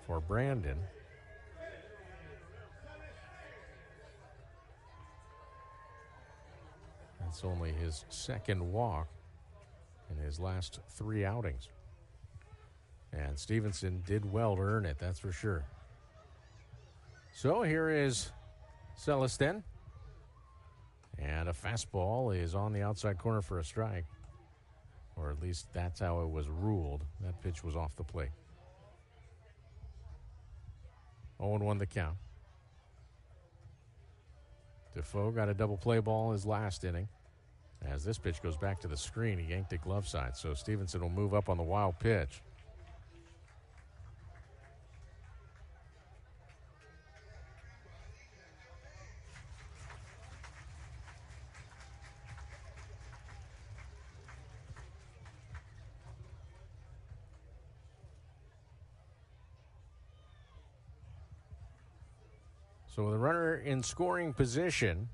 for Brandon. That's only his second walk in his last 3 outings. And Stevenson did well to earn it, that's for sure. So here is Celestin. And a fastball is on the outside corner for a strike. Or at least that's how it was ruled. That pitch was off the plate. 0-1 the count. Defoe got a double play ball his last inning. As this pitch goes back to the screen, he yanked it glove side. So Stevenson will move up on the wild pitch. So with a runner in scoring position,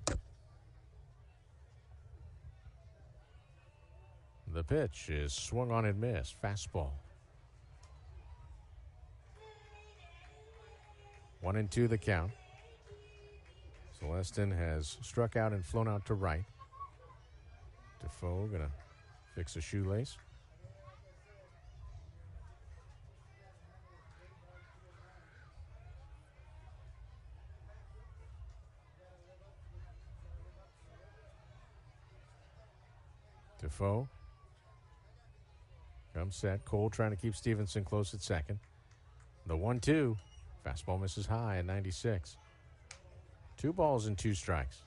the pitch is swung on and missed. Fastball. 1-2 the count. Celestin has struck out and flown out to right. Defoe gonna fix a shoelace. Defoe comes set. Cole trying to keep Stevenson close at second. The 1-2. Fastball misses high at 96. 2 balls and 2 strikes.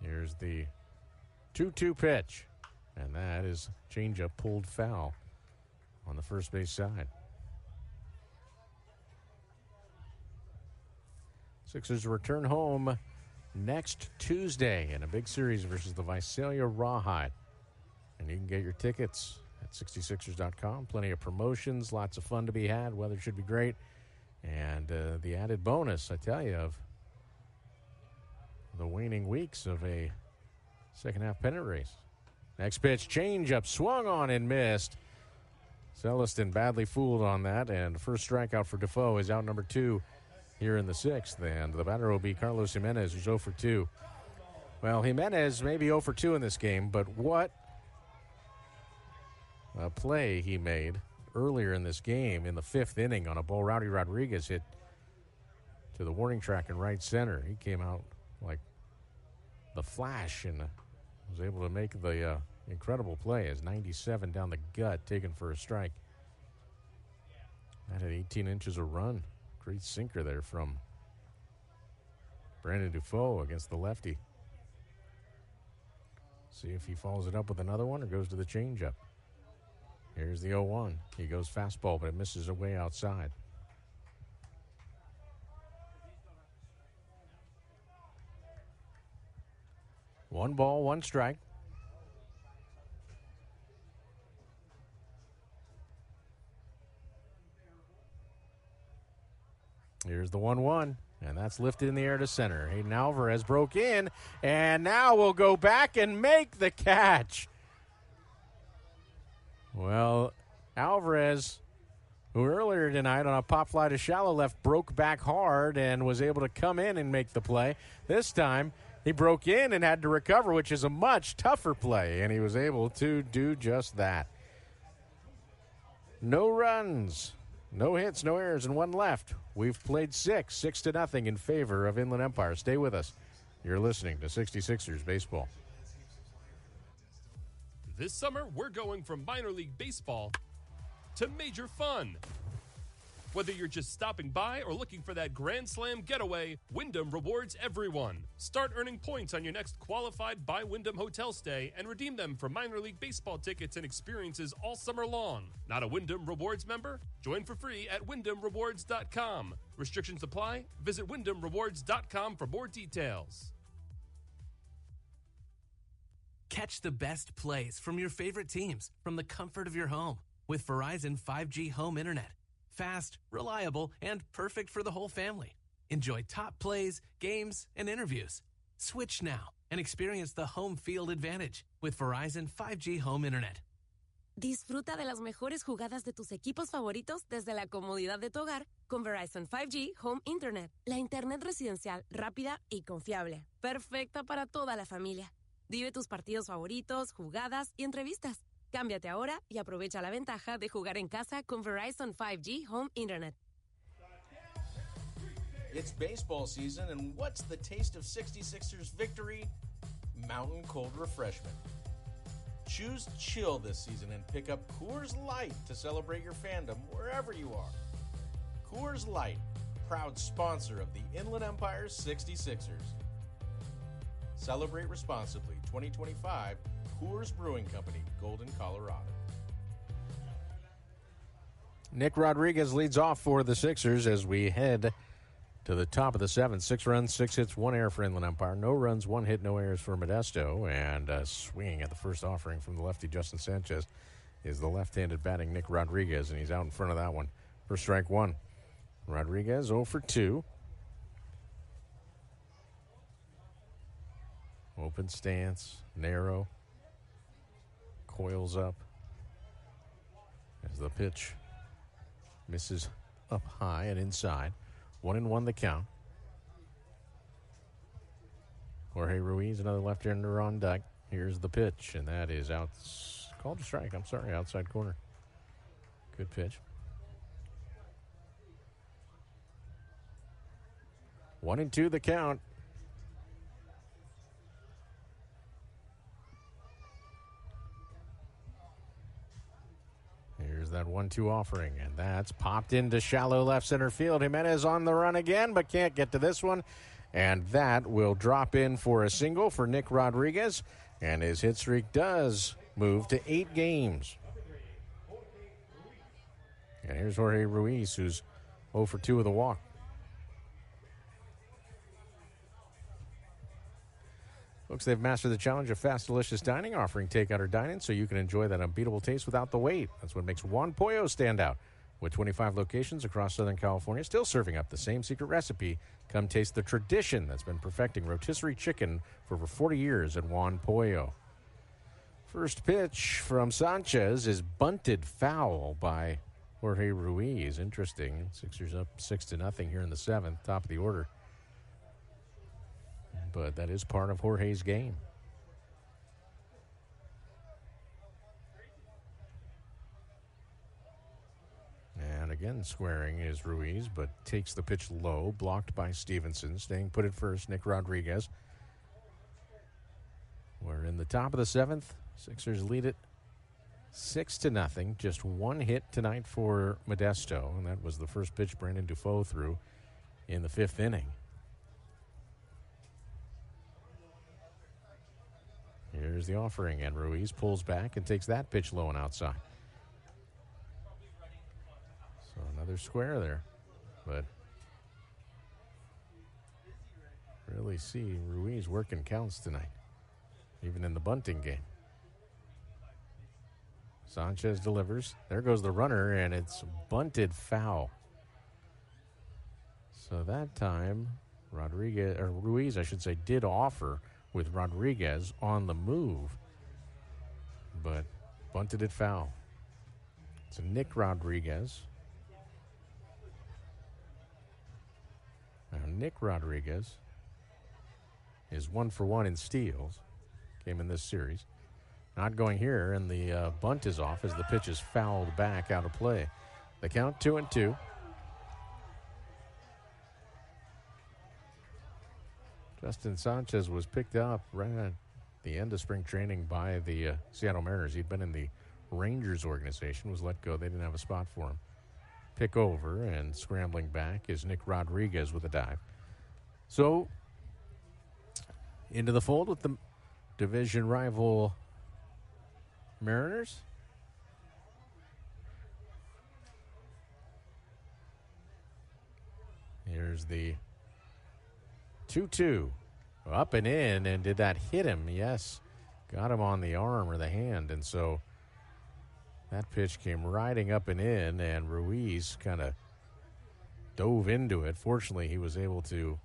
Here's the 2-2 pitch. And that is changeup pulled foul on the first base side. Sixers return home next Tuesday in a big series versus the Visalia Rawhide. And you can get your tickets at 66ers.com. Plenty of promotions, lots of fun to be had. Weather should be great. And the added bonus, I tell you, of the waning weeks of a second half pennant race. Next pitch, changeup, swung on and missed. Celestin badly fooled on that, and first strikeout for Defoe is out number 2 here in the 6th. And the batter will be Carlos Jimenez, who's 0 for 2. Well, Jimenez may be 0 for 2 in this game, but what a play he made earlier in this game in the 5th inning on a ball Rowdy Rodriguez hit to the warning track in right center. He came out like the Flash and was able to make the incredible play as 97 down the gut, taken for a strike. That had 18 inches of run. Great sinker there from Brandon Defoe against the lefty. See if he follows it up with another one or goes to the changeup. Here's the 0-1. He goes fastball, but it misses away outside. One ball, one strike. Here's the 1-1, and that's lifted in the air to center. Hayden Alvarez broke in, and now will go back and make the catch. Well, Alvarez, who earlier tonight on a pop fly to shallow left broke back hard and was able to come in and make the play. This time, he broke in and had to recover, which is a much tougher play, and he was able to do just that. No runs, no hits, no errors, and 1 left. We've played 6-0 in favor of Inland Empire. Stay with us. You're listening to 66ers Baseball. This summer, we're going from minor league baseball to major fun. Whether you're just stopping by or looking for that Grand Slam getaway, Wyndham rewards everyone. Start earning points on your next qualified by Wyndham hotel stay and redeem them for minor league baseball tickets and experiences all summer long. Not a Wyndham Rewards member? Join for free at WyndhamRewards.com. Restrictions apply. Visit WyndhamRewards.com for more details. Catch the best plays from your favorite teams from the comfort of your home with Verizon 5G home internet. Fast, reliable, and perfect for the whole family. Enjoy top plays, games, and interviews. Switch now and experience the home field advantage with Verizon 5G home internet. Disfruta de las mejores jugadas de tus equipos favoritos desde la comodidad de tu hogar con Verizon 5G Home Internet. La internet residencial rápida y confiable. Perfecta para toda la familia. Vive tus partidos favoritos, jugadas y entrevistas. Cámbiate ahora y aprovecha la ventaja de jugar en casa con Verizon 5G Home Internet. It's baseball season, and what's the taste of 66ers victory? Mountain cold refreshment. Choose chill this season and pick up Coors Light to celebrate your fandom wherever you are. Coors Light, proud sponsor of the Inland Empire 66ers. Celebrate responsibly. 2025 Coors Brewing Company, Golden, Colorado. Nick Rodriguez leads off for the Sixers as we head to the top of the seventh. 6 runs, 6 hits, 1 error for Inland Empire. No runs, 1 hit, no errors for Modesto. And swinging at the first offering from the lefty Justin Sanchez is the left-handed batting Nick Rodriguez, and he's out in front of that one for strike 1. Rodriguez 0 for 2. Open stance, narrow, coils up as the pitch misses up high and inside. 1-1 the count. Jorge Ruiz, another left-hander on deck. Here's the pitch, and that is out. Called a strike. I'm sorry, outside corner. Good pitch. 1-2 the count. Here's that 1-2 offering, and that's popped into shallow left center field. Jimenez on the run again, but can't get to this one. And that will drop in for a single for Nick Rodriguez, and his hit streak does move to 8 games. And here's Jorge Ruiz, who's 0 for 2 with a walk. Folks, they've mastered the challenge of fast, delicious dining, offering takeout or dine-in so you can enjoy that unbeatable taste without the wait. That's what makes Juan Pollo stand out. With 25 locations across Southern California, still serving up the same secret recipe, come taste the tradition that's been perfecting rotisserie chicken for over 40 years at Juan Pollo. First pitch from Sanchez is bunted foul by Jorge Ruiz. Interesting. Sixers up 6-0 here in the 7th, top of the order. But that is part of Jorge's game. And again, squaring is Ruiz, but takes the pitch low, blocked by Stevenson. Staying put at first, Nick Rodriguez. We're in the top of the 7th. Sixers lead it 6-0. Just 1 hit tonight for Modesto, and that was the first pitch Brandon Dufault threw in the 5th inning. Here's the offering, and Ruiz pulls back and takes that pitch low and outside. So another square there. But really see Ruiz working counts tonight, even in the bunting game. Sanchez delivers. There goes the runner, and it's bunted foul. So that time, Ruiz, did offer with Rodriguez on the move, but bunted it foul. It's Nick Rodriguez. Now, Nick Rodriguez is 1 for 1 in steals. Came in this series. Not going here, and the bunt is off as the pitch is fouled back out of play. The count 2-2. Justin Sanchez was picked up right at the end of spring training by the Seattle Mariners. He'd been in the Rangers organization, was let go. They didn't have a spot for him. Pick over and scrambling back is Nick Rodriguez with a dive. So, into the fold with the division rival Mariners. Here's the 2-2. Up and in, and did that hit him? Yes. Got him on the arm or the hand, and so that pitch came riding up and in, and Ruiz kind of dove into it. Fortunately, he was able to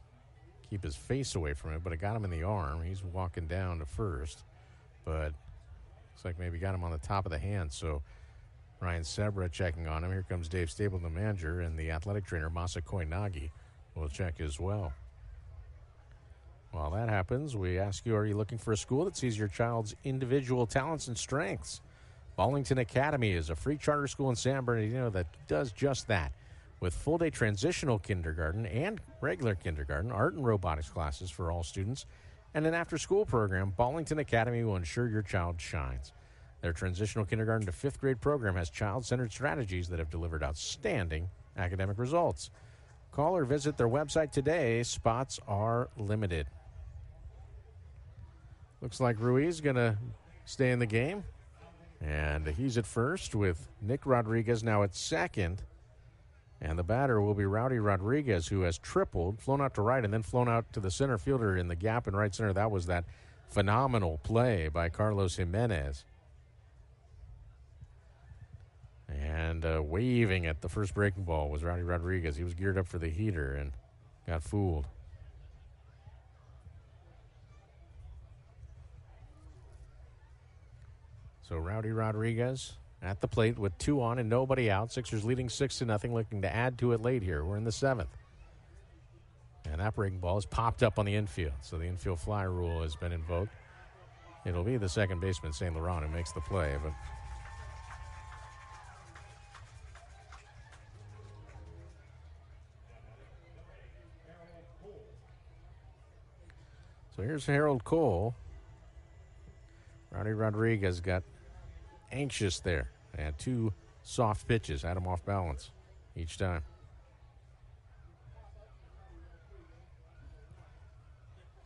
keep his face away from it, but it got him in the arm. He's walking down to first, but looks like maybe got him on the top of the hand, so Ryan Sebra checking on him. Here comes Dave Stapleton, the manager, and the athletic trainer, Masakoi Nagi, will check as well. While that happens, we ask you, are you looking for a school that sees your child's individual talents and strengths? Ballington Academy is a free charter school in San Bernardino that does just that. With full-day transitional kindergarten and regular kindergarten, art and robotics classes for all students, and an after-school program, Ballington Academy will ensure your child shines. Their transitional kindergarten to fifth grade program has child-centered strategies that have delivered outstanding academic results. Call or visit their website today. Spots are limited. Looks like Ruiz going to stay in the game. And he's at first with Nick Rodriguez now at second. And the batter will be Rowdy Rodriguez, who has tripled, flown out to right, and then flown out to the center fielder in the gap in right center. That was that phenomenal play by Carlos Jimenez. And waving at the first breaking ball was Rowdy Rodriguez. He was geared up for the heater and got fooled. So Rowdy Rodriguez at the plate with 2 on and nobody out. Sixers leading 6-0, looking to add to it late here. We're in the 7th. And that breaking ball is popped up on the infield. So the infield fly rule has been invoked. It'll be the second baseman, St. Laurent, who makes the play. But so here's Harold Cole. Rowdy Rodriguez got anxious there. And 2 soft pitches had him off balance each time.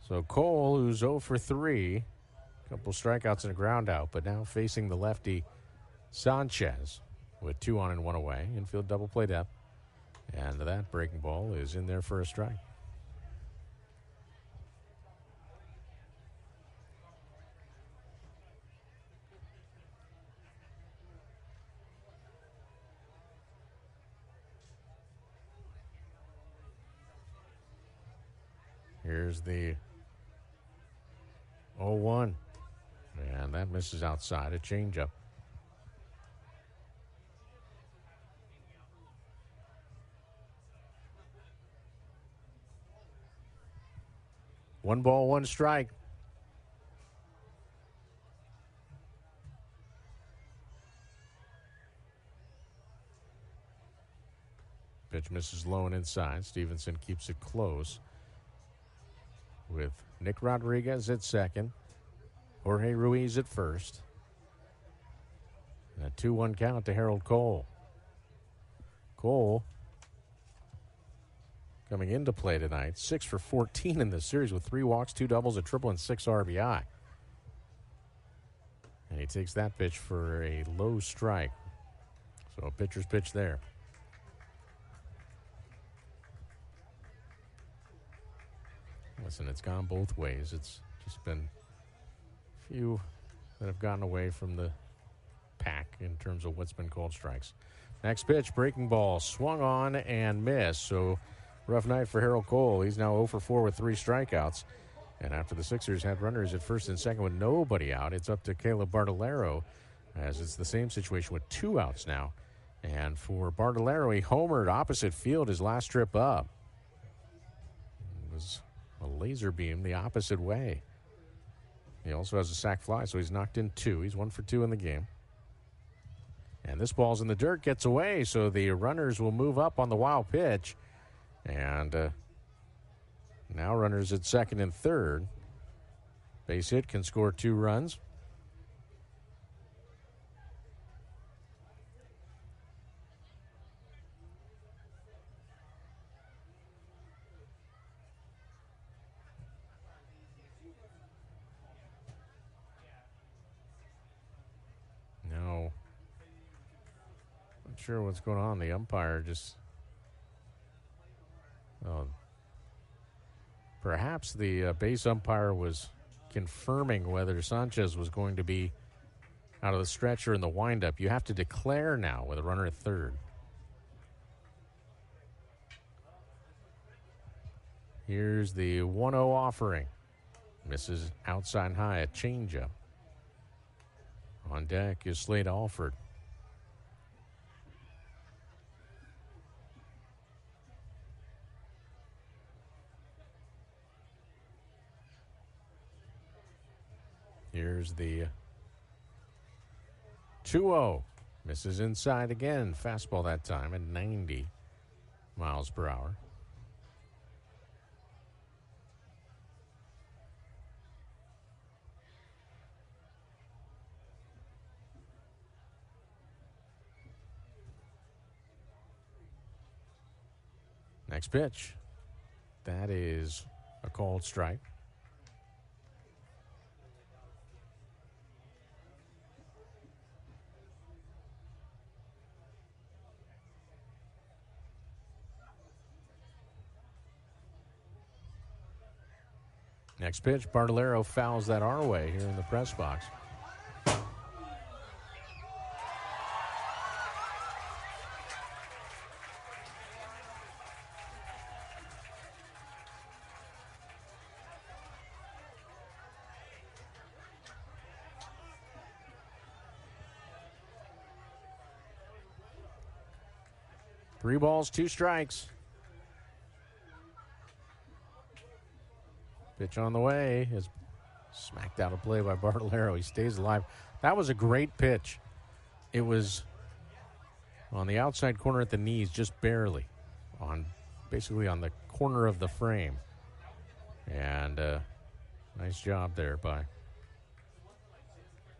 So Cole, who's 0 for 3, a couple strikeouts and a ground out, but now facing the lefty Sanchez with 2 on and 1 away. Infield double play depth. And that breaking ball is in there for a strike. Here's the 0-1. And that misses outside. A changeup. One ball, one strike. Pitch misses low and inside. Stevenson keeps it close with Nick Rodriguez at second, Jorge Ruiz at first. And a 2-1 count to Harold Cole. Cole coming into play tonight, 6 for 14 in this series with 3 walks, 2 doubles, a triple, and 6 RBI. And he takes that pitch for a low strike. So a pitcher's pitch there. Listen, it's gone both ways. It's just been a few that have gotten away from the pack in terms of what's been called strikes. Next pitch, breaking ball, swung on and missed. So rough night for Harold Cole. He's now 0 for 4 with 3 strikeouts. And after the Sixers had runners at first and second with nobody out, it's up to Caleb Bartolero, as it's the same situation with 2 outs now. And for Bartolero, he homered opposite field his last trip up. It was a laser beam the opposite way. He also has a sac fly, so he's knocked in 2. He's 1 for 2 in the game. And this ball's in the dirt, gets away, so the runners will move up on the wild pitch. And Now runners at second and third. Base hit can score 2 runs. No. Not sure what's going on. The umpire just... perhaps the base umpire was confirming whether Sanchez was going to be out of the stretch or in the windup. You have to declare now with a runner at third. Here's the 1-0 offering. Misses outside high, a changeup. On deck is Slade Alford. Here's the 2-0. Misses inside again. Fastball that time at 90 miles per hour. Next pitch. That is a called strike. Next pitch, Bartolero fouls that our way here in the press box. Three balls, 2 strikes. Pitch on the way is smacked out of play by Bartolero. He stays alive. That was a great pitch. It was on the outside corner at the knees, just barely, basically on the corner of the frame. And nice job there by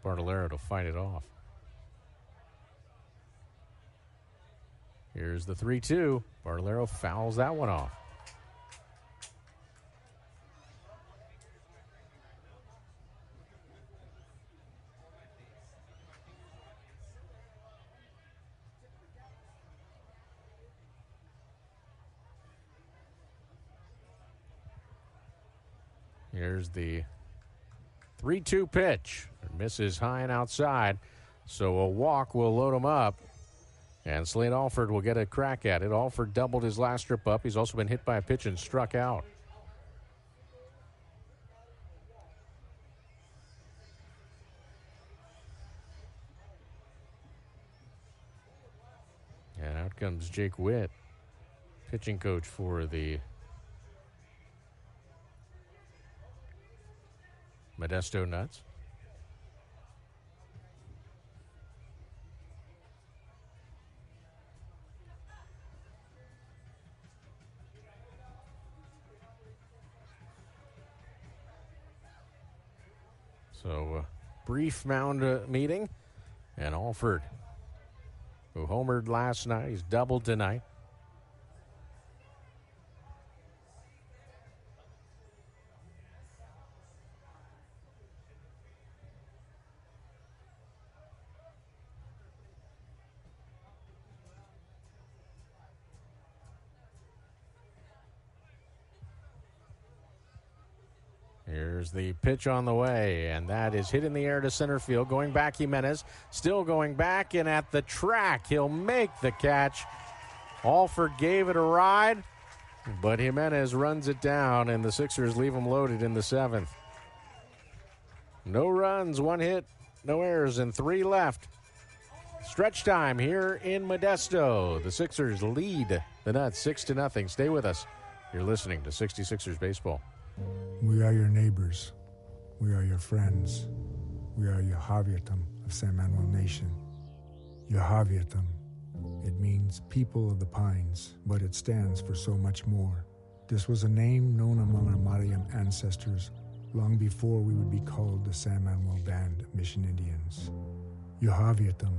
Bartolero to fight it off. Here's the 3-2. Bartolero fouls that one off. Here's the 3-2 pitch. It misses high and outside, so a walk will load him up. And Slade Alford will get a crack at it. Alford doubled his last trip up. He's also been hit by a pitch and struck out. And out comes Jake Witt, pitching coach for the Modesto Nuts. So, brief mound meeting. And Alford, who homered last night, he's doubled tonight. Here's the pitch on the way, and that is hit in the air to center field. Going back, Jimenez, still going back, and at the track, he'll make the catch. Alford gave it a ride, but Jimenez runs it down, and the Sixers leave him loaded in the 7th. No runs, 1 hit, no errors, and 3 left. Stretch time here in Modesto. The Sixers lead the Nuts 6-0. Stay with us. You're listening to 66ers Baseball. We are your neighbors. We are your friends. We are your Javiatam of San Manuel Nation. Your Javiatam. It means people of the pines, but it stands for so much more. This was a name known among our Mayan ancestors long before we would be called the San Manuel Band of Mission Indians. Yohaviatum.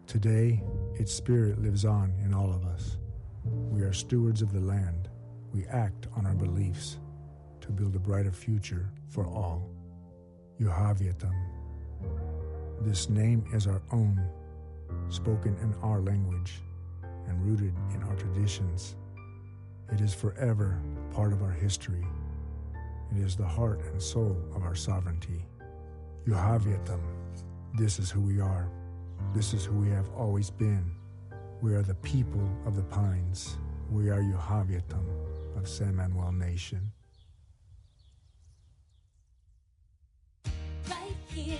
Today, its spirit lives on in all of us. We are stewards of the land. We act on our beliefs to build a brighter future for all. Yohaviatum. This name is our own, spoken in our language and rooted in our traditions. It is forever part of our history. It is the heart and soul of our sovereignty. Yohaviatum. This is who we are. This is who we have always been. We are the people of the pines. We are Yohaviatum of San Manuel Nation. Right here,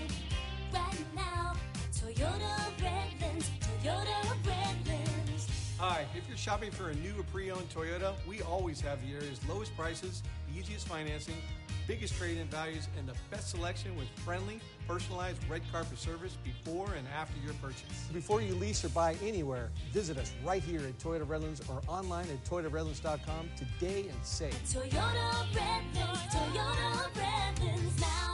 right now. Toyota Redlands, Toyota Redlands. Hi, if you're shopping for a new or pre-owned Toyota, we always have the area's lowest prices, easiest financing, biggest trade-in values, and the best selection with friendly, personalized red carpet service before and after your purchase. Before you lease or buy anywhere, visit us right here at Toyota Redlands or online at ToyotaRedlands.com today and save. Toyota Redlands now.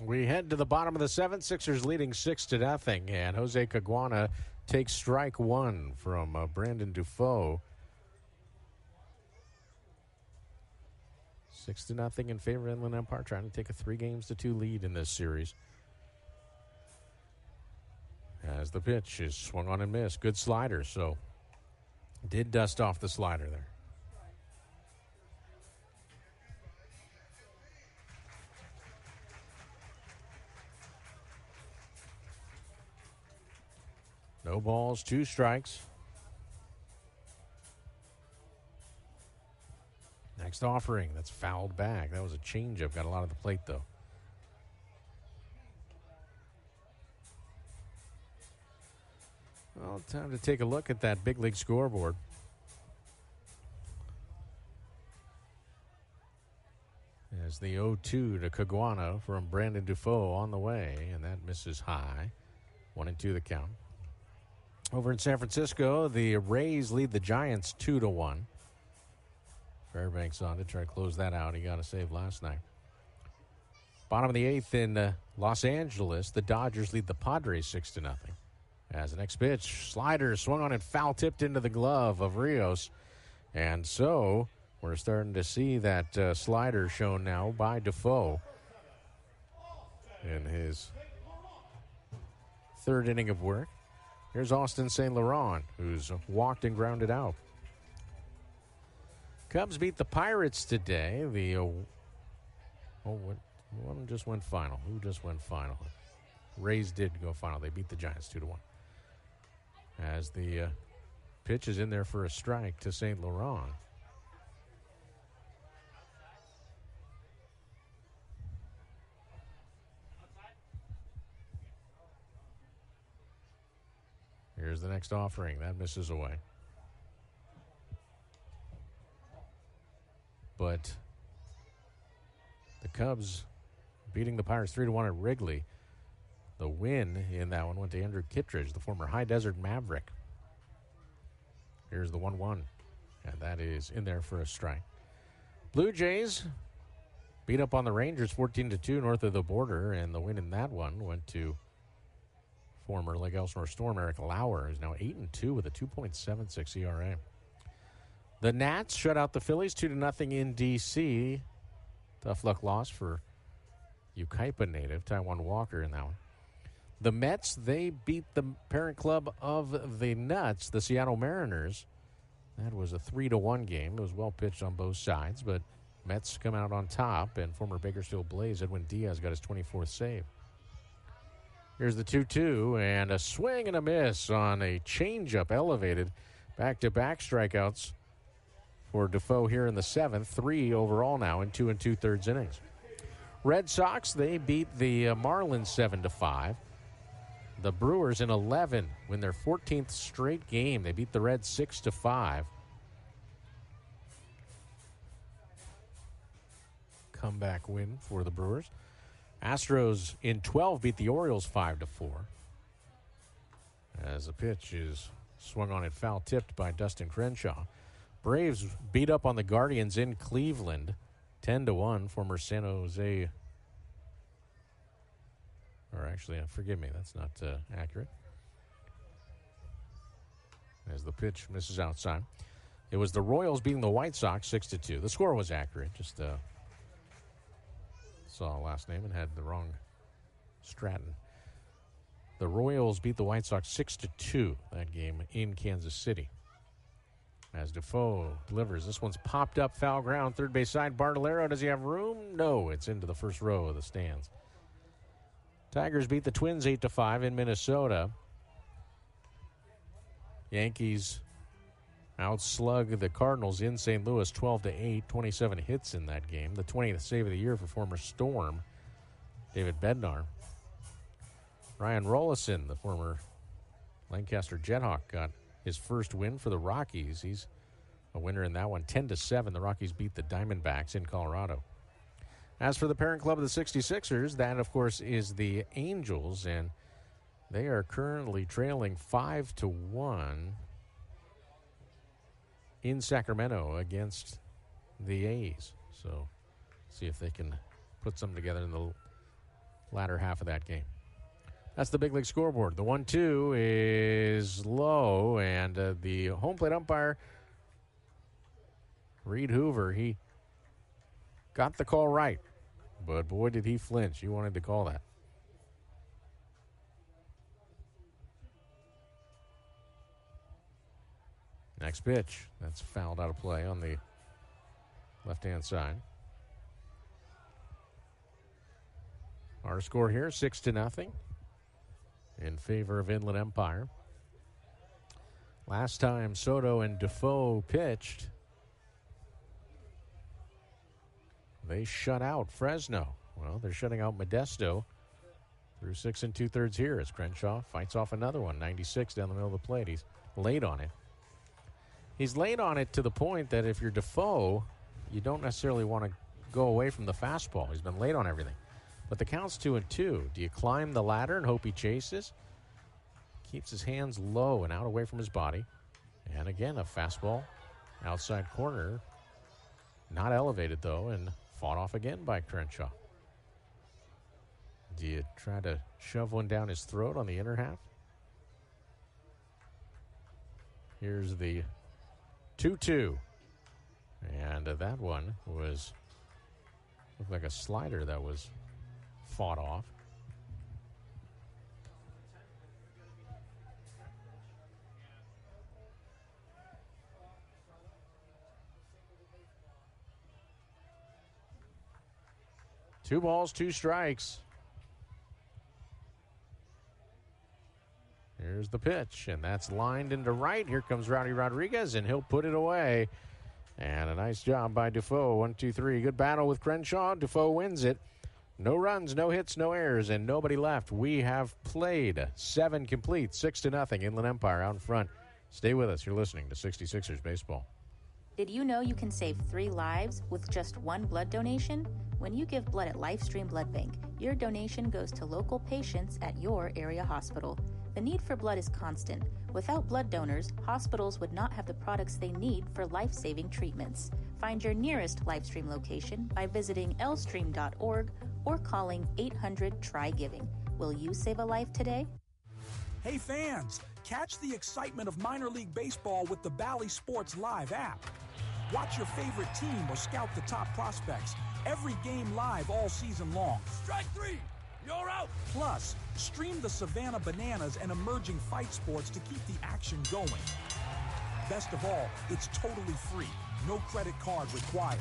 We head to the bottom of the seventh. Sixers leading 6-0, and Jose Caguana takes strike one from Brandon Dufault. 6-0 in favor of Inland Empire, trying to take a 3-2 lead in this series. As the pitch is swung on and missed. Good slider, so did dust off the slider there. No balls, 2 strikes. Next offering, that's fouled back. That was a changeup, got a lot of the plate though. Well, time to take a look at that big league scoreboard. As the 0-2 to Caguana from Brandon Dufault on the way, and that misses high. 1-2 the count. Over in San Francisco, the Rays lead the Giants 2-1. Fairbanks on to try to close that out. He got a save last night. Bottom of the 8th in Los Angeles, the Dodgers lead the Padres 6-0. As the next pitch, slider swung on and foul tipped into the glove of Rios. And so we're starting to see that slider shown now by Defoe in his 3rd inning of work. Here's Austin St. Laurent, who's walked and grounded out. Cubs beat the Pirates today. One just went final. Who just went final? Rays did go final. They beat the Giants 2-1. As the pitch is in there for a strike to St. Laurent. Here's the next offering. That misses away. But the Cubs beating the Pirates 3-1 at Wrigley. The win in that one went to Andrew Kittredge, the former High Desert Maverick. Here's the 1-1. And that is in there for a strike. Blue Jays beat up on the Rangers 14-2 north of the border. And the win in that one went to former Lake Elsinore Storm Eric Lauer, who's now 8-2 with a 2.76 ERA. The Nats shut out the Phillies 2-0 in D.C. Tough luck loss for Yucaipa native Taiwan Walker in that one. The Mets, they beat the parent club of the Nuts, the Seattle Mariners. That was a 3-1 game. It was well pitched on both sides, but Mets come out on top, and former Bakersfield Blaze Edwin Diaz got his 24th save. Here's the 2-2, and a swing and a miss on a changeup elevated. Back-to-back strikeouts for Defoe here in the 7th. 3 overall now in 2 2/3 innings. Red Sox, they beat the Marlins 7-5. The Brewers in 11 win their 14th straight game. They beat the Reds 6-5. comeback win for the Brewers. Astros in 12 beat the Orioles 5-4. As the pitch is swung on and foul tipped by Dustin Crenshaw. Braves beat up on the Guardians in Cleveland 10-1. Former San Jose, or actually, forgive me, that's not accurate. As the pitch misses outside. It was the Royals beating the White Sox 6-2. The score was accurate. Just saw last name and had the wrong Stratton. The Royals beat the White Sox 6-2 that game in Kansas City. As Defoe delivers, this one's popped up, foul ground, third base side. Bartolero, does he have room? No, it's into the first row of the stands. Tigers beat the Twins 8-5 in Minnesota. Yankees outslug the Cardinals in St. Louis 12-8, 27 hits in that game. The 20th save of the year for former Storm David Bednar. Ryan Rollison, the former Lancaster Jethawk, got his first win for the Rockies. He's a winner in that one. 10-7, the Rockies beat the Diamondbacks in Colorado. As for the parent club of the 66ers, that, of course, is the Angels, and they are currently trailing 5-1 in Sacramento against the A's. So, see if they can put something together in the latter half of that game. That's the big league scoreboard. The 1-2 is low, and the home plate umpire, Reed Hoover, he got the call right. But boy, did he flinch. He wanted to call that. Next pitch. That's fouled out of play on the left-hand side. Our score here, 6-0 in favor of Inland Empire. Last time Soto and Defoe pitched, they shut out Fresno. Well, they're shutting out Modesto through 6 2/3 here as Crenshaw fights off another one, 96 down the middle of the plate. He's late on it. He's late on it to the point that if you're Defoe, you don't necessarily want to go away from the fastball. He's been late on everything. But the count's 2-2. Do you climb the ladder and hope he chases? Keeps his hands low and out away from his body. And again, a fastball outside corner. Not elevated, though, and fought off again by Crenshaw. Do you try to shove one down his throat on the inner half? Here's the 2-2. And that one looked like a slider that was fought off. Two balls, two strikes. Here's the pitch, and that's lined into right. Here comes Rowdy Rodriguez, and he'll put it away. And a nice job by Defoe. 1-2-3. Good battle with Crenshaw. Defoe wins it. No runs, no hits, no errors, and nobody left. We have played 7 complete, 6-0. Inland Empire out in front. Stay with us. You're listening to 66ers Baseball. Did you know you can save 3 lives with just 1 blood donation? When you give blood at LifeStream Blood Bank, your donation goes to local patients at your area hospital. The need for blood is constant. Without blood donors, hospitals would not have the products they need for life-saving treatments. Find your nearest LifeStream location by visiting lstream.org or calling 800-TRY-GIVING. Will you save a life today? Hey fans, catch the excitement of minor league baseball with the Bally Sports Live app. Watch your favorite team or scout the top prospects. Every game live all season long. Strike 3! You're out! Plus, stream the Savannah Bananas and emerging fight sports to keep the action going. Best of all, it's totally free. No credit card required.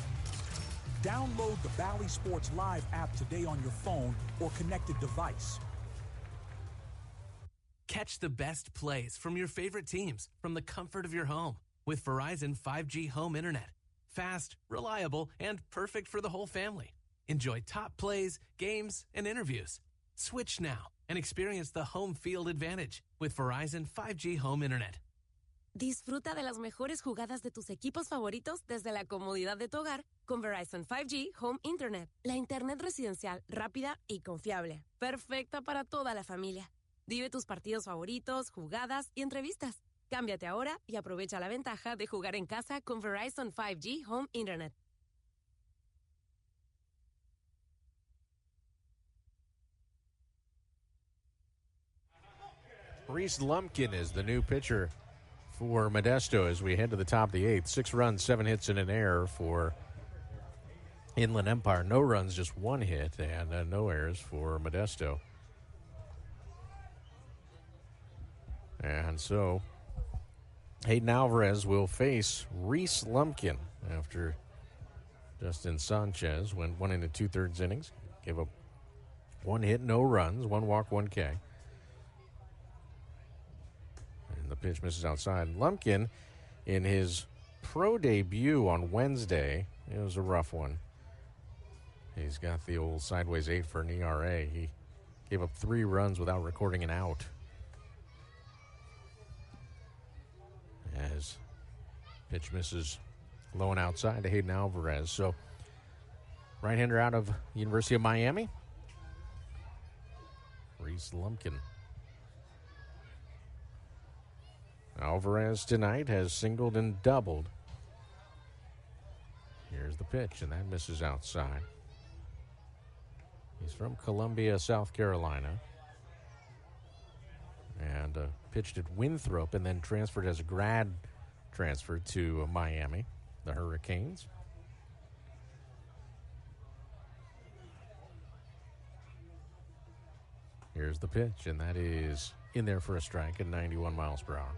Download the Bally Sports Live app today on your phone or connected device. Catch the best plays from your favorite teams from the comfort of your home with Verizon 5G home internet. Fast, reliable, and perfect for the whole family. Enjoy top plays, games, and interviews. Switch now and experience the home field advantage with Verizon 5G home internet. Disfruta de las mejores jugadas de tus equipos favoritos desde la comodidad de tu hogar con Verizon 5G Home Internet. La internet residencial rápida y confiable. Perfecta para toda la familia. Vive tus partidos favoritos, jugadas y entrevistas. Cámbiate ahora y aprovecha la ventaja de jugar en casa con Verizon 5G Home Internet. Reese Lumpkin is the new pitcher for Modesto as we head to the top of the eighth. 6 runs, 7 hits, and an error for Inland Empire. No runs, just 1 hit, and no errors for Modesto. And so Hayden Alvarez will face Reese Lumpkin after Justin Sanchez went 1 2/3 innings. Gave up 1 hit, no runs, 1 walk, 1 K. And the pitch misses outside. Lumpkin, in his pro debut on Wednesday, it was a rough one. He's got the old sideways 8 for an ERA. He gave up 3 runs without recording an out. As pitch misses low and outside to Hayden Alvarez. So, right-hander out of University of Miami, Reese Lumpkin. Alvarez tonight has singled and doubled. Here's the pitch, and that misses outside. He's from Columbia, South Carolina. And pitched at Winthrop and then transferred as a grad transfer to Miami, the Hurricanes. Here's the pitch, and that is in there for a strike at 91 miles per hour.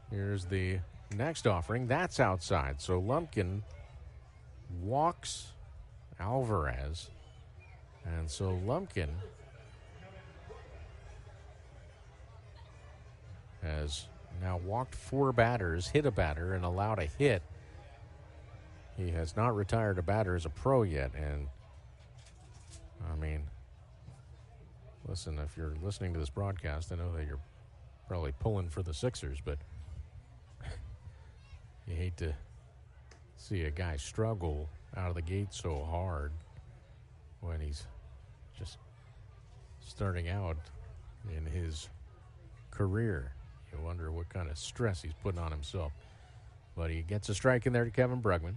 Here's the next offering. That's outside. So Lumpkin walks Alvarez. And so Lumpkin has now walked 4 batters, hit a batter, and allowed a hit. He has not retired a batter as a pro yet. And, I mean, listen, if you're listening to this broadcast, I know that you're probably pulling for the Sixers, but you hate to see a guy struggle out of the gate so hard when he's just starting out in his career. You wonder what kind of stress he's putting on himself. But he gets a strike in there to Kevin Brugman.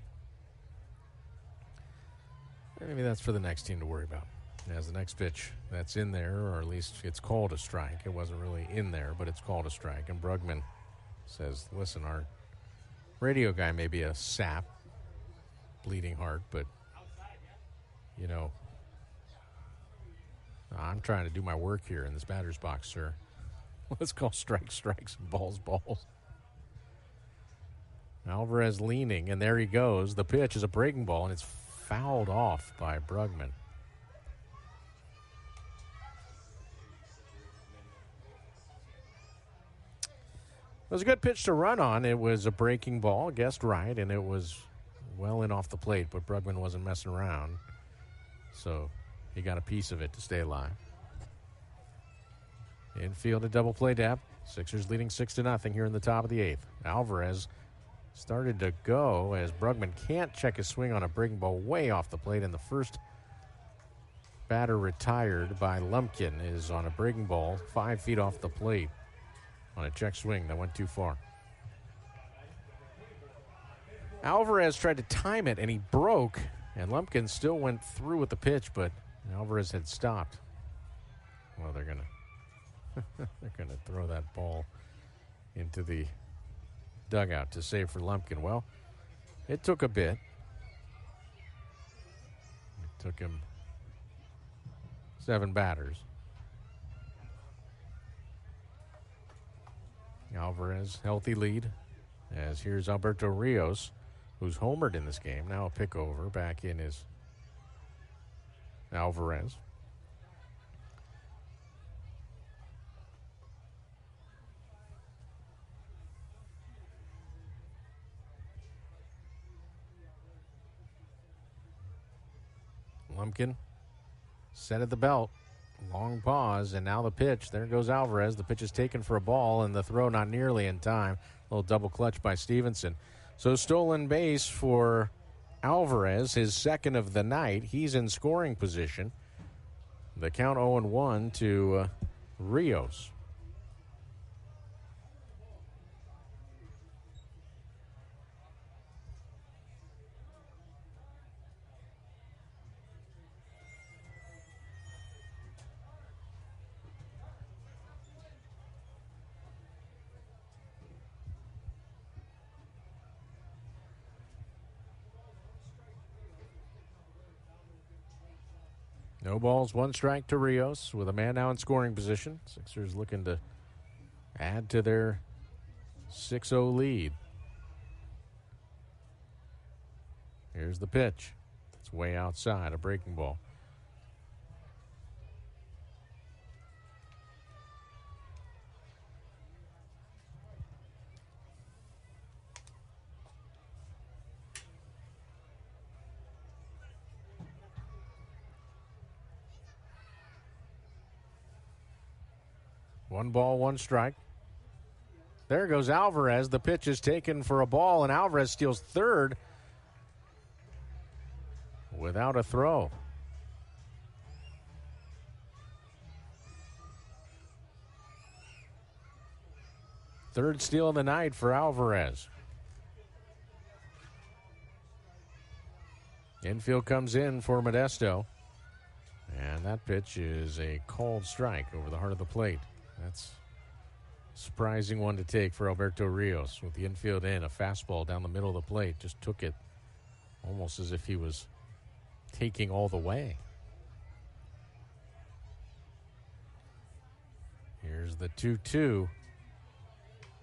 Maybe that's for the next team to worry about. As the next pitch that's in there, or at least it's called a strike. It wasn't really in there, but it's called a strike. And Brugman says, listen, our radio guy may be a sap, bleeding heart, but, you know, I'm trying to do my work here in this batter's box, sir. Let's call strikes, strikes, and balls, balls. Alvarez leaning, and there he goes. The pitch is a breaking ball, and it's fouled off by Brugman. It was a good pitch to run on. It was a breaking ball, guessed right, and it was well in off the plate, but Brugman wasn't messing around. So he got a piece of it to stay alive. Infield a double play depth. Sixers leading 6-0 here in the top of the 8th. Alvarez started to go as Brugman can't check his swing on a breaking ball way off the plate, and the first batter retired by Lumpkin is on a breaking ball 5 feet off the plate on a check swing that went too far. Alvarez tried to time it, and he broke, and Lumpkin still went through with the pitch, but Alvarez had stopped. Well, they're going to throw that ball into the dugout to save for Lumpkin. Well, it took a bit. It took him 7 batters. Alvarez, healthy lead, as here's Alberto Rios, who's homered in this game. Now a pick over. Back in is Alvarez. Lumpkin set at the belt. Long pause, and now the pitch. There goes Alvarez. The pitch is taken for a ball, and the throw not nearly in time. A little double clutch by Stevenson. So stolen base for Alvarez, his second of the night. He's in scoring position. The count 0-1 to Rios. No balls, one strike to Rios with a man now in scoring position. Sixers looking to add to their 6-0 lead. Here's the pitch. It's way outside, a breaking ball. One ball, one strike. There goes Alvarez. The pitch is taken for a ball, and Alvarez steals third without a throw. Third steal of the night for Alvarez. Infield comes in for Modesto. And that pitch is a called strike over the heart of the plate. That's a surprising one to take for Alberto Rios. With the infield in, a fastball down the middle of the plate. Just took it almost as if he was taking all the way. Here's the 2-2.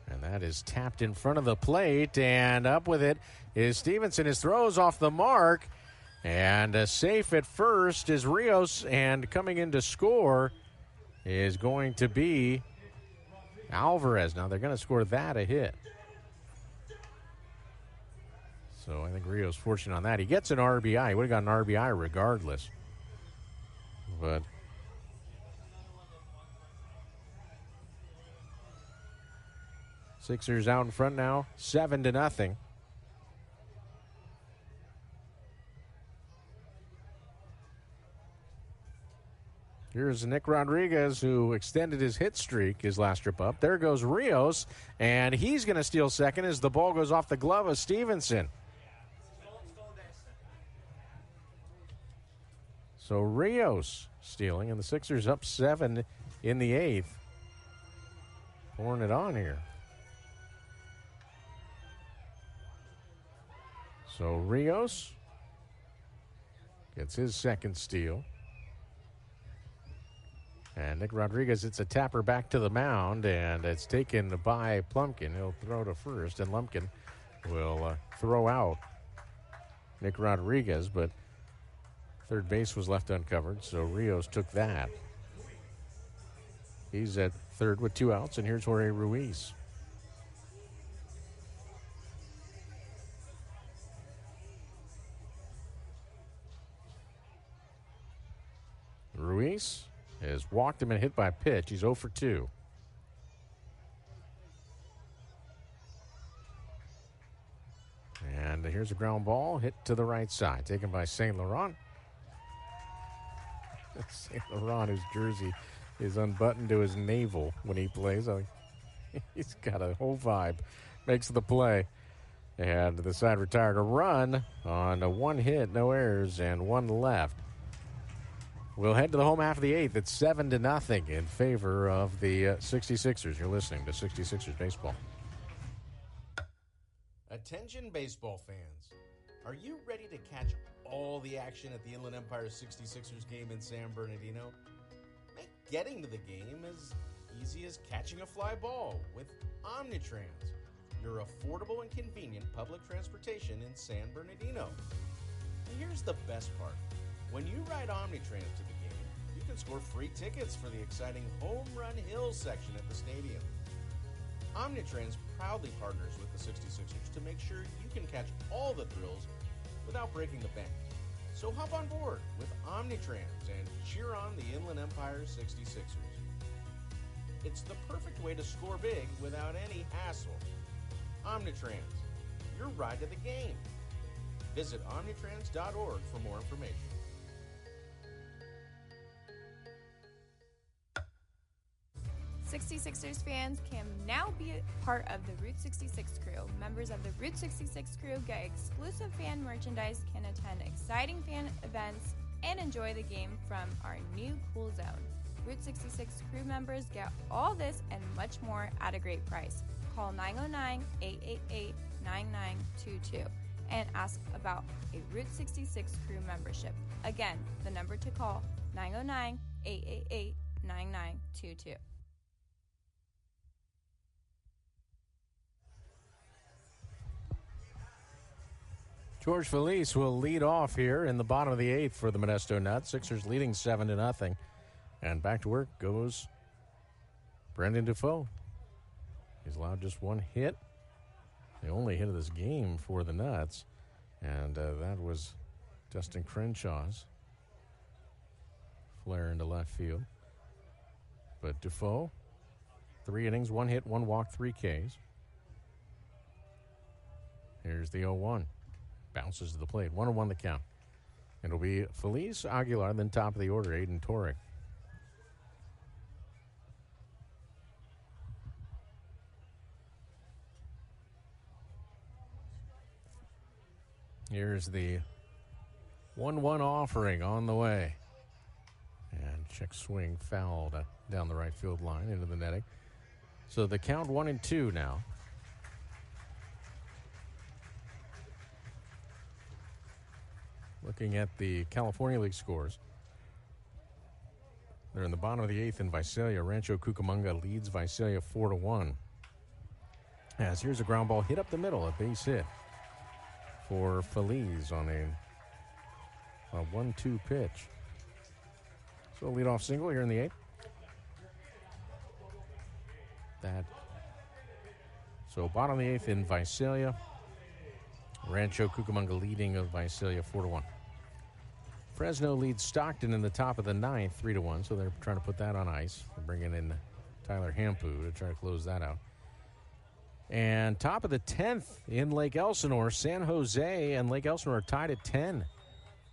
And that is tapped in front of the plate. And up with it is Stevenson. His throw's off the mark. And safe at first is Rios. And coming in to score is going to be Alvarez. Now they're going to score that a hit. So I think Rios fortunate on that. He gets an RBI. He would have got an RBI regardless. But Sixers out in front now, 7-0. Here's Nick Rodriguez, who extended his hit streak his last trip up. There goes Rios, and he's going to steal second as the ball goes off the glove of Stevenson. So Rios stealing, and the Sixers up 7 in the 8th. Pouring it on here. So Rios gets his second steal. And Nick Rodriguez, it's a tapper back to the mound, and it's taken by Plumpkin. He'll throw to first, and Lumpkin will throw out Nick Rodriguez, but third base was left uncovered, so Rios took that. He's at third with 2 outs, and here's Jorge Ruiz. Ruiz has walked him and hit by a pitch. He's 0 for 2. And here's a ground ball hit to the right side, taken by St. Laurent. St. Laurent, whose jersey is unbuttoned to his navel when he plays. He's got a whole vibe. Makes the play. And the side retired a run on a 1 hit, no errors, and 1 left. We'll head to the home half of the 8th. It's 7-0 in favor of the 66ers. You're listening to 66ers Baseball. Attention baseball fans. Are you ready to catch all the action at the Inland Empire 66ers game in San Bernardino? Make getting to the game as easy as catching a fly ball with Omnitrans, your affordable and convenient public transportation in San Bernardino. And here's the best part. When you ride Omnitrans to the game, you can score free tickets for the exciting Home Run Hill section at the stadium. Omnitrans proudly partners with the 66ers to make sure you can catch all the thrills without breaking the bank. So hop on board with Omnitrans and cheer on the Inland Empire 66ers. It's the perfect way to score big without any hassle. Omnitrans, your ride to the game. Visit omnitrans.org for more information. '66ers fans can now be a part of the Route 66 crew. Members of the Route 66 crew get exclusive fan merchandise, can attend exciting fan events, and enjoy the game from our new cool zone. Route 66 crew members get all this and much more at a great price. Call 909-888-9922 and ask about a Route 66 crew membership. Again, the number to call, 909-888-9922. George Felice will lead off here in the bottom of the 8th for the Modesto Nuts. Sixers leading 7-0. And back to work goes Brendan Defoe. He's allowed just one hit. The only hit of this game for the Nuts. And that was Dustin Crenshaw's flare into left field. But Defoe, 3 innings, 1 hit, 1 walk, 3 Ks. Here's the 0-1. Bounces to the plate. 1-1 the count. It'll be Felice Aguilar, then top of the order, Aiden Torek. Here's the 1-1 offering on the way. And check swing fouled down the right field line into the netting. So the count 1-2 now. Looking at the California League scores. They're in the bottom of the 8th in Visalia. Rancho Cucamonga leads Visalia 4-1. As here's a ground ball hit up the middle, a base hit for Feliz on a 1-2 pitch. So a leadoff single here in the 8th. So bottom of the 8th in Visalia. Rancho Cucamonga leading of Visalia 4-1. Fresno leads Stockton in the top of the 9th, 3-1. So they're trying to put that on ice. They're bringing in Tyler Hampu to try to close that out. And top of the 10th in Lake Elsinore, San Jose and Lake Elsinore are tied at 10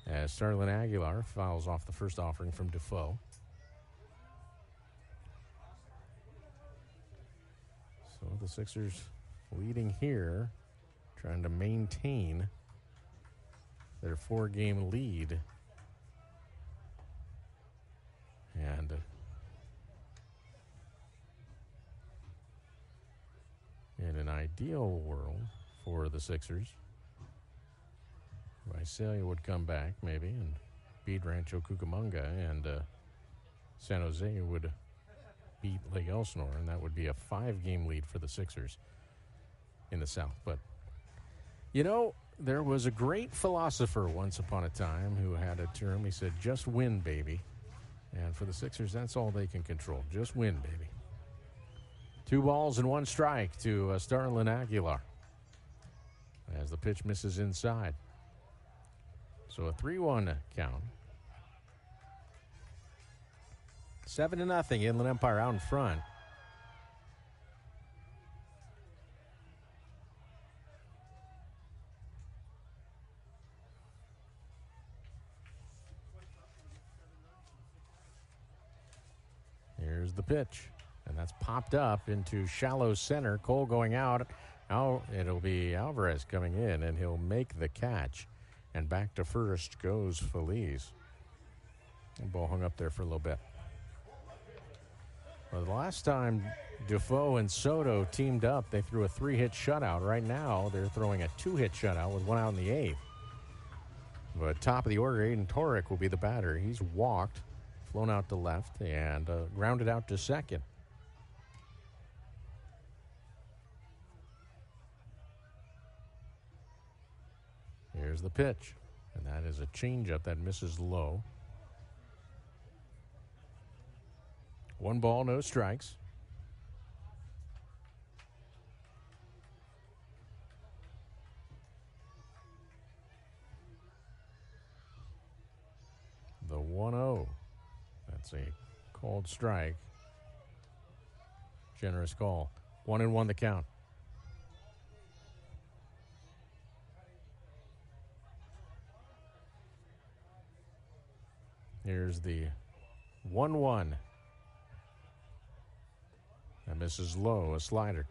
as Starlin Aguilar fouls off the first offering from Defoe. So the Sixers leading here, trying to maintain their 4-game lead. And in an ideal world for the Sixers, Visalia would come back maybe and beat Rancho Cucamonga, and San Jose would beat Lake Elsinore, and that would be a 5-game lead for the Sixers in the South. But, you know, there was a great philosopher once upon a time who had a term. He said, just win, baby. And for the Sixers, that's all they can control. Just win, baby. 2 balls and 1 strike to Starlin Aguilar as the pitch misses inside. So a 3-1 count. 7-0, Inland Empire out in front. Here's the pitch, and that's popped up into shallow center. Cole going out. Now it'll be Alvarez coming in, and he'll make the catch. And back to first goes Feliz. The ball hung up there for a little bit. Well, the last time Defoe and Soto teamed up, they threw a 3-hit shutout. Right now, they're throwing a 2-hit shutout with 1 out in the 8th. But top of the order, Aiden Torek will be the batter. He's walked, flown out to left, and grounded out to second. Here's the pitch, and that is a changeup that misses low. 1 ball, no strikes. The 1-0. That's a called strike. Generous call. 1-1 the count. Here's the 1-1. That misses low, a slider.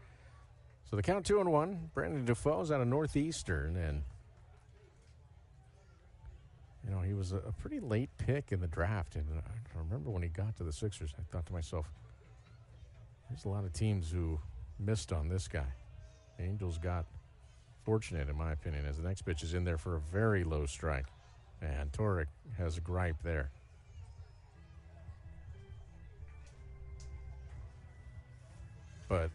So the count 2-1. Brandon Defoe's out of Northeastern, and you know, he was a pretty late pick in the draft. And I remember when he got to the Sixers, I thought to myself, there's a lot of teams who missed on this guy. The Angels got fortunate, in my opinion, as the next pitch is in there for a very low strike. And Torek has a gripe there. But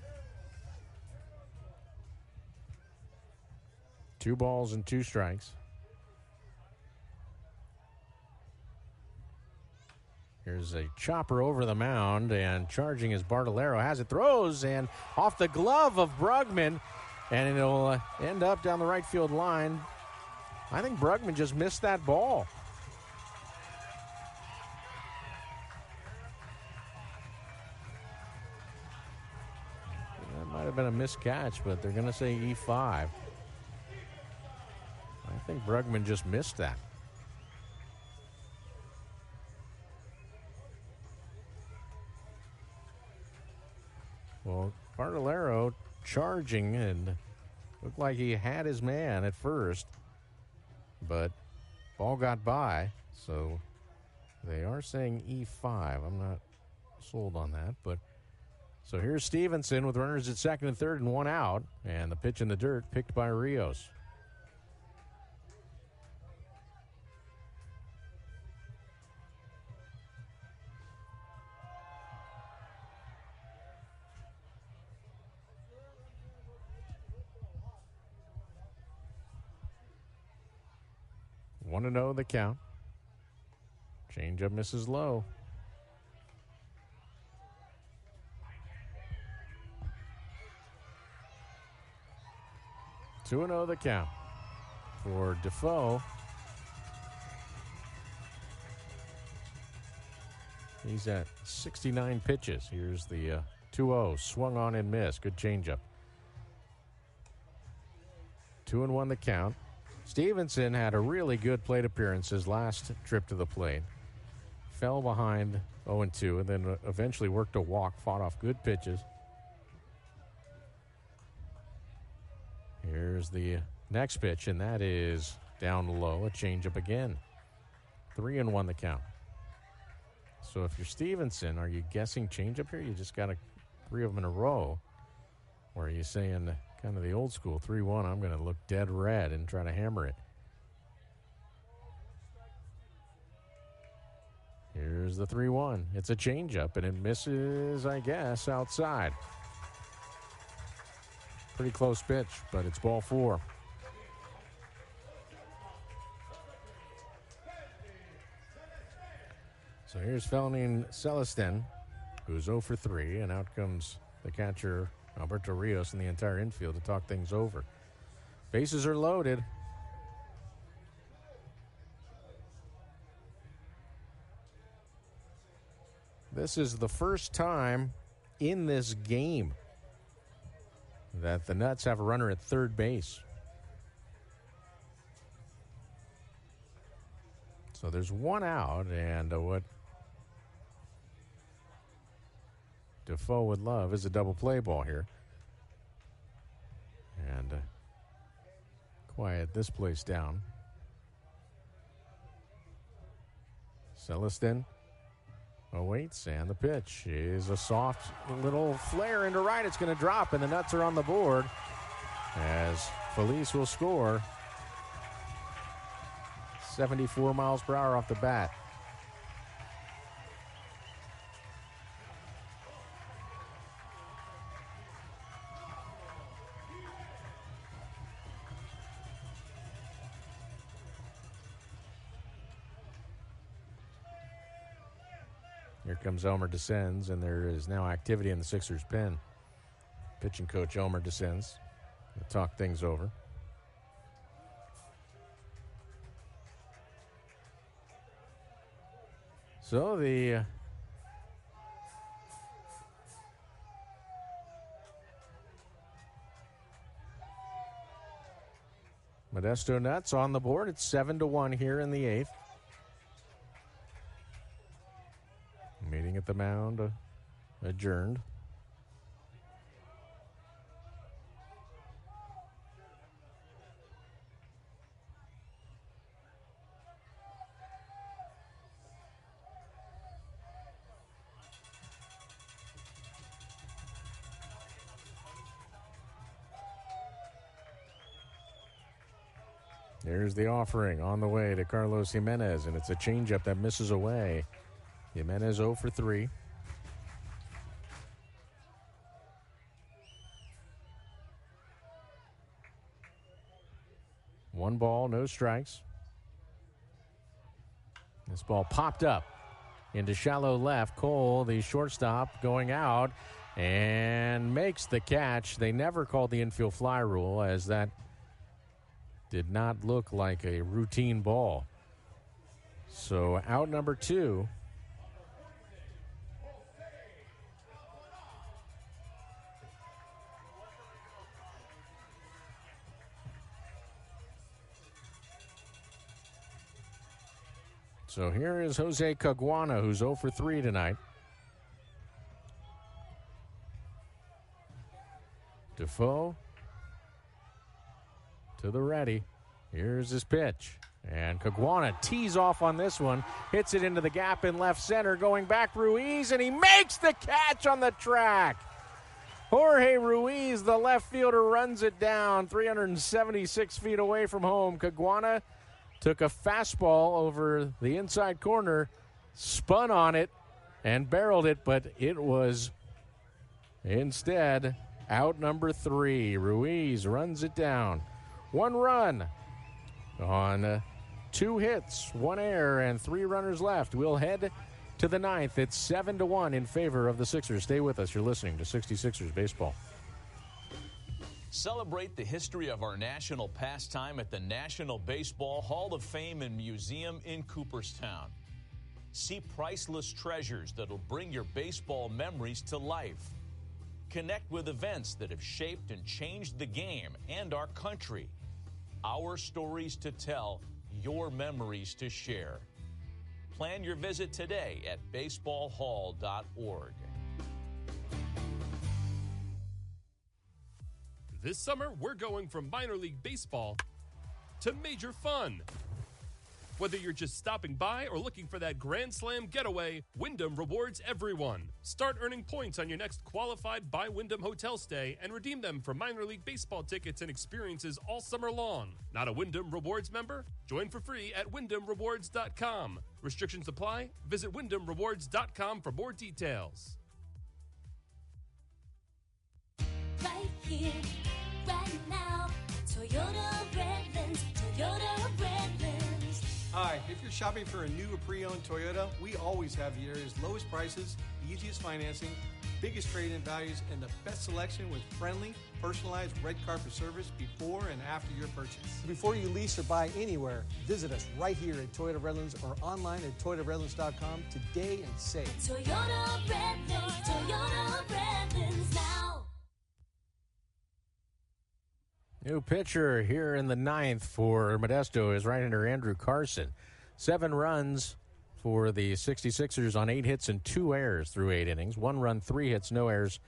2 balls and 2 strikes. Here's a chopper over the mound, and charging is Bartolero. Has it, throws, and off the glove of Brugman, and it'll end up down the right field line. I think Brugman just missed that ball. That might have been a missed catch, but they're going to say E5. I think Brugman just missed that. Well, Bartolero charging, and looked like he had his man at first, but ball got by, so they are saying E5. I'm not sold on that, but so here's Stevenson with runners at second and third and 1 out, and the pitch in the dirt picked by Rios. One to know the count. Changeup misses low. Two and 0 the count for Defoe. He's at 69 pitches. Here's the 2-0 swung on and missed. Good changeup. 2-1 the count. Stevenson had a really good plate appearance his last trip to the plate. Fell behind 0-2 and then eventually worked a walk, fought off good pitches. Here's the next pitch, and that is down low, a changeup again. 3-1 the count. So if you're Stevenson, are you guessing changeup here? You just got 3 of them in a row. Or are you saying kind of the old school 3-1, I'm going to look dead red and try to hammer it? Here's the 3-1. It's a changeup, and it misses, I guess, outside. Pretty close pitch, but it's ball 4. So here's Felnin Celestin, who's 0 for 3, and out comes the catcher, Alberto Rios, and the entire infield to talk things over. Bases are loaded. This is the first time in this game that the Nuts have a runner at third base. So there's 1 out, and what Defoe would love is a double play ball here. And quiet this place down. Celestin awaits, and the pitch is a soft little flare into right. It's going to drop, and the Nuts are on the board as Felice will score. 74 miles per hour off the bat. Here comes Elmer descends, and there is now activity in the Sixers' pen. Pitching coach Elmer descends to talk things over. So the Modesto Nuts on the board. It's 7-1 here in the 8th. Meeting at the mound adjourned. There's the offering on the way to Carlos Jimenez, and it's a changeup that misses away. Jimenez 0 for 3. One ball, no strikes. This ball popped up into shallow left. Cole, the shortstop, going out and makes the catch. They never called the infield fly rule, as that did not look like a routine ball. So out number 2. So here is Jose Caguana, who's 0 for 3 tonight. Defoe to the ready. Here's his pitch. And Caguana tees off on this one. Hits it into the gap in left center. Going back, Ruiz, and he makes the catch on the track. Jorge Ruiz, the left fielder, runs it down 376 feet away from home. Caguana took a fastball over the inside corner, spun on it, and barreled it, but it was instead out number 3. Ruiz runs it down. 1 run on 2 hits, 1 error, and 3 runners left. We'll head to the 9th. It's 7-1 in favor of the Sixers. Stay with us. You're listening to 66ers Baseball. Celebrate the history of our national pastime at the National Baseball Hall of Fame and Museum in Cooperstown. See priceless treasures that'll bring your baseball memories to life. Connect with events that have shaped and changed the game and our country. Our stories to tell, your memories to share. Plan your visit today at baseballhall.org. This summer, we're going from minor league baseball to major fun. Whether you're just stopping by or looking for that Grand Slam getaway, Wyndham rewards everyone. Start earning points on your next qualified by Wyndham hotel stay and redeem them for minor league baseball tickets and experiences all summer long. Not a Wyndham Rewards member? Join for free at WyndhamRewards.com. Restrictions apply. Visit WyndhamRewards.com for more details. Right here, right now. Toyota Redlands, Toyota Redlands. Hi, if you're shopping for a new or pre-owned Toyota, we always have the area's lowest prices, easiest financing, biggest trade-in values, and the best selection with friendly, personalized red carpet service before and after your purchase. Before you lease or buy anywhere, visit us right here at Toyota Redlands or online at ToyotaRedlands.com today and save. Toyota Redlands, Toyota Redlands now. New pitcher here in the 9th for Modesto is right-hander Andrew Carson. 7 runs for the 66ers on 8 hits and 2 errors through 8 innings. 1 run, 3 hits, no errors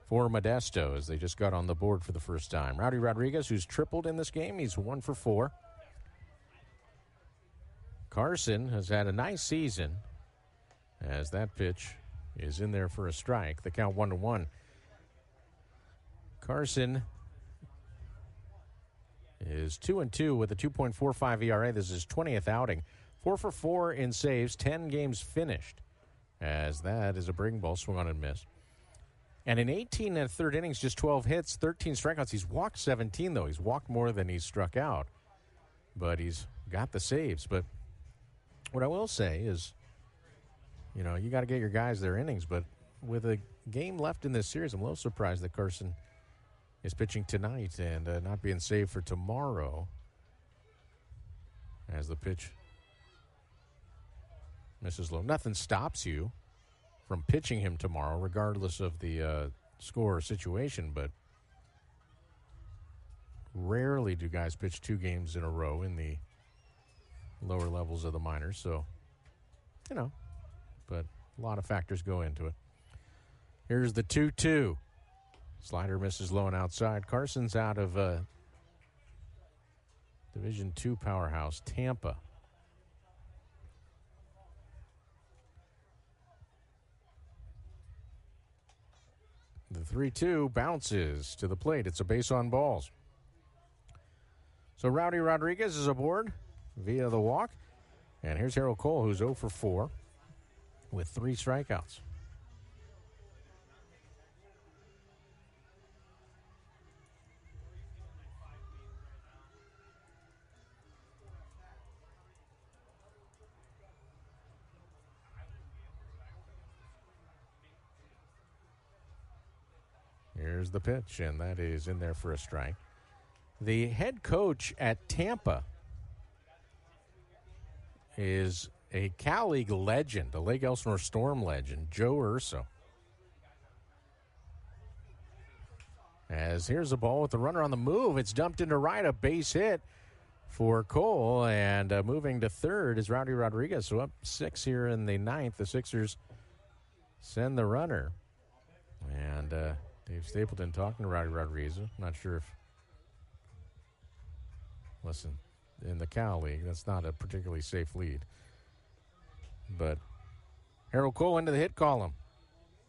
for Modesto as they just got on the board for the first time. Rowdy Rodriguez, who's tripled in this game, he's 1 for 4. Carson has had a nice season as that pitch is in there for a strike. The count 1-1. Carson is 2-2 with a 2.45 ERA. This is his 20th outing. 4 for 4 in saves, 10 games finished, as that is a breaking ball swung on and missed. And in 18 and a third innings, just 12 hits, 13 strikeouts. He's walked 17, though. He's walked more than he's struck out. But he's got the saves. But what I will say is, you know, you got to get your guys their innings. But with a game left in this series, I'm a little surprised that Carson is pitching tonight and not being saved for tomorrow, as the pitch misses low. Nothing stops you from pitching him tomorrow, regardless of the score or situation, but rarely do guys pitch 2 games in a row in the lower levels of the minors. So, but a lot of factors go into it. Here's the 2-2. Slider misses low and outside. Carson's out of Division II powerhouse, Tampa. The 3-2 bounces to the plate. It's a base on balls. So Rowdy Rodriguez is aboard via the walk. And here's Harold Cole, who's 0 for 4 with 3 strikeouts. Here's the pitch, and that is in there for a strike. The head coach at Tampa is a Cal League legend, a Lake Elsinore Storm legend, Joe Urso. As here's the ball with the runner on the move. It's dumped into right, a base hit for Cole, and moving to third is Rowdy Rodriguez. So up 6 here in the 9th. The Sixers send the runner. And Dave Stapleton talking to Rowdy Rodriguez. Not sure if, listen, in the Cal League, that's not a particularly safe lead. But Harold Cole into the hit column.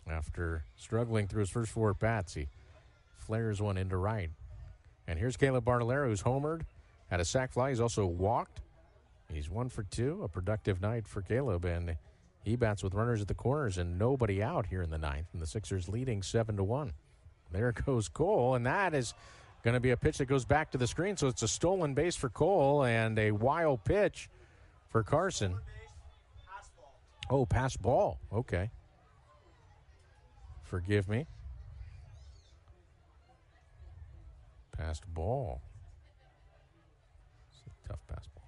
After struggling through his first 4 at-bats, he flares one into right. And here's Caleb Bartolero, who's homered, had a sac fly. He's also walked. He's 1 for 2, a productive night for Caleb, and he bats with runners at the corners and nobody out here in the 9th, and the Sixers leading 7-1. There goes Cole, and that is going to be a pitch that goes back to the screen, so it's a stolen base for Cole and a wild pitch for Carson. Oh, pass ball. Okay. Forgive me. Passed ball. It's a tough pass ball.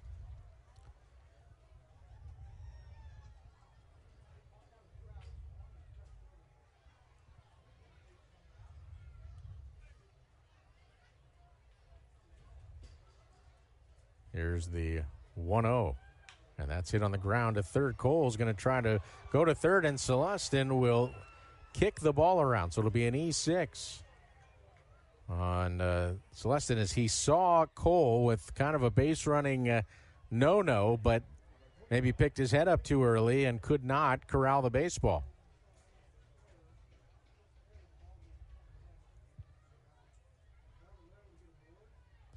Here's the 1-0, and that's hit on the ground to third. Cole's going to try to go to third, and Celestin will kick the ball around. So it'll be an E6 on Celestin as he saw Cole with kind of a base-running no-no, but maybe picked his head up too early and could not corral the baseball.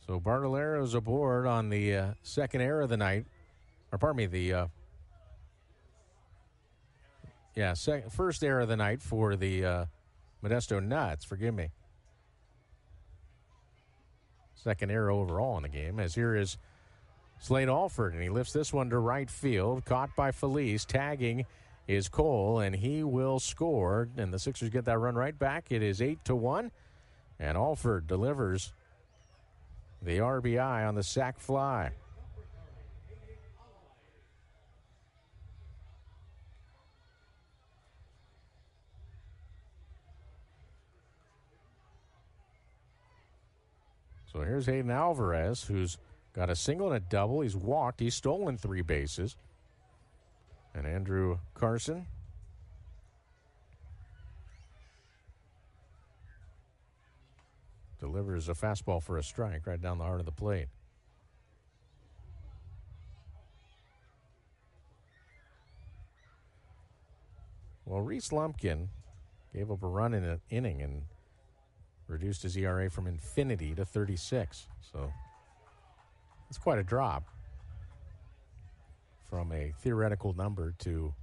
So Bartolero's aboard on the second error of the night. Or pardon me, the first error of the night for the Modesto Nuts. Forgive me. Second error overall in the game. As here is Slade Alford, and he lifts this one to right field. Caught by Felice. Tagging is Cole, and he will score. And the Sixers get that run right back. It is 8-1, and Alford delivers the RBI on the sac fly. So here's Hayden Alvarez, who's got a single and a double. He's walked. He's stolen 3 bases. And Andrew Carson delivers a fastball for a strike right down the heart of the plate. Well, Reese Lumpkin gave up a run in an inning and reduced his ERA from infinity to 36. So it's quite a drop from a theoretical number to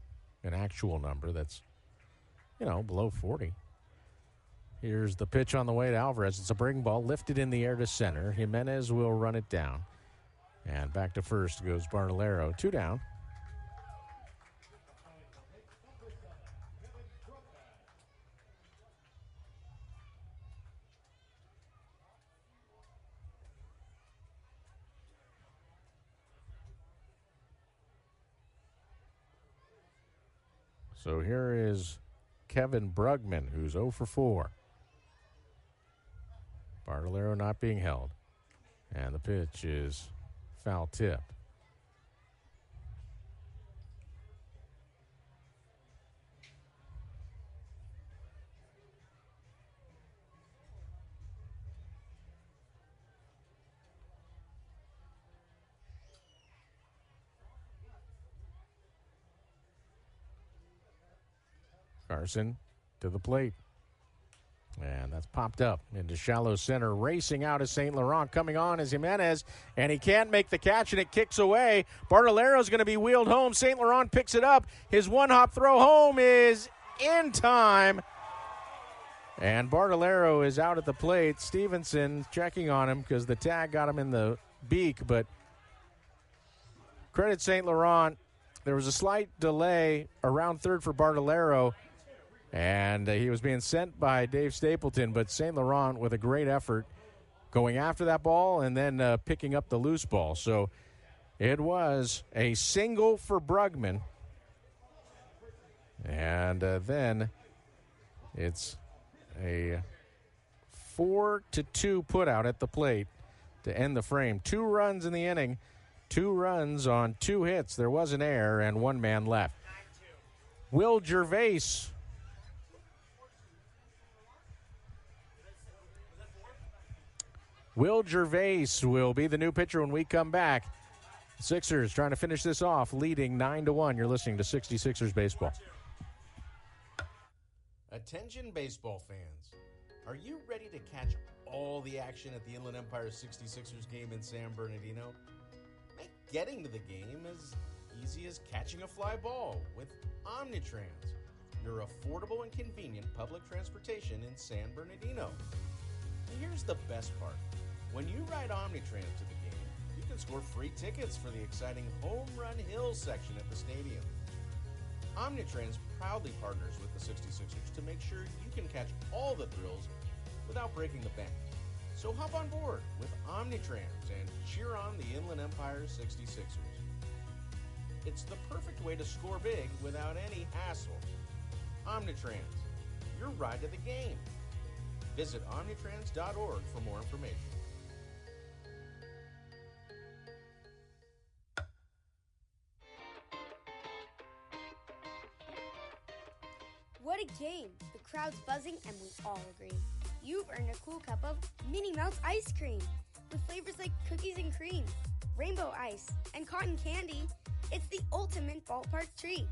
an actual number that's, below 40. Here's the pitch on the way to Alvarez. It's a breaking ball lifted in the air to center. Jimenez will run it down. And back to first goes Bartolero. 2 down. So here is Kevin Brugman, who's 0 for 4. Bartolero not being held. And the pitch is foul tip. Carson to the plate. And that's popped up into shallow center. Racing out is St. Laurent. Coming on is Jimenez. And he can't make the catch, and it kicks away. Bartolero's going to be wheeled home. St. Laurent picks it up. His one-hop throw home is in time. And Bartolero is out at the plate. Stevenson checking on him because the tag got him in the beak. But credit St. Laurent. There was a slight delay around third for Bartolero. And he was being sent by Dave Stapleton, but St. Laurent with a great effort going after that ball and then picking up the loose ball. So it was a single for Brugman. And then it's a 4-2 putout at the plate to end the frame. 2 runs in the inning, 2 runs on 2 hits. There was an error and 1 man left. Will Gervais will be the new pitcher when we come back. Sixers trying to finish this off, leading 9-1. You're listening to 66ers Baseball. Attention baseball fans. Are you ready to catch all the action at the Inland Empire 66ers game in San Bernardino? Make getting to the game as easy as catching a fly ball with Omnitrans, your affordable and convenient public transportation in San Bernardino. And here's the best part. When you ride Omnitrans to the game, you can score free tickets for the exciting Home Run Hill section at the stadium. Omnitrans proudly partners with the 66ers to make sure you can catch all the thrills without breaking the bank. So hop on board with Omnitrans and cheer on the Inland Empire 66ers. It's the perfect way to score big without any hassle. Omnitrans, your ride to the game. Visit omnitrans.org for more information. What a game! The crowd's buzzing and we all agree. You've earned a cool cup of Minnie Mouse ice cream with flavors like cookies and cream, rainbow ice, and cotton candy. It's the ultimate ballpark treat.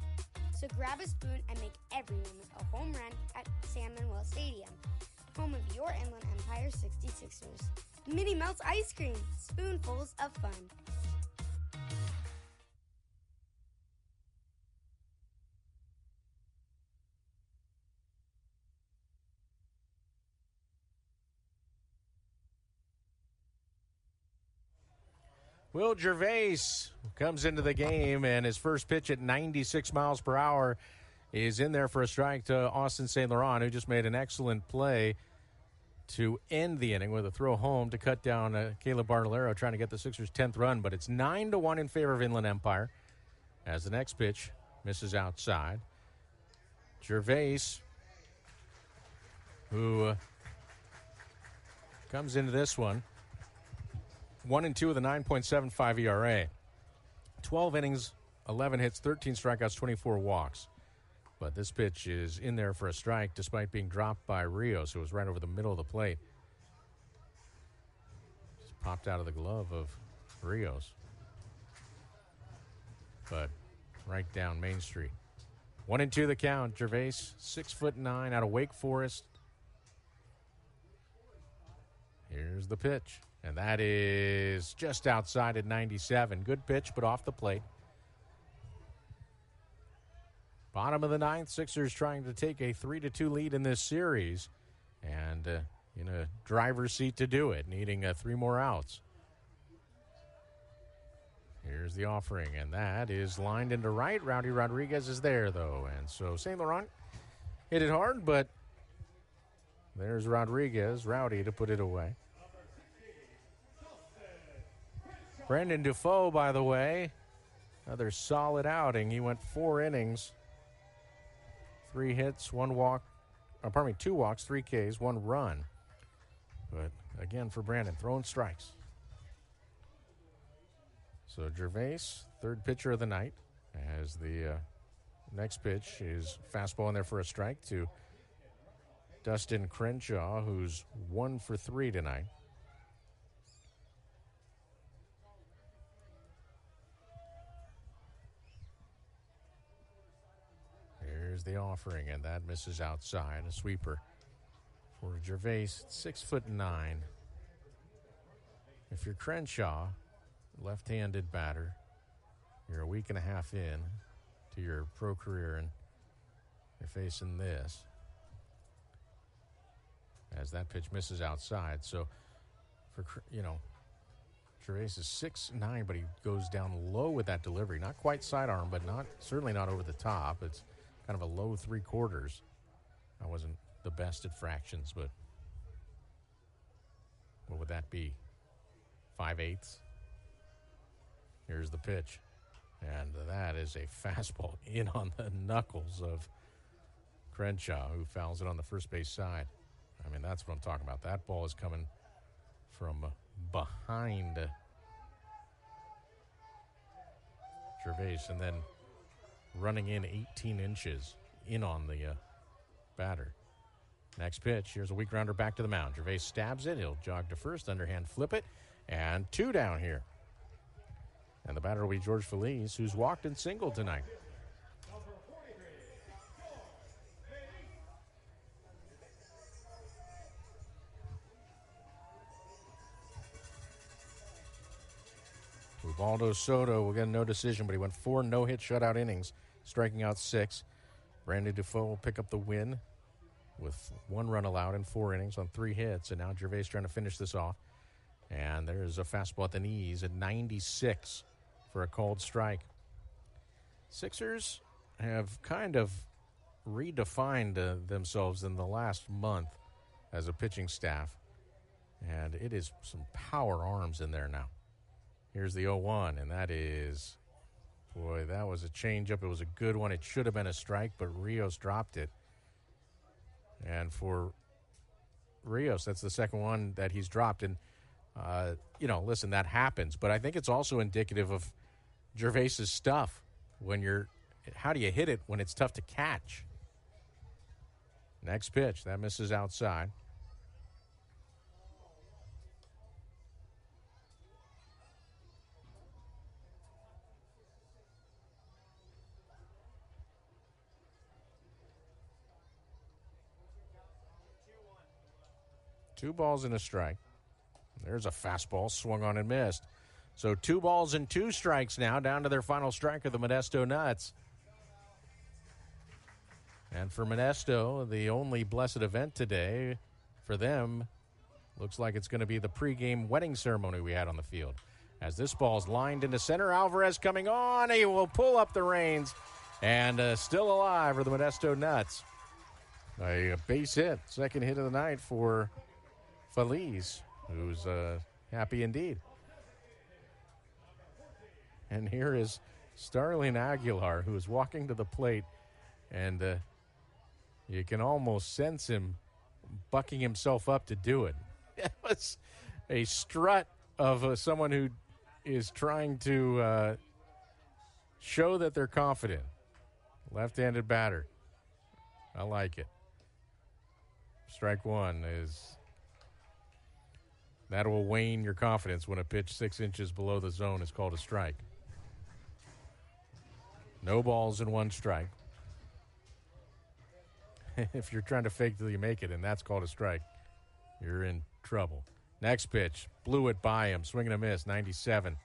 So grab a spoon and make every moment a home run at San Manuel Stadium, home of your Inland Empire 66ers. Minnie Mouse ice cream, spoonfuls of fun. Will Gervais comes into the game, and his first pitch at 96 miles per hour is in there for a strike to Austin St. Laurent, who just made an excellent play to end the inning with a throw home to cut down Caleb Bartolero, trying to get the Sixers' 10th run. But it's 9-1 in favor of Inland Empire as the next pitch misses outside. Gervais, who comes into this one 1-2 with a 9.75 ERA. 12 innings, 11 hits, 13 strikeouts, 24 walks. But this pitch is in there for a strike despite being dropped by Rios, who was right over the middle of the plate. Just popped out of the glove of Rios. But right down Main Street. 1-2 the count. Gervais, 6'9", out of Wake Forest. Here's the pitch. And that is just outside at 97. Good pitch, but off the plate. Bottom of the ninth, Sixers trying to take a 3-2 lead in this series. And in a driver's seat to do it, needing 3 more outs. Here's the offering, and that is lined into right. Rowdy Rodriguez is there, though. And so St. Laurent hit it hard, but there's Rodriguez, Rowdy, to put it away. Brendan Defoe, by the way, another solid outing. He went 4 innings, 3 hits, 1 walk, 2 walks, 3 Ks, 1 run. But again for Brandon, throwing strikes. So Gervais, third pitcher of the night, as the next pitch is fastball in there for a strike to Dustin Crenshaw, who's 1 for 3 tonight. Here's the offering, and that misses outside. A sweeper for Gervais, 6'9". If you're Crenshaw, left-handed batter, you're a week and a half in to your pro career, and you're facing this. As that pitch misses outside. So, Gervais is 6'9", but he goes down low with that delivery. Not quite sidearm, but certainly not over the top. It's kind of a low 3/4. I wasn't the best at fractions, but what would that be? 5/8. Here's the pitch. And that is a fastball in on the knuckles of Crenshaw, who fouls it on the first base side. I mean, that's what I'm talking about. That ball is coming from behind Gervais and then running in 18 inches in on the batter. Next pitch, here's a weak grounder back to the mound. Gervais stabs it. He'll jog to first, underhand flip it, and 2 down here. And the batter will be George Feliz, who's walked and singled tonight. Ubaldo Soto will get a no decision, but he went 4 no-hit shutout innings, striking out 6. Randy Defoe will pick up the win with 1 run allowed in 4 innings on 3 hits, and now Gervais trying to finish this off. And there's a fastball at the knees at 96 for a called strike. Sixers have kind of redefined themselves in the last month as a pitching staff, and it is some power arms in there now. Here's the 0-1, and that is, boy, that was a changeup. It was a good one. It should have been a strike, but Rios dropped it. And for Rios, that's the second one that he's dropped. And, listen, that happens. But I think it's also indicative of Gervais's stuff. How do you hit it when it's tough to catch? Next pitch, that misses outside. Two balls and a strike. There's a fastball swung on and missed. So 2 balls and 2 strikes now, down to their final striker, the Modesto Nuts. And for Modesto, the only blessed event today for them looks like it's going to be the pregame wedding ceremony we had on the field. As this ball's lined into center, Alvarez coming on. He will pull up the reins, and still alive for the Modesto Nuts. A base hit, second hit of the night for Feliz, who's happy indeed. And here is Starlin Aguilar, who is walking to the plate, and you can almost sense him bucking himself up to do it. It was a strut of someone who is trying to show that they're confident. Left-handed batter. I like it. Strike 1 is... that will wane your confidence when a pitch 6 inches below the zone is called a strike. No balls and 1 strike. If you're trying to fake till you make it and that's called a strike, you're in trouble. Next pitch, blew it by him, swing and a miss, 97.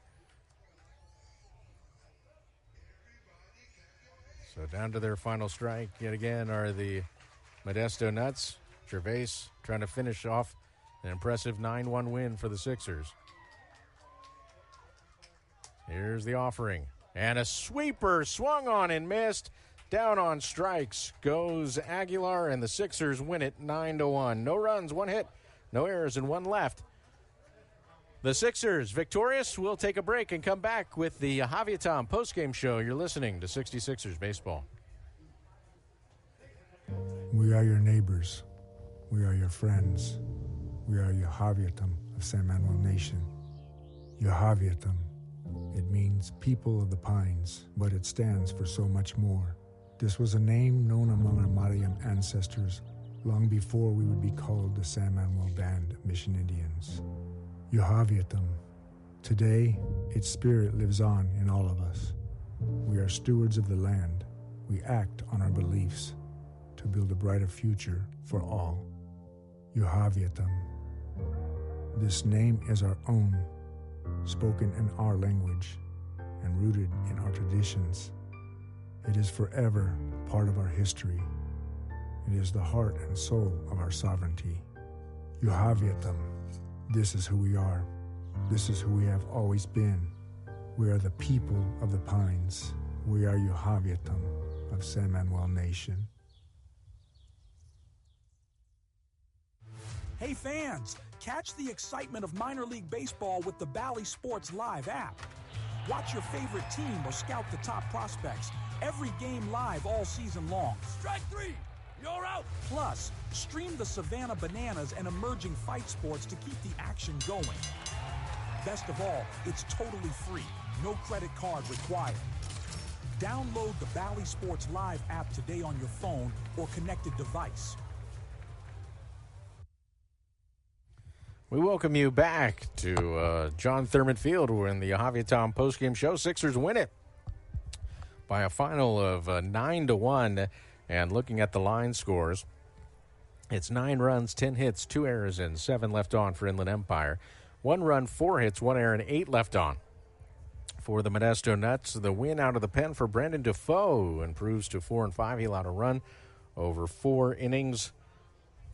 So down to their final strike yet again are the Modesto Nuts. Gervais trying to finish off an impressive 9-1 win for the Sixers. Here's the offering. And a sweeper swung on and missed. Down on strikes goes Aguilar, and the Sixers win it 9-1. No runs, 1 hit, no errors, and 1 left. The Sixers victorious. We'll take a break and come back with the Javier Tom postgame show. You're listening to 66ers Baseball. We are your neighbors. We are your friends. We are Yahaviatam of San Manuel Nation. Yahaviatam. It means people of the pines, but it stands for so much more. This was a name known among our Mariam ancestors long before we would be called the San Manuel Band of Mission Indians. Yahaviatam. Today, its spirit lives on in all of us. We are stewards of the land. We act on our beliefs to build a brighter future for all. Yahaviatam. This name is our own, spoken in our language and rooted in our traditions. It is forever part of our history. It is the heart and soul of our sovereignty. Yahaviatam. This is who we are. This is who we have always been. We are the people of the pines. We are Yahaviatam of San Manuel Nation. Hey fans, catch the excitement of minor league baseball with the Bally Sports Live app. Watch your favorite team or scout the top prospects. Every game live all season long. Strike three! You're out! Plus, stream the Savannah Bananas and emerging fight sports to keep the action going. Best of all, it's totally free. No credit card required. Download the Bally Sports Live app today on your phone or connected device. We welcome you back to John Thurman Field. We're in the Yahaviatam postgame show. Sixers win it by a final of 9-1. And looking at the line scores, it's 9 runs, 10 hits, 2 errors, and 7 left on for Inland Empire. 1 run, 4 hits, 1 error, and 8 left on for the Modesto Nuts. The win out of the pen for Brandon Defoe improves to 4-5. He allowed a run over 4 innings.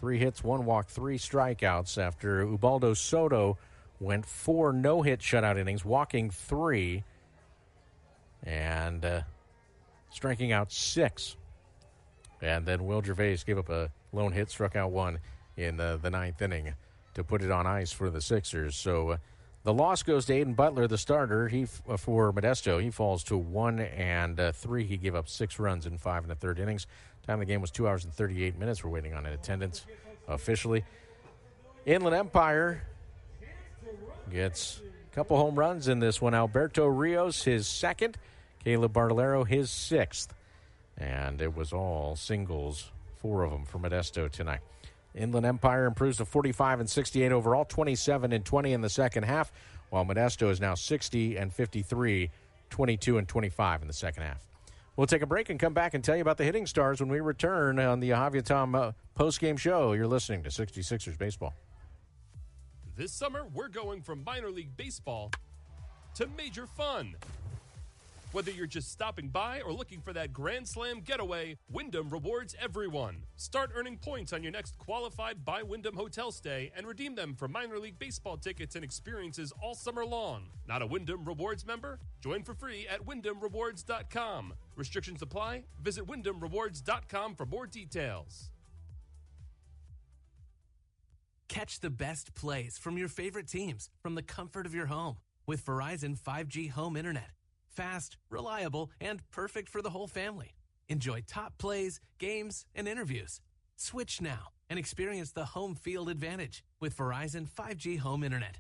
3 hits, 1 walk, 3 strikeouts after Ubaldo Soto went 4 no-hit shutout innings, walking 3 and striking out 6. And then Will Gervais gave up a lone hit, struck out 1 in the 9th inning to put it on ice for the Sixers. So the loss goes to Aiden Butler, the starter. For Modesto, he falls to 1-3. He gave up 6 runs in 5 1/3 innings. Time of the game was 2 hours and 38 minutes. We're waiting on an attendance officially. Inland Empire gets a couple home runs in this one. Alberto Rios, his 2nd. Caleb Bartolero, his 6th. And it was all singles, 4 of them for Modesto tonight. Inland Empire improves to 45-68 overall, 27-20 in the second half, while Modesto is now 60-53, 22-25 in the second half. We'll take a break and come back and tell you about the hitting stars when we return on the Yahaviatam postgame show. You're listening to 66ers Baseball. This summer, we're going from minor league baseball to major fun. Whether you're just stopping by or looking for that Grand Slam getaway, Wyndham rewards everyone. Start earning points on your next qualified by Wyndham hotel stay and redeem them for minor league baseball tickets and experiences all summer long. Not a Wyndham Rewards member? Join for free at WyndhamRewards.com. Restrictions apply. Visit WyndhamRewards.com for more details. Catch the best plays from your favorite teams from the comfort of your home with Verizon 5G home internet. Fast, reliable, and perfect for the whole family. Enjoy top plays, games, and interviews. Switch now and experience the home field advantage with Verizon 5G home internet.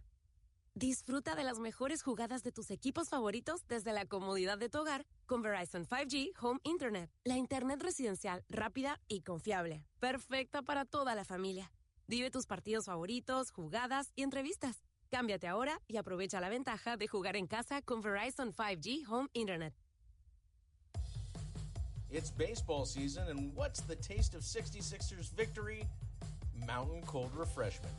Disfruta de las mejores jugadas de tus equipos favoritos desde la comodidad de tu hogar con Verizon 5G Home Internet. La internet residencial rápida y confiable. Perfecta para toda la familia. Vive tus partidos favoritos, jugadas y entrevistas. Cámbiate ahora y aprovecha la ventaja de jugar en casa con Verizon 5G Home Internet. It's baseball season, and what's the taste of 66ers victory? Mountain Cold Refreshment.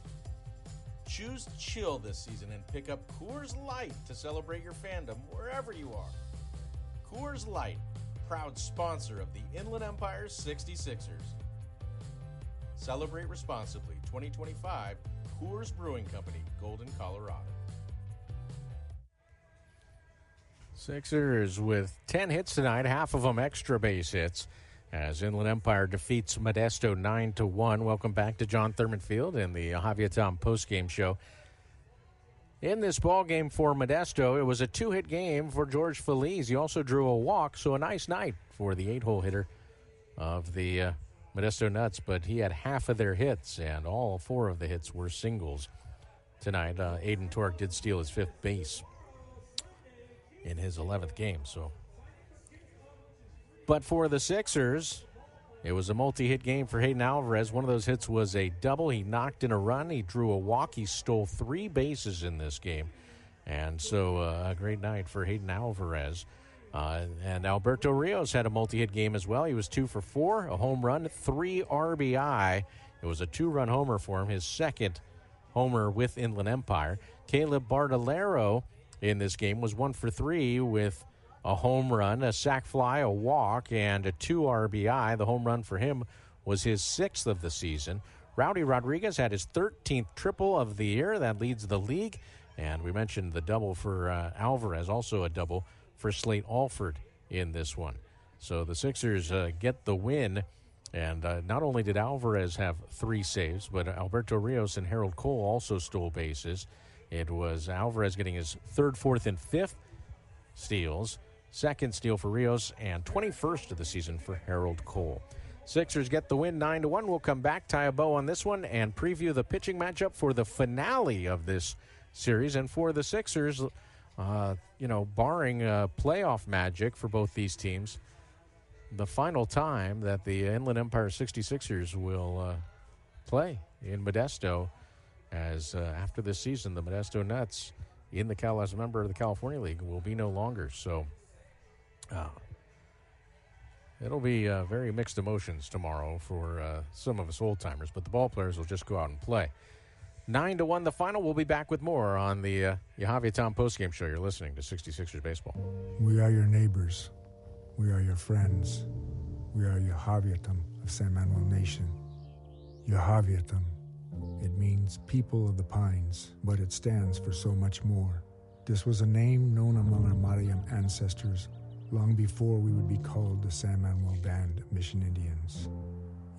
Choose chill this season and pick up Coors Light to celebrate your fandom wherever you are. Coors Light, proud sponsor of the Inland Empire 66ers. Celebrate responsibly. 2025 Coors Brewing Company, Golden, Colorado. Sixers with 10 hits tonight, half of them extra base hits, as Inland Empire defeats Modesto 9-1. Welcome back to John Thurman Field in the Yahaviatam postgame show. In this ball game for Modesto, it was a 2-hit game for George Feliz. He also drew a walk, so a nice night for the 8-hole hitter of the Modesto Nuts, but he had half of their hits, and all 4 of the hits were singles tonight. Aiden Torek did steal his 5th base in his 11th game. But for the Sixers, it was a multi-hit game for Hayden Alvarez. One of those hits was a double. He knocked in a run. He drew a walk. He stole 3 bases in this game. And so a great night for Hayden Alvarez. And Alberto Rios had a multi-hit game as well. He was 2 for 4, a home run, 3 RBI. It was a 2-run homer for him, his 2nd homer with Inland Empire. Caleb Bartolero in this game was 1 for 3 with a home run, a sac fly, a walk, and a 2 RBI. The home run for him was his 6th of the season. Rowdy Rodriguez had his 13th triple of the year. That leads the league. And we mentioned the double for Alvarez, also a double for Slate Alford in this one. So the Sixers get the win. And not only did Alvarez have 3 saves, but Alberto Rios and Harold Cole also stole bases. It was Alvarez getting his 3rd, 4th, and 5th steals. 2nd steal for Rios, and 21st of the season for Harold Cole. Sixers get the win 9-1. We'll come back, tie a bow on this one, and preview the pitching matchup for the finale of this series. And for the Sixers, barring playoff magic for both these teams, the final time that the Inland Empire 66ers will play in Modesto, as after this season, the Modesto Nuts, as a member of the California League, will be no longer. So it'll be very mixed emotions tomorrow for some of us old-timers, but the ball players will just go out and play. 9-1 the final. We'll be back with more on the Yahavia Tom postgame show. You're listening to 66ers Baseball. We are your neighbors. We are your friends. We are Yahaviatam of San Manuel Nation. Yahaviatam. It means people of the pines, but it stands for so much more. This was a name known among our Mariam ancestors long before we would be called the San Manuel Band of Mission Indians.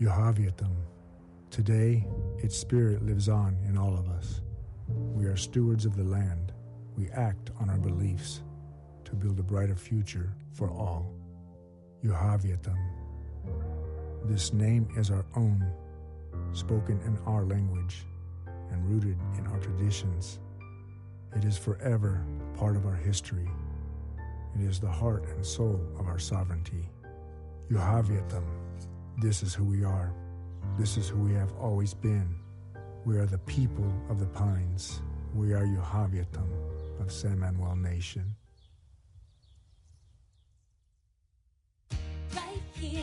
Yahaviatam. Today, its spirit lives on in all of us. We are stewards of the land. We act on our beliefs to build a brighter future for all. Yahaviatam. This name is our own, spoken in our language and rooted in our traditions. It is forever part of our history. It is the heart and soul of our sovereignty. Yahaviatam. This is who we are. This is who we have always been. We are the people of the pines. We are Yahaviatam of San Manuel Nation. Right here,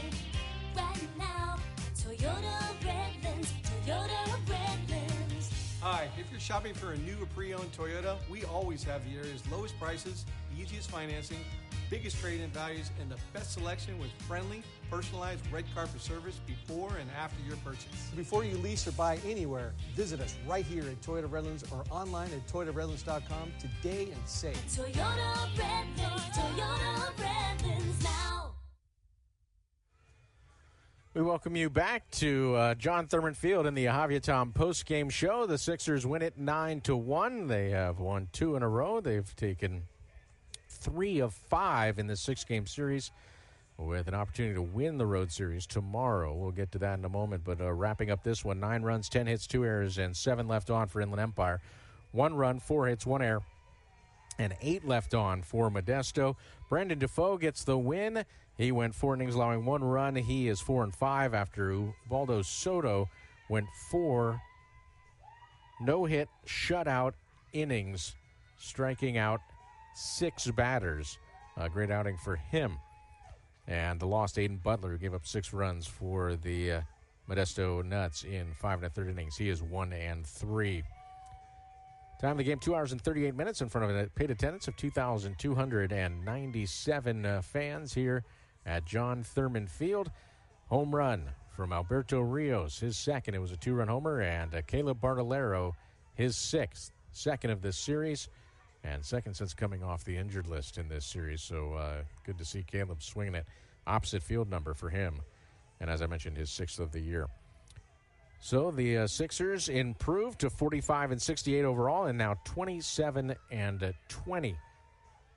right now. Toyota Redlands, Toyota Redlands. Hi, if you're shopping for a new or pre-owned Toyota, we always have the area's lowest prices, easiest financing, biggest trade-in values, and the best selection with friendly, personalized red carpet service before and after your purchase. Before you lease or buy anywhere, visit us right here at Toyota Redlands or online at toyotaredlands.com today and save. Toyota Redlands now. We welcome you back to John Thurman Field in the Yahavia Tom post-game show. The Sixers win it 9-1. They have won 2 in a row. They've taken 3 of 5 in the 6-game series, with an opportunity to win the road series tomorrow. We'll get to that in a moment, but wrapping up this one, 9 runs, 10 hits, 2 errors, and 7 left on for Inland Empire. 1 run, 4 hits, 1 error, and 8 left on for Modesto. Brendan Defoe gets the win. He went 4 innings, allowing 1 run. He is 4-5 after Ubaldo Soto went 4 no-hit shutout innings, striking out 6 batters. A great outing for him. And the lost Aiden Butler, who gave up 6 runs for the Modesto Nuts in 5 1/3 innings. He is 1-3. Time of the game, 2 hours and 38 minutes in front of a paid attendance of 2,297 fans here at John Thurman Field. Home run from Alberto Rios, his 2nd. It was a 2-run homer. And Caleb Bartolero, his 6th. 2nd of this series. And 2nd since coming off the injured list in this series. So good to see Caleb swinging it. Opposite field number for him. And as I mentioned, his 6th of the year. So the Sixers improved to 45-68 overall, and now 27-20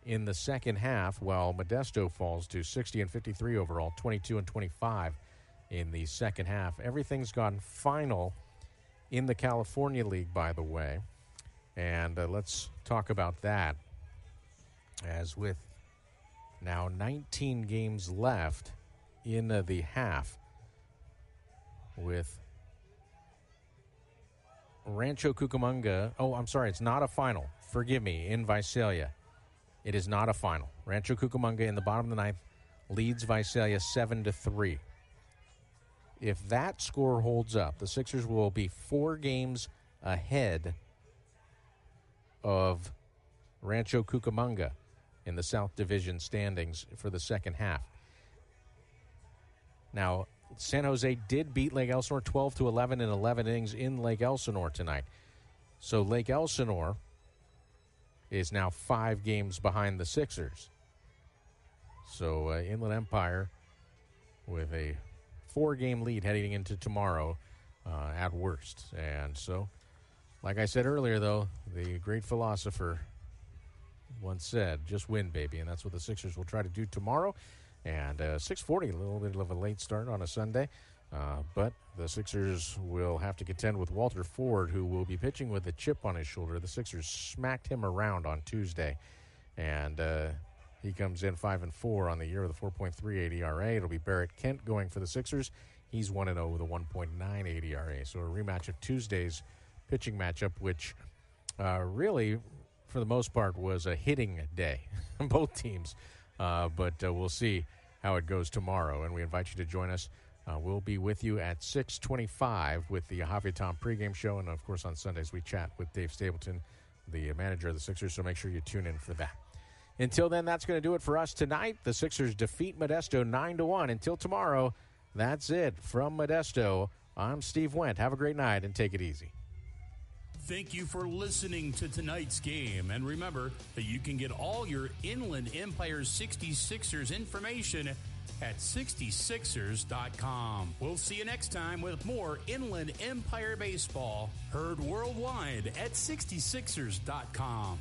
in the second half, while Modesto falls to 60-53 overall, 22-25 in the second half. Everything's gone final in the California League, by the way. And let's talk about that. As with now 19 games left in the half, with Rancho Cucamonga. Oh, I'm sorry, it's not a final. Forgive me, in Visalia. It is not a final. Rancho Cucamonga in the bottom of the ninth leads Visalia 7-3. If that score holds up, the Sixers will be 4 games ahead of Rancho Cucamonga in the South Division standings for the second half. Now, San Jose did beat Lake Elsinore 12-11 in 11 innings in Lake Elsinore tonight. So Lake Elsinore is now 5 games behind the Sixers. So Inland Empire with a 4-game lead heading into tomorrow at worst. And so, like I said earlier, though, the great philosopher once said, just win, baby. And that's what the Sixers will try to do tomorrow. And 6:40, a little bit of a late start on a Sunday. But the Sixers will have to contend with Walter Ford, who will be pitching with a chip on his shoulder. The Sixers smacked him around on Tuesday. And he comes in 5-4 on the year with a 4.38 ERA. It'll be Barrett Kent going for the Sixers. He's 1-0 with a 1.98 ERA. So a rematch of Tuesday's pitching matchup, which really, for the most part, was a hitting day on both teams. But we'll see how it goes tomorrow. And we invite you to join us. We'll be with you at 6:25 with the Javier Tom pregame show. And, of course, on Sundays we chat with Dave Stapleton, the manager of the Sixers. So make sure you tune in for that. Until then, that's going to do it for us tonight. The Sixers defeat Modesto 9-1. Until tomorrow, that's it from Modesto. I'm Steve Wendt. Have a great night and take it easy. Thank you for listening to tonight's game. And remember that you can get all your Inland Empire 66ers information at 66ers.com. We'll see you next time with more Inland Empire baseball, heard worldwide at 66ers.com.